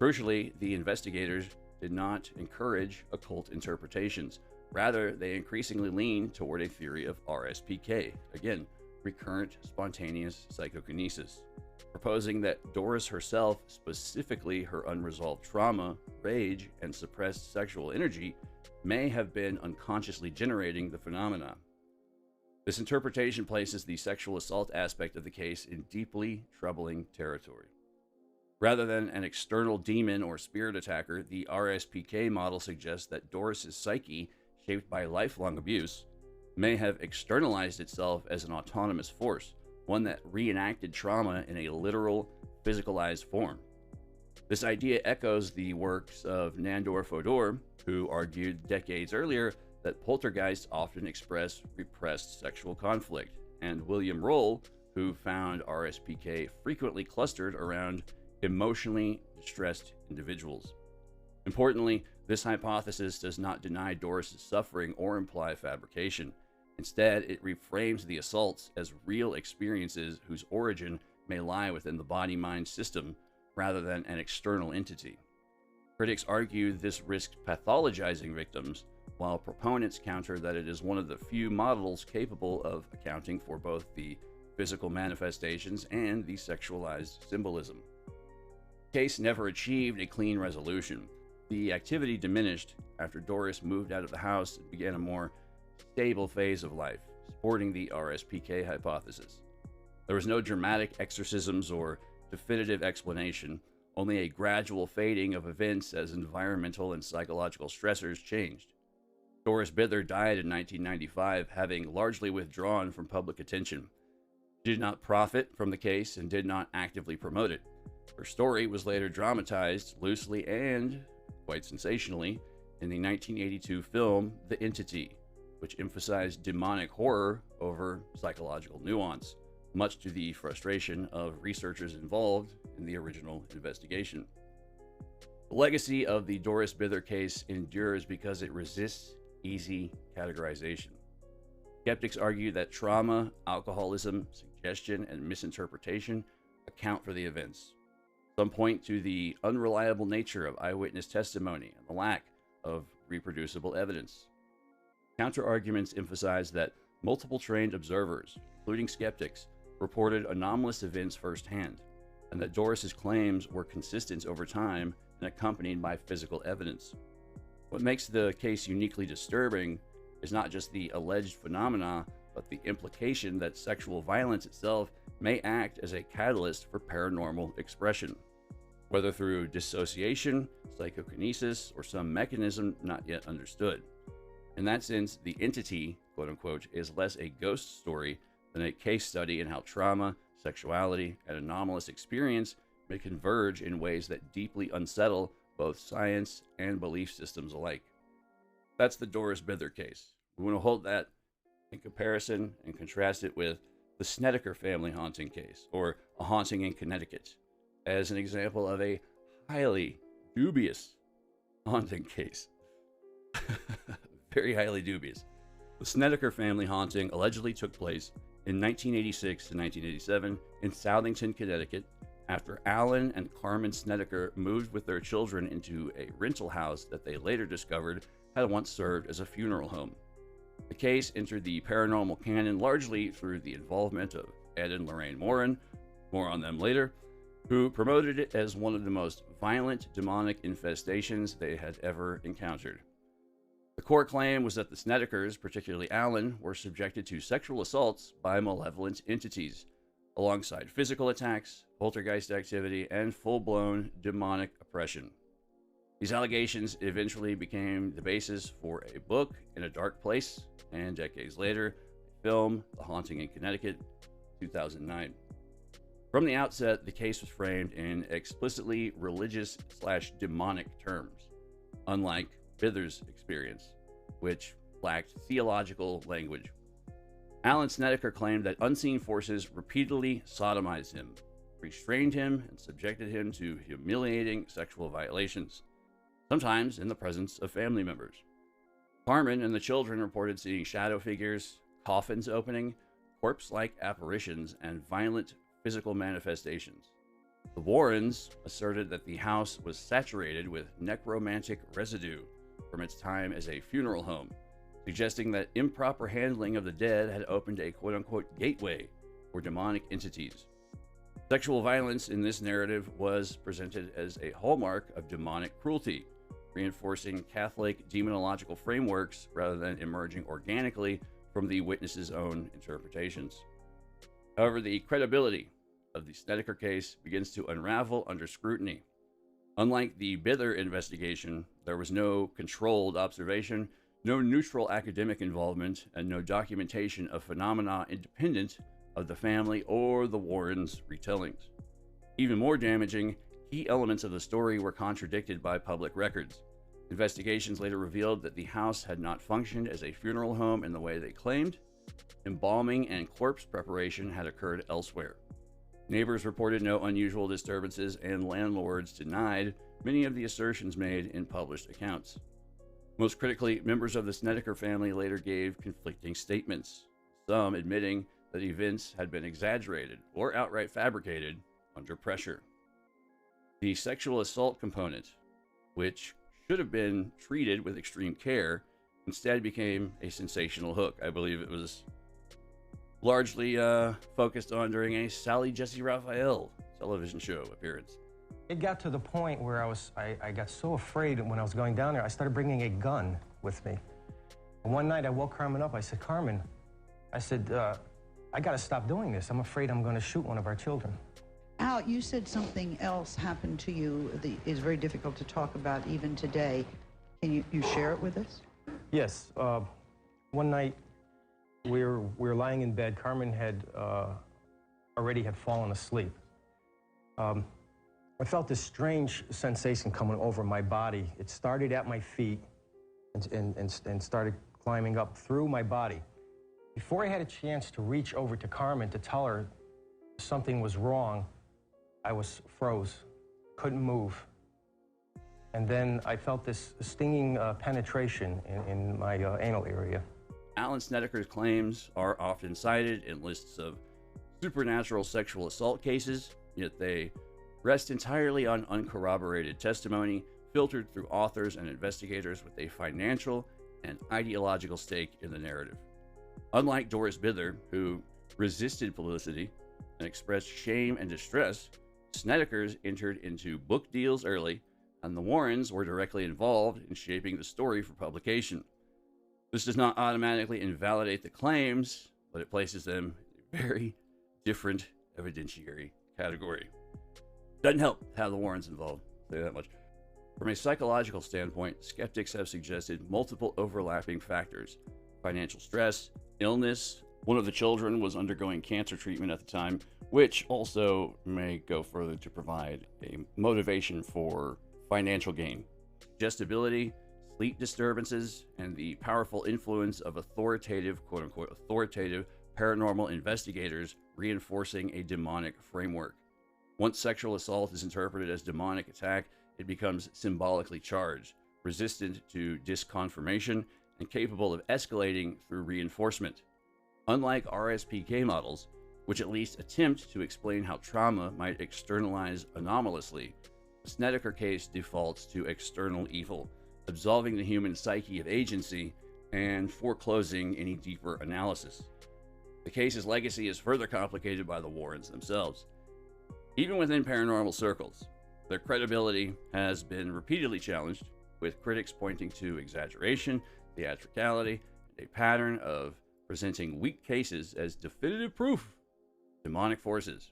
Crucially, the investigators did not encourage occult interpretations. Rather, they increasingly leaned toward a theory of RSPK, again, recurrent spontaneous psychokinesis, proposing that Doris herself, specifically her unresolved trauma, rage, and suppressed sexual energy, may have been unconsciously generating the phenomena. This interpretation places the sexual assault aspect of the case in deeply troubling territory. Rather than an external demon or spirit attacker, the RSPK model suggests that Doris's psyche, shaped by lifelong abuse, may have externalized itself as an autonomous force, one that reenacted trauma in a literal, physicalized form. This idea echoes the works of Nandor Fodor, who argued decades earlier that poltergeists often express repressed sexual conflict, and William Roll, who found RSPK frequently clustered around emotionally distressed individuals. Importantly, this hypothesis does not deny Doris's suffering or imply fabrication. Instead, it reframes the assaults as real experiences whose origin may lie within the body-mind system rather than an external entity. Critics argue this risks pathologizing victims, while proponents counter that it is one of the few models capable of accounting for both the physical manifestations and the sexualized symbolism. The case never achieved a clean resolution. The activity diminished after Doris moved out of the house and began a more stable phase of life, supporting the RSPK hypothesis. There was no dramatic exorcisms or definitive explanation, only a gradual fading of events as environmental and psychological stressors changed. Doris Bither died in 1995, having largely withdrawn from public attention. She did not profit from the case and did not actively promote it. Her story was later dramatized loosely and quite sensationally in the 1982 film The Entity, which emphasized demonic horror over psychological nuance, much to the frustration of researchers involved in the original investigation. The legacy of the Doris Bither case endures because it resists easy categorization. Skeptics argue that trauma, alcoholism, suggestion, and misinterpretation account for the events. Some point to the unreliable nature of eyewitness testimony and the lack of reproducible evidence. Counter-arguments emphasize that multiple trained observers, including skeptics, reported anomalous events firsthand. and that Doris's claims were consistent over time and accompanied by physical evidence. What makes the case uniquely disturbing is not just the alleged phenomena, but the implication that sexual violence itself may act as a catalyst for paranormal expression, whether through dissociation, psychokinesis, or some mechanism not yet understood. In that sense, the entity, quote unquote, is less a ghost story than a case study in how trauma, sexuality, and anomalous experience may converge in ways that deeply unsettle both science and belief systems alike. That's the Doris Bither case. We want to hold that in comparison and contrast it with the Snedeker family haunting case, or a haunting in Connecticut, as an example of a highly dubious haunting case. Very highly dubious. The Snedeker family haunting allegedly took place in 1986 to 1987 in Southington, Connecticut, after Alan and Carmen Snedeker moved with their children into a rental house that they later discovered had once served as a funeral home. The case entered the paranormal canon largely through the involvement of Ed and Lorraine Morin, more on them later, who promoted it as one of the most violent demonic infestations they had ever encountered. The core claim was that the Snedekers, particularly Alan, were subjected to sexual assaults by malevolent entities, alongside physical attacks, poltergeist activity, and full-blown demonic oppression. These allegations eventually became the basis for a book, In a Dark Place, and decades later, a film, The Haunting in Connecticut, 2009. From the outset, the case was framed in explicitly religious/demonic terms, unlike Bither's experience, which lacked theological language. Alan Snedeker claimed that unseen forces repeatedly sodomized him, restrained him, and subjected him to humiliating sexual violations, sometimes in the presence of family members. Carmen and the children reported seeing shadow figures, coffins opening, corpse-like apparitions, and violent physical manifestations. The Warrens asserted that the house was saturated with necromantic residue from its time as a funeral home, suggesting that improper handling of the dead had opened a quote-unquote gateway for demonic entities. Sexual violence in this narrative was presented as a hallmark of demonic cruelty, reinforcing Catholic demonological frameworks rather than emerging organically from the witness's own interpretations. However, the credibility of the Snedeker case begins to unravel under scrutiny. Unlike the Bither investigation, there was no controlled observation, no neutral academic involvement, and no documentation of phenomena independent of the family or the Warrens' retellings. Even more damaging, key elements of the story were contradicted by public records. Investigations later revealed that the house had not functioned as a funeral home in the way they claimed. Embalming and corpse preparation had occurred elsewhere. Neighbors reported no unusual disturbances, and landlords denied many of the assertions made in published accounts. Most critically, members of the Snedeker family later gave conflicting statements, some admitting that events had been exaggerated or outright fabricated under pressure. The sexual assault component, which should have been treated with extreme care, instead became a sensational hook. I believe it was largely focused on during a Sally Jesse Raphael television show appearance. It got to the point where I got so afraid when I was going down there, I started bringing a gun with me. And one night I woke Carmen up. I said, Carmen, I said, I got to stop doing this. I'm afraid I'm going to shoot one of our children. Al, you said something else happened to you that is very difficult to talk about even today. Can you share it with us? Yes. One night we were lying in bed. Carmen had already fallen asleep. I felt this strange sensation coming over my body. It started at my feet and started climbing up through my body. Before I had a chance to reach over to Carmen to tell her something was wrong, I was froze, couldn't move. And then I felt this stinging penetration in my anal area. Alan Snedeker's claims are often cited in lists of supernatural sexual assault cases, yet they rest entirely on uncorroborated testimony filtered through authors and investigators with a financial and ideological stake in the narrative. Unlike Doris Bither, who resisted publicity and expressed shame and distress, Snedekers entered into book deals early, and the Warrens were directly involved in shaping the story for publication. This does not automatically invalidate the claims, but it places them in a very different evidentiary category. Doesn't help to have the Warrens involved, I'll say that much. From a psychological standpoint, skeptics have suggested multiple overlapping factors: financial stress, illness. One of the children was undergoing cancer treatment at the time, which also may go further to provide a motivation for financial gain. Suggestibility, sleep disturbances, and the powerful influence of authoritative, quote-unquote, authoritative paranormal investigators reinforcing a demonic framework. Once sexual assault is interpreted as demonic attack, it becomes symbolically charged, resistant to disconfirmation, and capable of escalating through reinforcement. Unlike RSPK models, which at least attempt to explain how trauma might externalize anomalously, the Snedeker case defaults to external evil, absolving the human psyche of agency and foreclosing any deeper analysis. The case's legacy is further complicated by the Warrens themselves. Even within paranormal circles, their credibility has been repeatedly challenged, with critics pointing to exaggeration, theatricality, and a pattern of presenting weak cases as definitive proof of demonic forces.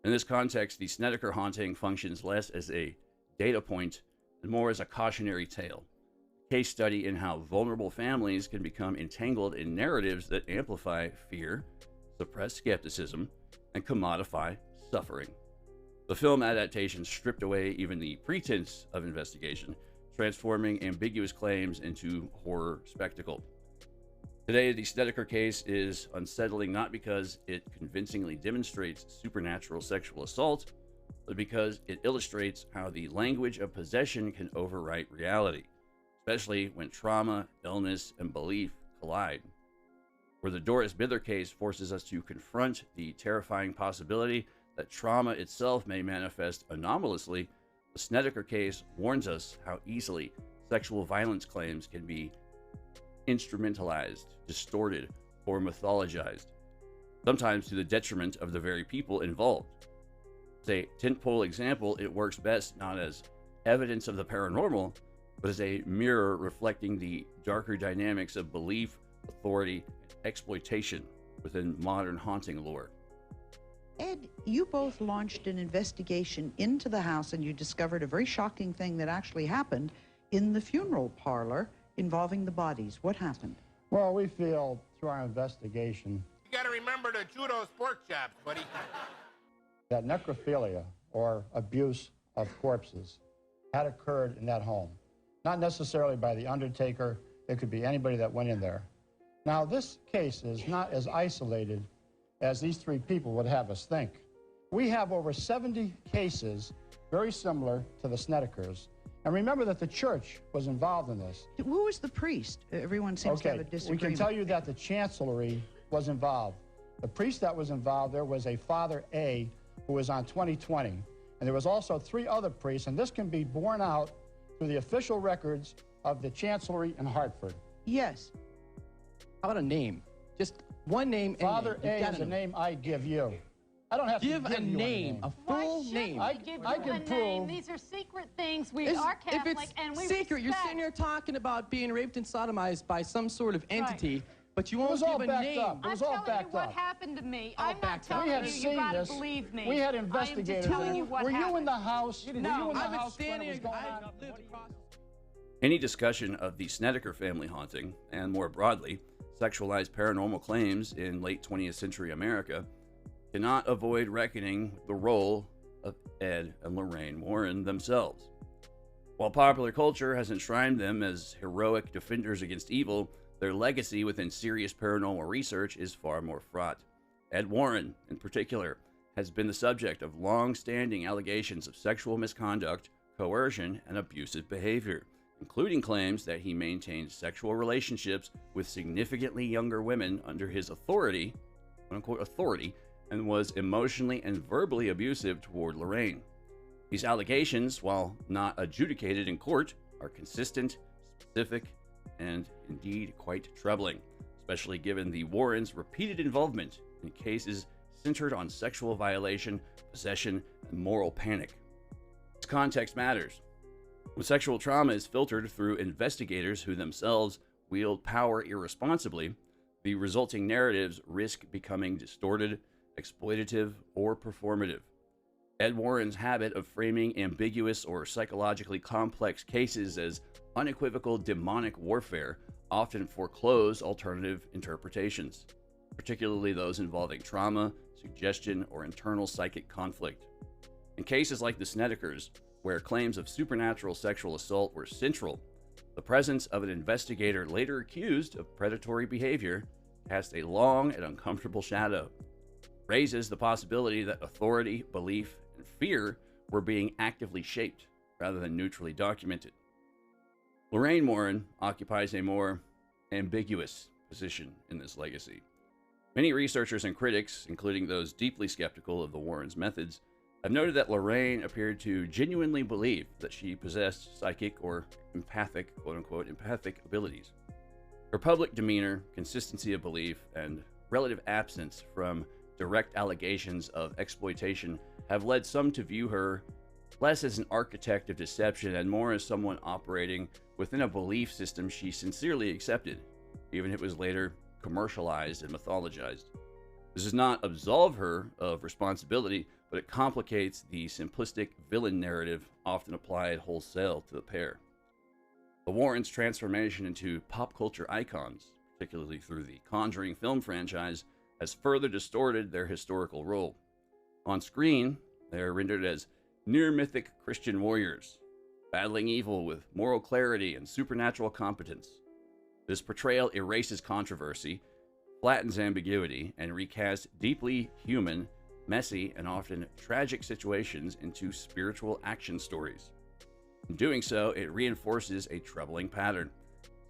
In this context, the Snedeker haunting functions less as a data point and more as a cautionary tale, a case study in how vulnerable families can become entangled in narratives that amplify fear, suppress skepticism, and commodify suffering. The film adaptation stripped away even the pretense of investigation, transforming ambiguous claims into horror spectacle. Today, the Snedeker case is unsettling not because it convincingly demonstrates supernatural sexual assault, but because it illustrates how the language of possession can overwrite reality, especially when trauma, illness, and belief collide. Where the Doris Bither case forces us to confront the terrifying possibility that trauma itself may manifest anomalously, the Snedeker case warns us how easily sexual violence claims can be instrumentalized, distorted, or mythologized, sometimes to the detriment of the very people involved. As a tentpole example, it works best not as evidence of the paranormal, but as a mirror reflecting the darker dynamics of belief, authority, and exploitation within modern haunting lore. Ed, you both launched an investigation into the house, and you discovered a very shocking thing that actually happened in the funeral parlor involving the bodies. What happened? Well, we feel through our investigation... You gotta remember the judo pork chops, buddy. ...that necrophilia, or abuse of corpses, had occurred in that home. Not necessarily by the undertaker. It could be anybody that went in there. Now, this case is not as isolated as these three people would have us think. We have over 70 cases very similar to the Snedekers. And remember that the church was involved in this. Who was the priest? Everyone seems to have a disagreement. We can tell you that the chancellery was involved. The priest that was involved there was a Father A, who was on 2020. And there was also 3 other priests, and this can be borne out through the official records of the chancellery in Hartford. Yes. How about a name? Just one name. Father A is a name I give you. I don't have to give a name, a full name. I can prove. These are secret things. We are Catholic, if it's and we secret, you're respect. sitting here talking about being raped and sodomized by some sort of entity, but you won't give a name. It was all backed up. I'm telling you what happened to me. I'm not telling we had you. seen You gotta this. believe me. We had investigators. I am just telling you what Were happened. you in the house? No. I was when standing. it was going on? I lived across. Any discussion of the Snedeker family haunting, and more broadly, sexualized paranormal claims in late 20th century America, cannot avoid reckoning with the role of Ed and Lorraine Warren themselves. While popular culture has enshrined them as heroic defenders against evil, their legacy within serious paranormal research is far more fraught. Ed Warren, in particular, has been the subject of long-standing allegations of sexual misconduct, coercion, and abusive behavior, including claims that he maintained sexual relationships with significantly younger women under his authority, quote-unquote authority, and was emotionally and verbally abusive toward Lorraine. These allegations, while not adjudicated in court, are consistent, specific, and indeed quite troubling, especially given the Warrens' repeated involvement in cases centered on sexual violation, possession, and moral panic. This context matters. When sexual trauma is filtered through investigators who themselves wield power irresponsibly, the resulting narratives risk becoming distorted, exploitative, or performative. Ed Warren's habit of framing ambiguous or psychologically complex cases as unequivocal demonic warfare often foreclose alternative interpretations, particularly those involving trauma, suggestion, or internal psychic conflict. In cases like the Snedekers, where claims of supernatural sexual assault were central, the presence of an investigator later accused of predatory behavior casts a long and uncomfortable shadow, raises the possibility that authority, belief, and fear were being actively shaped rather than neutrally documented. Lorraine Warren occupies a more ambiguous position in this legacy. Many researchers and critics, including those deeply skeptical of the Warrens' methods, have noted that Lorraine appeared to genuinely believe that she possessed psychic or empathic, quote-unquote, empathic abilities. Her public demeanor, consistency of belief, and relative absence from direct allegations of exploitation have led some to view her less as an architect of deception and more as someone operating within a belief system she sincerely accepted, even if it was later commercialized and mythologized. This does not absolve her of responsibility, but it complicates the simplistic villain narrative often applied wholesale to the pair. The Warrens' transformation into pop culture icons, particularly through the Conjuring film franchise, has further distorted their historical role. On screen, they are rendered as near-mythic Christian warriors, battling evil with moral clarity and supernatural competence. This portrayal erases controversy, flattens ambiguity, and recasts deeply human, messy, and often tragic situations into spiritual action stories. In doing so, it reinforces a troubling pattern.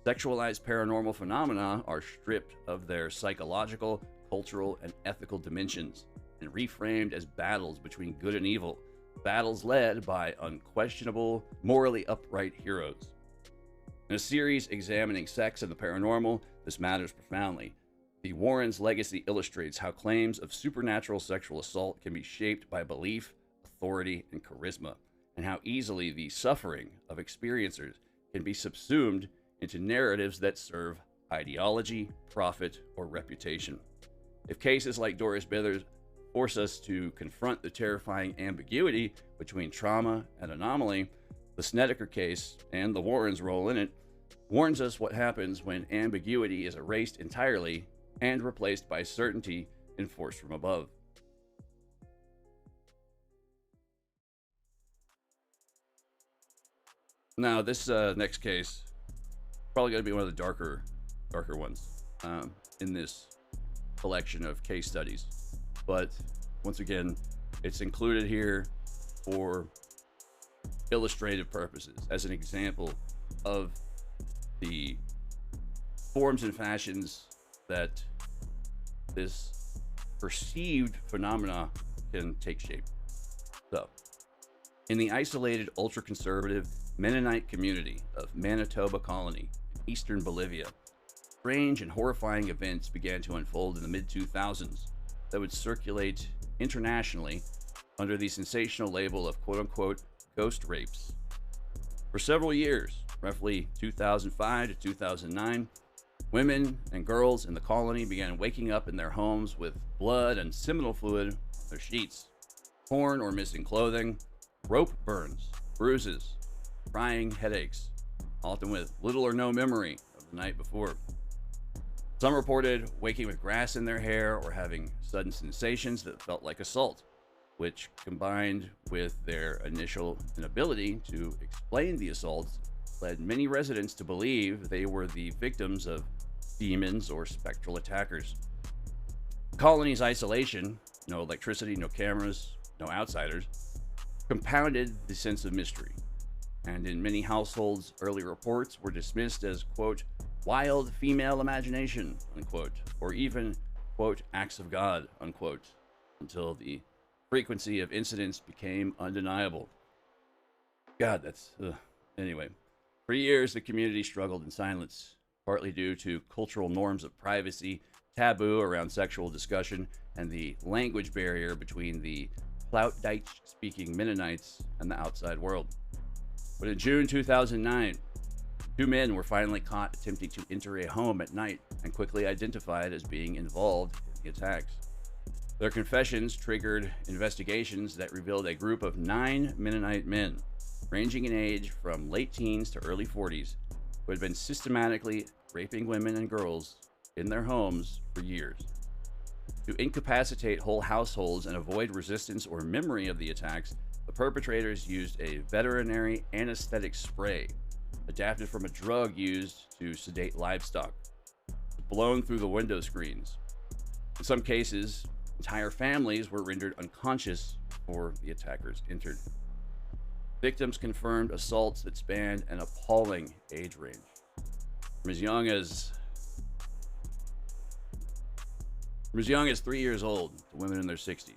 Sexualized paranormal phenomena are stripped of their psychological, cultural, and ethical dimensions and reframed as battles between good and evil, battles led by unquestionable, morally upright heroes. In a series examining sex and the paranormal, this matters profoundly. The Warrens' legacy illustrates how claims of supernatural sexual assault can be shaped by belief, authority, and charisma, and how easily the suffering of experiencers can be subsumed into narratives that serve ideology, profit, or reputation. If cases like Doris Bithers force us to confront the terrifying ambiguity between trauma and anomaly, the Snedeker case, and the Warrens' role in it, warns us what happens when ambiguity is erased entirely and replaced by certainty enforced from above. Now, this next case, probably going to be one of the darker ones in this collection of case studies. But once again, it's included here for illustrative purposes, as an example of the forms and fashions that this perceived phenomena can take shape. So, in the isolated, ultra-conservative Mennonite community of Manitoba Colony, in eastern Bolivia, strange and horrifying events began to unfold in the mid-2000s that would circulate internationally under the sensational label of quote-unquote ghost rapes. For several years, roughly 2005 to 2009, women and girls in the colony began waking up in their homes with blood and seminal fluid on their sheets, torn or missing clothing, rope burns, bruises, crying headaches, often with little or no memory of the night before. Some reported waking with grass in their hair or having sudden sensations that felt like assault, which, combined with their initial inability to explain the assaults, led many residents to believe they were the victims of demons or spectral attackers. The colony's isolation, no electricity, no cameras, no outsiders, compounded the sense of mystery, and in many households, early reports were dismissed as, quote, wild female imagination, unquote, or even, quote, acts of God, unquote, until the frequency of incidents became undeniable. God, that's... Anyway, for years, the community struggled in silence, partly due to cultural norms of privacy, taboo around sexual discussion, and the language barrier between the Plattdeutsch-speaking Mennonites and the outside world. But in June 2009, two men were finally caught attempting to enter a home at night and quickly identified as being involved in the attacks. Their confessions triggered investigations that revealed a group of 9 Mennonite men, ranging in age from late teens to early 40s, who had been systematically raping women and girls in their homes for years. To incapacitate whole households and avoid resistance or memory of the attacks, the perpetrators used a veterinary anesthetic spray, adapted from a drug used to sedate livestock, blown through the window screens. In some cases, entire families were rendered unconscious before the attackers entered. Victims confirmed assaults that spanned an appalling age range, from as young as 3 years old to women in their 60s,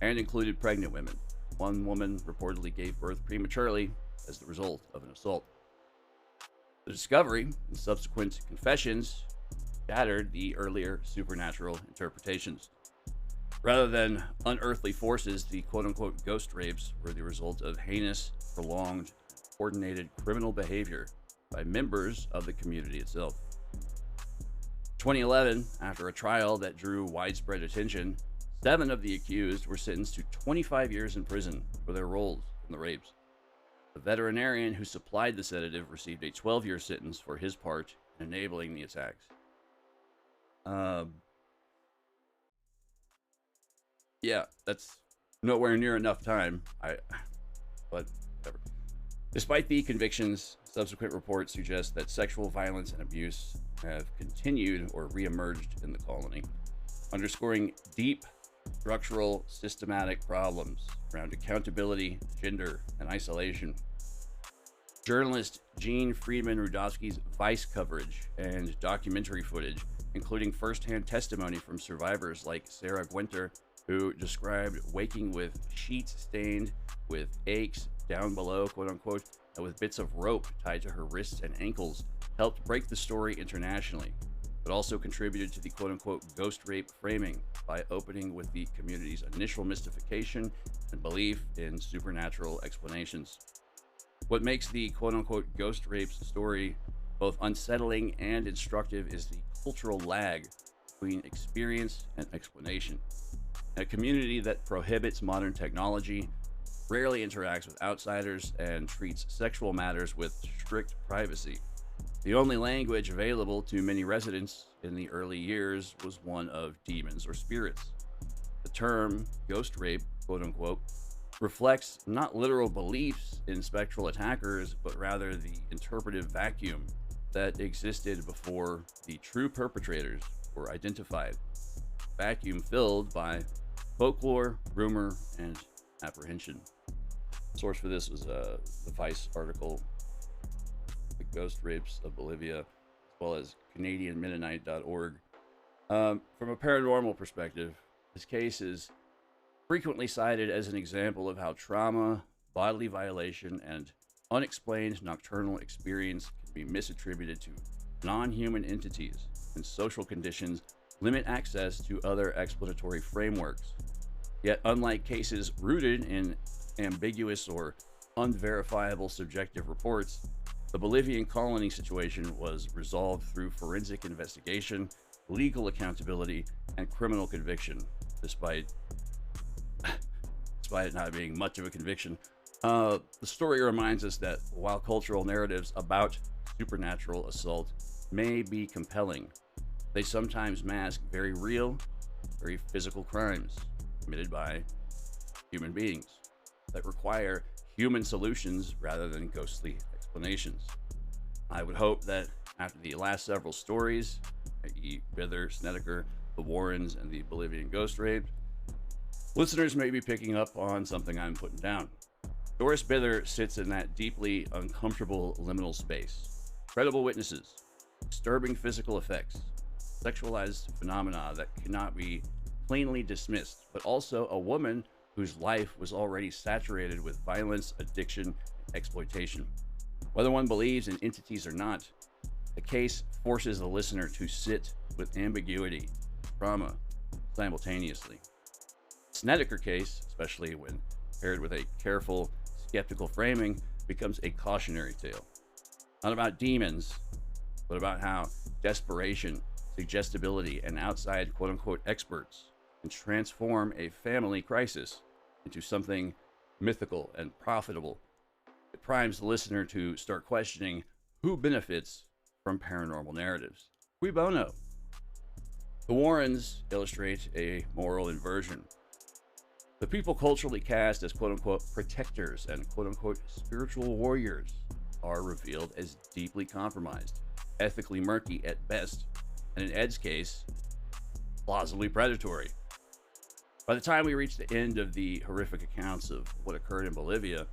and included pregnant women. One woman reportedly gave birth prematurely as the result of an assault. The discovery and subsequent confessions shattered the earlier supernatural interpretations. Rather than unearthly forces, the quote-unquote ghost rapes were the result of heinous, prolonged, coordinated criminal behavior by members of the community itself. 2011, after a trial that drew widespread attention, 7 of the accused were sentenced to 25 years in prison for their roles in the rapes. The veterinarian who supplied the sedative received a 12-year sentence for his part in enabling the attacks. Yeah, that's nowhere near enough time. But whatever. Despite the convictions, subsequent reports suggest that sexual violence and abuse have continued or reemerged in the colony, underscoring deep structural, systematic problems around accountability, gender, and isolation. Journalist Gene Friedman Rudofsky's Vice coverage and documentary footage, including first-hand testimony from survivors like Sarah Gwenter, who described waking with sheets stained with aches down below, quote-unquote, and with bits of rope tied to her wrists and ankles, helped break the story internationally, but also contributed to the quote-unquote ghost rape framing by opening with the community's initial mystification and belief in supernatural explanations. What makes the quote-unquote ghost rape story both unsettling and instructive is the cultural lag between experience and explanation. In a community that prohibits modern technology, rarely interacts with outsiders, and treats sexual matters with strict privacy, the only language available to many residents in the early years was one of demons or spirits. The term ghost rape, quote unquote, reflects not literal beliefs in spectral attackers, but rather the interpretive vacuum that existed before the true perpetrators were identified. Vacuum filled by folklore, rumor, and apprehension. Source for this was the Vice article, The Ghost Rapes of Bolivia, as well as CanadianMennonite.org. From a paranormal perspective, this case is frequently cited as an example of how trauma, bodily violation, and unexplained nocturnal experience can be misattributed to non-human entities, and social conditions limit access to other explanatory frameworks. Yet, unlike cases rooted in ambiguous or unverifiable subjective reports, the Bolivian colony situation was resolved through forensic investigation, legal accountability, and criminal conviction, despite it not being much of a conviction. The story reminds us that while cultural narratives about supernatural assault may be compelling, they sometimes mask very real, very physical crimes committed by human beings that require human solutions rather than ghostly explanations. I would hope that after the last several stories, i.e. Bither, Snedeker, the Warrens, and the Bolivian ghost rape, listeners may be picking up on something I'm putting down. Doris Bither sits in that deeply uncomfortable liminal space. Credible witnesses, disturbing physical effects, sexualized phenomena that cannot be plainly dismissed, but also a woman whose life was already saturated with violence, addiction, and exploitation. Whether one believes in entities or not, the case forces the listener to sit with ambiguity, trauma, simultaneously. Snedeker case, especially when paired with a careful, skeptical framing, becomes a cautionary tale. Not about demons, but about how desperation, suggestibility, and outside quote-unquote experts can transform a family crisis into something mythical and profitable. It primes the listener to start questioning who benefits from paranormal narratives. Cui bono? The Warrens illustrate a moral inversion. The people culturally cast as quote-unquote protectors and quote-unquote spiritual warriors are revealed as deeply compromised, ethically murky at best, and in Ed's case, plausibly predatory. By the time we reach the end of the horrific accounts of what occurred in Bolivia,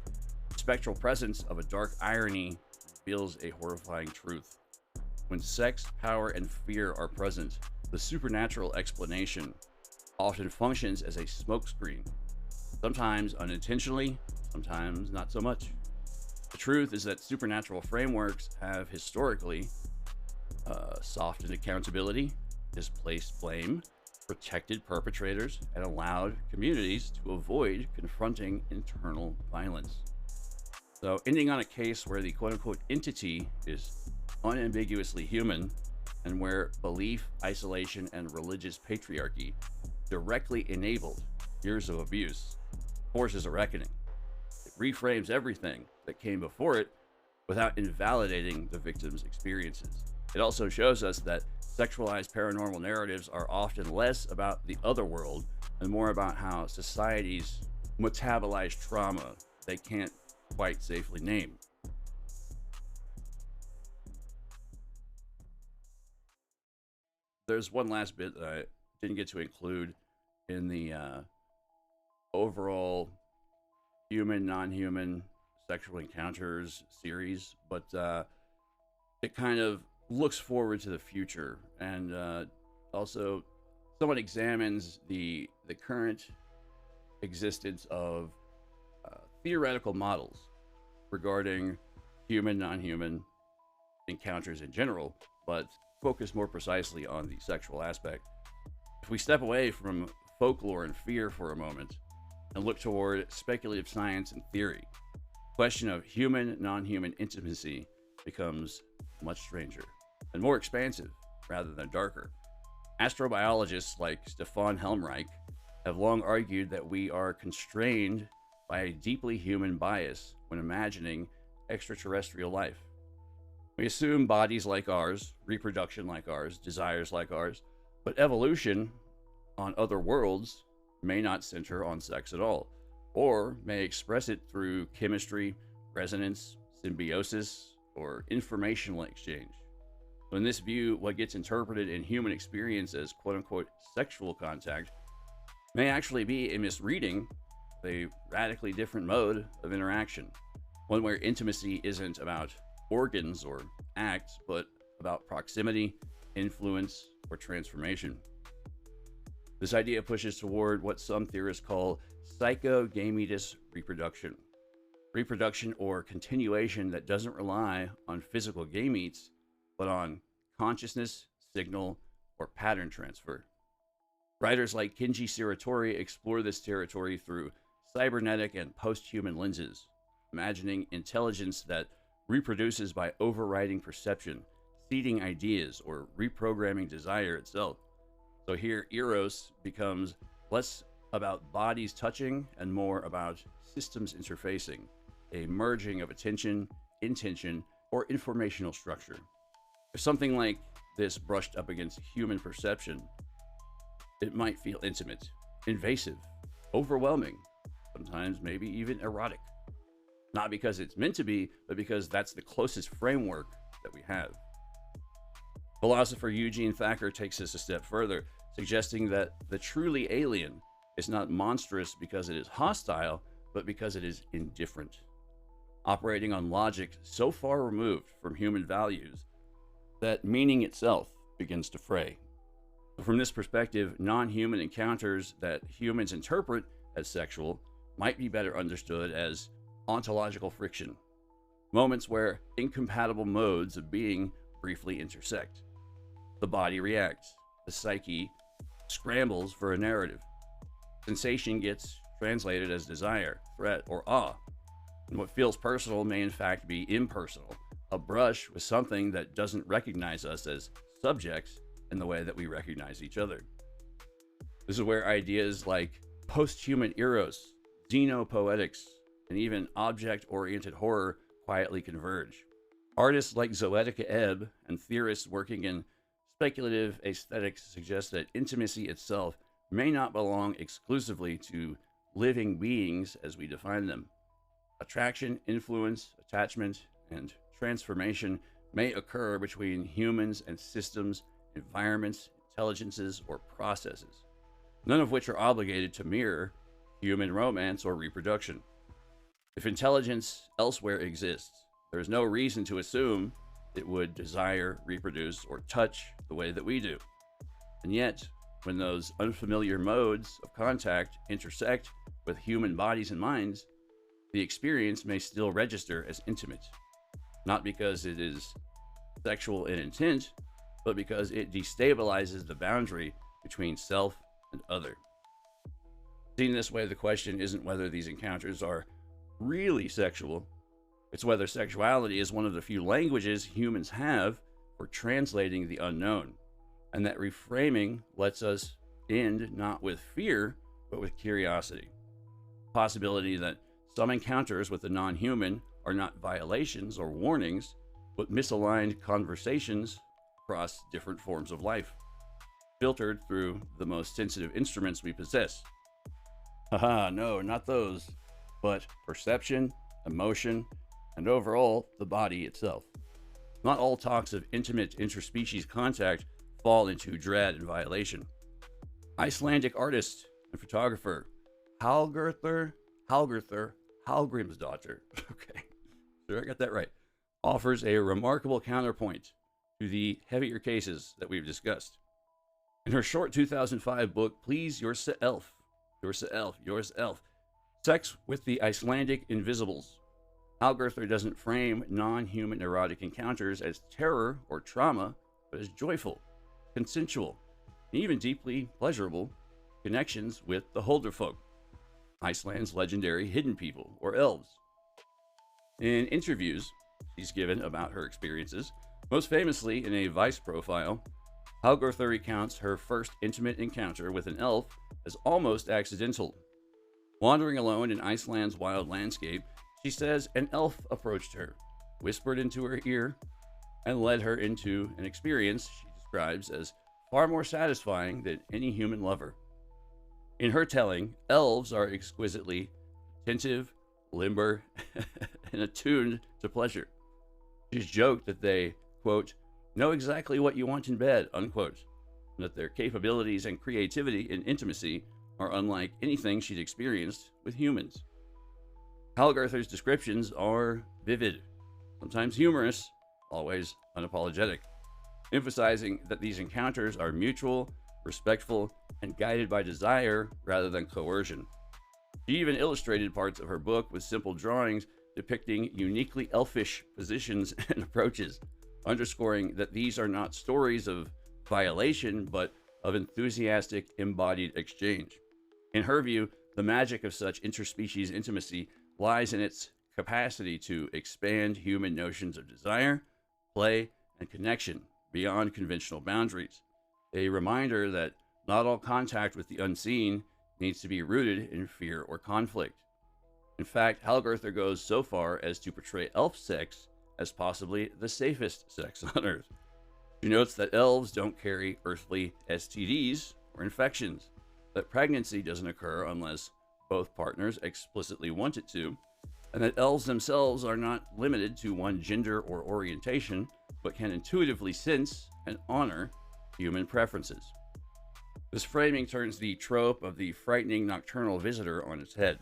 the spectral presence of a dark irony reveals a horrifying truth. When sex, power, and fear are present, the supernatural explanation often functions as a smokescreen, sometimes unintentionally, sometimes not so much. The truth is that supernatural frameworks have historically softened accountability, displaced blame, protected perpetrators, and allowed communities to avoid confronting internal violence. So, ending on a case where the quote-unquote entity is unambiguously human, and where belief, isolation, and religious patriarchy directly enabled years of abuse, forces a reckoning. It reframes everything that came before it without invalidating the victim's experiences. It also shows us that sexualized paranormal narratives are often less about the other world and more about how societies metabolize trauma they can't quite safely name. There's one last bit that I didn't get to include in the overall human, non-human sexual encounters series, but it kind of looks forward to the future, and also somewhat examines the current existence of theoretical models regarding human, non-human encounters in general, but focus more precisely on the sexual aspect. If we step away from folklore and fear for a moment and look toward speculative science and theory, the question of human, non-human intimacy becomes much stranger and more expansive rather than darker. Astrobiologists like Stefan Helmreich have long argued that we are constrained by a deeply human bias when imagining extraterrestrial life. We assume bodies like ours, reproduction like ours, desires like ours, but evolution on other worlds may not center on sex at all, or may express it through chemistry, resonance, symbiosis, or informational exchange. So in this view, what gets interpreted in human experience as quote-unquote sexual contact may actually be a misreading of a radically different mode of interaction, one where intimacy isn't about organs or acts, but about proximity, influence, or transformation. This idea pushes toward what some theorists call psychogametes reproduction. Reproduction or continuation that doesn't rely on physical gametes, but on consciousness, signal, or pattern transfer. Writers like Kinji Siratori explore this territory through cybernetic and post-human lenses, imagining intelligence that reproduces by overriding perception, seeding ideas, or reprogramming desire itself. So here, Eros becomes less about bodies touching and more about systems interfacing, a merging of attention, intention, or informational structure. If something like this brushed up against human perception, it might feel intimate, invasive, overwhelming, sometimes maybe even erotic. Not because it's meant to be, but because that's the closest framework that we have. Philosopher Eugene Thacker takes this a step further, suggesting that the truly alien is not monstrous because it is hostile, but because it is indifferent, operating on logic so far removed from human values that meaning itself begins to fray. From this perspective, non-human encounters that humans interpret as sexual might be better understood as ontological friction, moments where incompatible modes of being briefly intersect. The body reacts, the psyche scrambles for a narrative. Sensation gets translated as desire, threat, or awe. And what feels personal may in fact be impersonal, a brush with something that doesn't recognize us as subjects in the way that we recognize each other. This is where ideas like post-human eros, xenopoetics, and even object-oriented horror quietly converge. Artists like Zoetica Ebb and theorists working in speculative aesthetics suggest that intimacy itself may not belong exclusively to living beings as we define them. Attraction, influence, attachment, and transformation may occur between humans and systems, environments, intelligences, or processes, none of which are obligated to mirror human romance or reproduction. If intelligence elsewhere exists, there is no reason to assume it would desire, reproduce, or touch the way that we do. And yet, when those unfamiliar modes of contact intersect with human bodies and minds, the experience may still register as intimate, not because it is sexual in intent, but because it destabilizes the boundary between self and other. Seen this way, the question isn't whether these encounters are really sexual, it's whether sexuality is one of the few languages humans have for translating the unknown, and that reframing lets us end not with fear, but with curiosity. The possibility that some encounters with the non-human are not violations or warnings, but misaligned conversations across different forms of life, filtered through the most sensitive instruments we possess. Haha, no, not those, but perception, emotion, and overall, the body itself. Not all talks of intimate interspecies contact fall into dread and violation. Icelandic artist and photographer Hallgrímsdóttir, okay, sure I got that right, offers a remarkable counterpoint to the heavier cases that we've discussed. In her short 2005 book, Please Yourself, Sex with the Icelandic Invisibles, Hallgrímsdóttir doesn't frame non-human erotic encounters as terror or trauma, but as joyful, consensual, and even deeply pleasurable connections with the Huldrefolk, Iceland's legendary hidden people, or elves. In interviews she's given about her experiences, most famously in a Vice profile, Hallgrímsdóttir recounts her first intimate encounter with an elf as almost accidental. Wandering alone in Iceland's wild landscape, she says an elf approached her, whispered into her ear, and led her into an experience she describes as far more satisfying than any human lover. In her telling, elves are exquisitely attentive, limber, and attuned to pleasure. She's joked that they, quote, know exactly what you want in bed, unquote, and that their capabilities and creativity in intimacy are unlike anything she'd experienced with humans. Hallgrímsdóttir's descriptions are vivid, sometimes humorous, always unapologetic, emphasizing that these encounters are mutual, respectful, and guided by desire rather than coercion. She even illustrated parts of her book with simple drawings depicting uniquely elfish positions and approaches, underscoring that these are not stories of violation, but of enthusiastic, embodied exchange. In her view, the magic of such interspecies intimacy lies in its capacity to expand human notions of desire, play, and connection beyond conventional boundaries, a reminder that not all contact with the unseen needs to be rooted in fear or conflict. In fact, Hallgrímsdóttir goes so far as to portray elf sex as possibly the safest sex on Earth. She notes that elves don't carry earthly STDs or infections, that pregnancy doesn't occur unless both partners explicitly want it to, and that elves themselves are not limited to one gender or orientation, but can intuitively sense and honor human preferences. This framing turns the trope of the frightening nocturnal visitor on its head.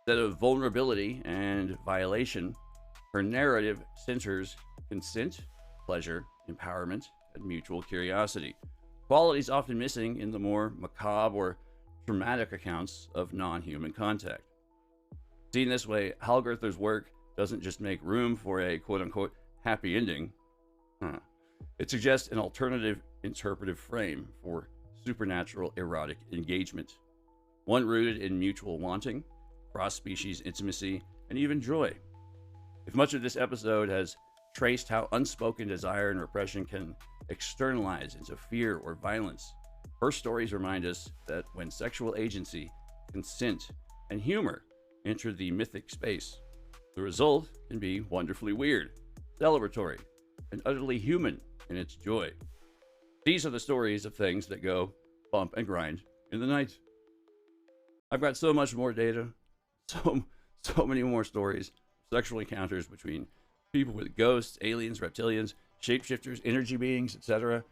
Instead of vulnerability and violation, her narrative centers consent, pleasure, empowerment, and mutual curiosity, qualities often missing in the more macabre or dramatic accounts of non-human contact. Seen this way, Hallgrímsdóttir's work doesn't just make room for a quote-unquote happy ending. It suggests an alternative interpretive frame for supernatural erotic engagement. One rooted in mutual wanting, cross-species intimacy, and even joy. If much of this episode has traced how unspoken desire and repression can externalize into fear or violence, her stories remind us that when sexual agency, consent, and humor enter the mythic space, the result can be wonderfully weird, celebratory, and utterly human in its joy. These are the stories of things that go bump and grind in the night. I've got so much more data, so many more stories, sexual encounters between people with ghosts, aliens, reptilians, shapeshifters, energy beings, etc.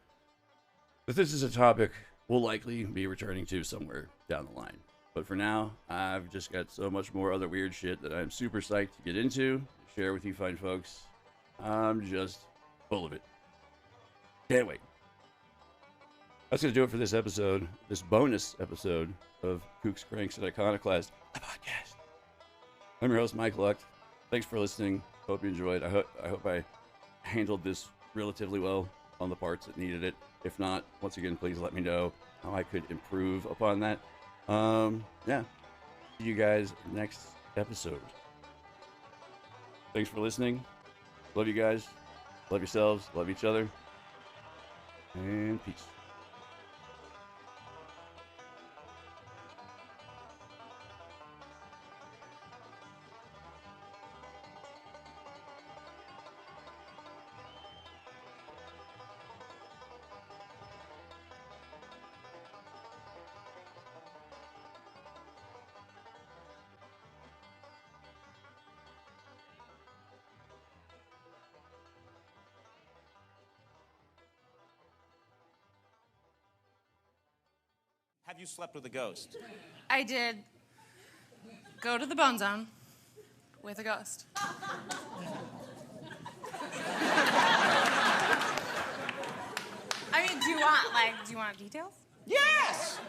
But this is a topic we'll likely be returning to somewhere down the line. But for now, I've just got so much more other weird shit that I'm super psyched to get into, share with you fine folks. I'm just full of it. Can't wait. That's going to do it for this episode, this bonus episode of Kooks, Cranks, and Iconoclast, the podcast. I'm your host, Mike Luck. Thanks for listening. Hope you enjoyed. I hope I handled this relatively well on the parts that needed it. If not, once again, please let me know how I could improve upon that. Yeah. See you guys next episode. Thanks for listening. Love you guys. Love yourselves. Love each other. And peace. Have you slept with a ghost? I did go to the Bone Zone with a ghost. I mean, do you want details? Yes!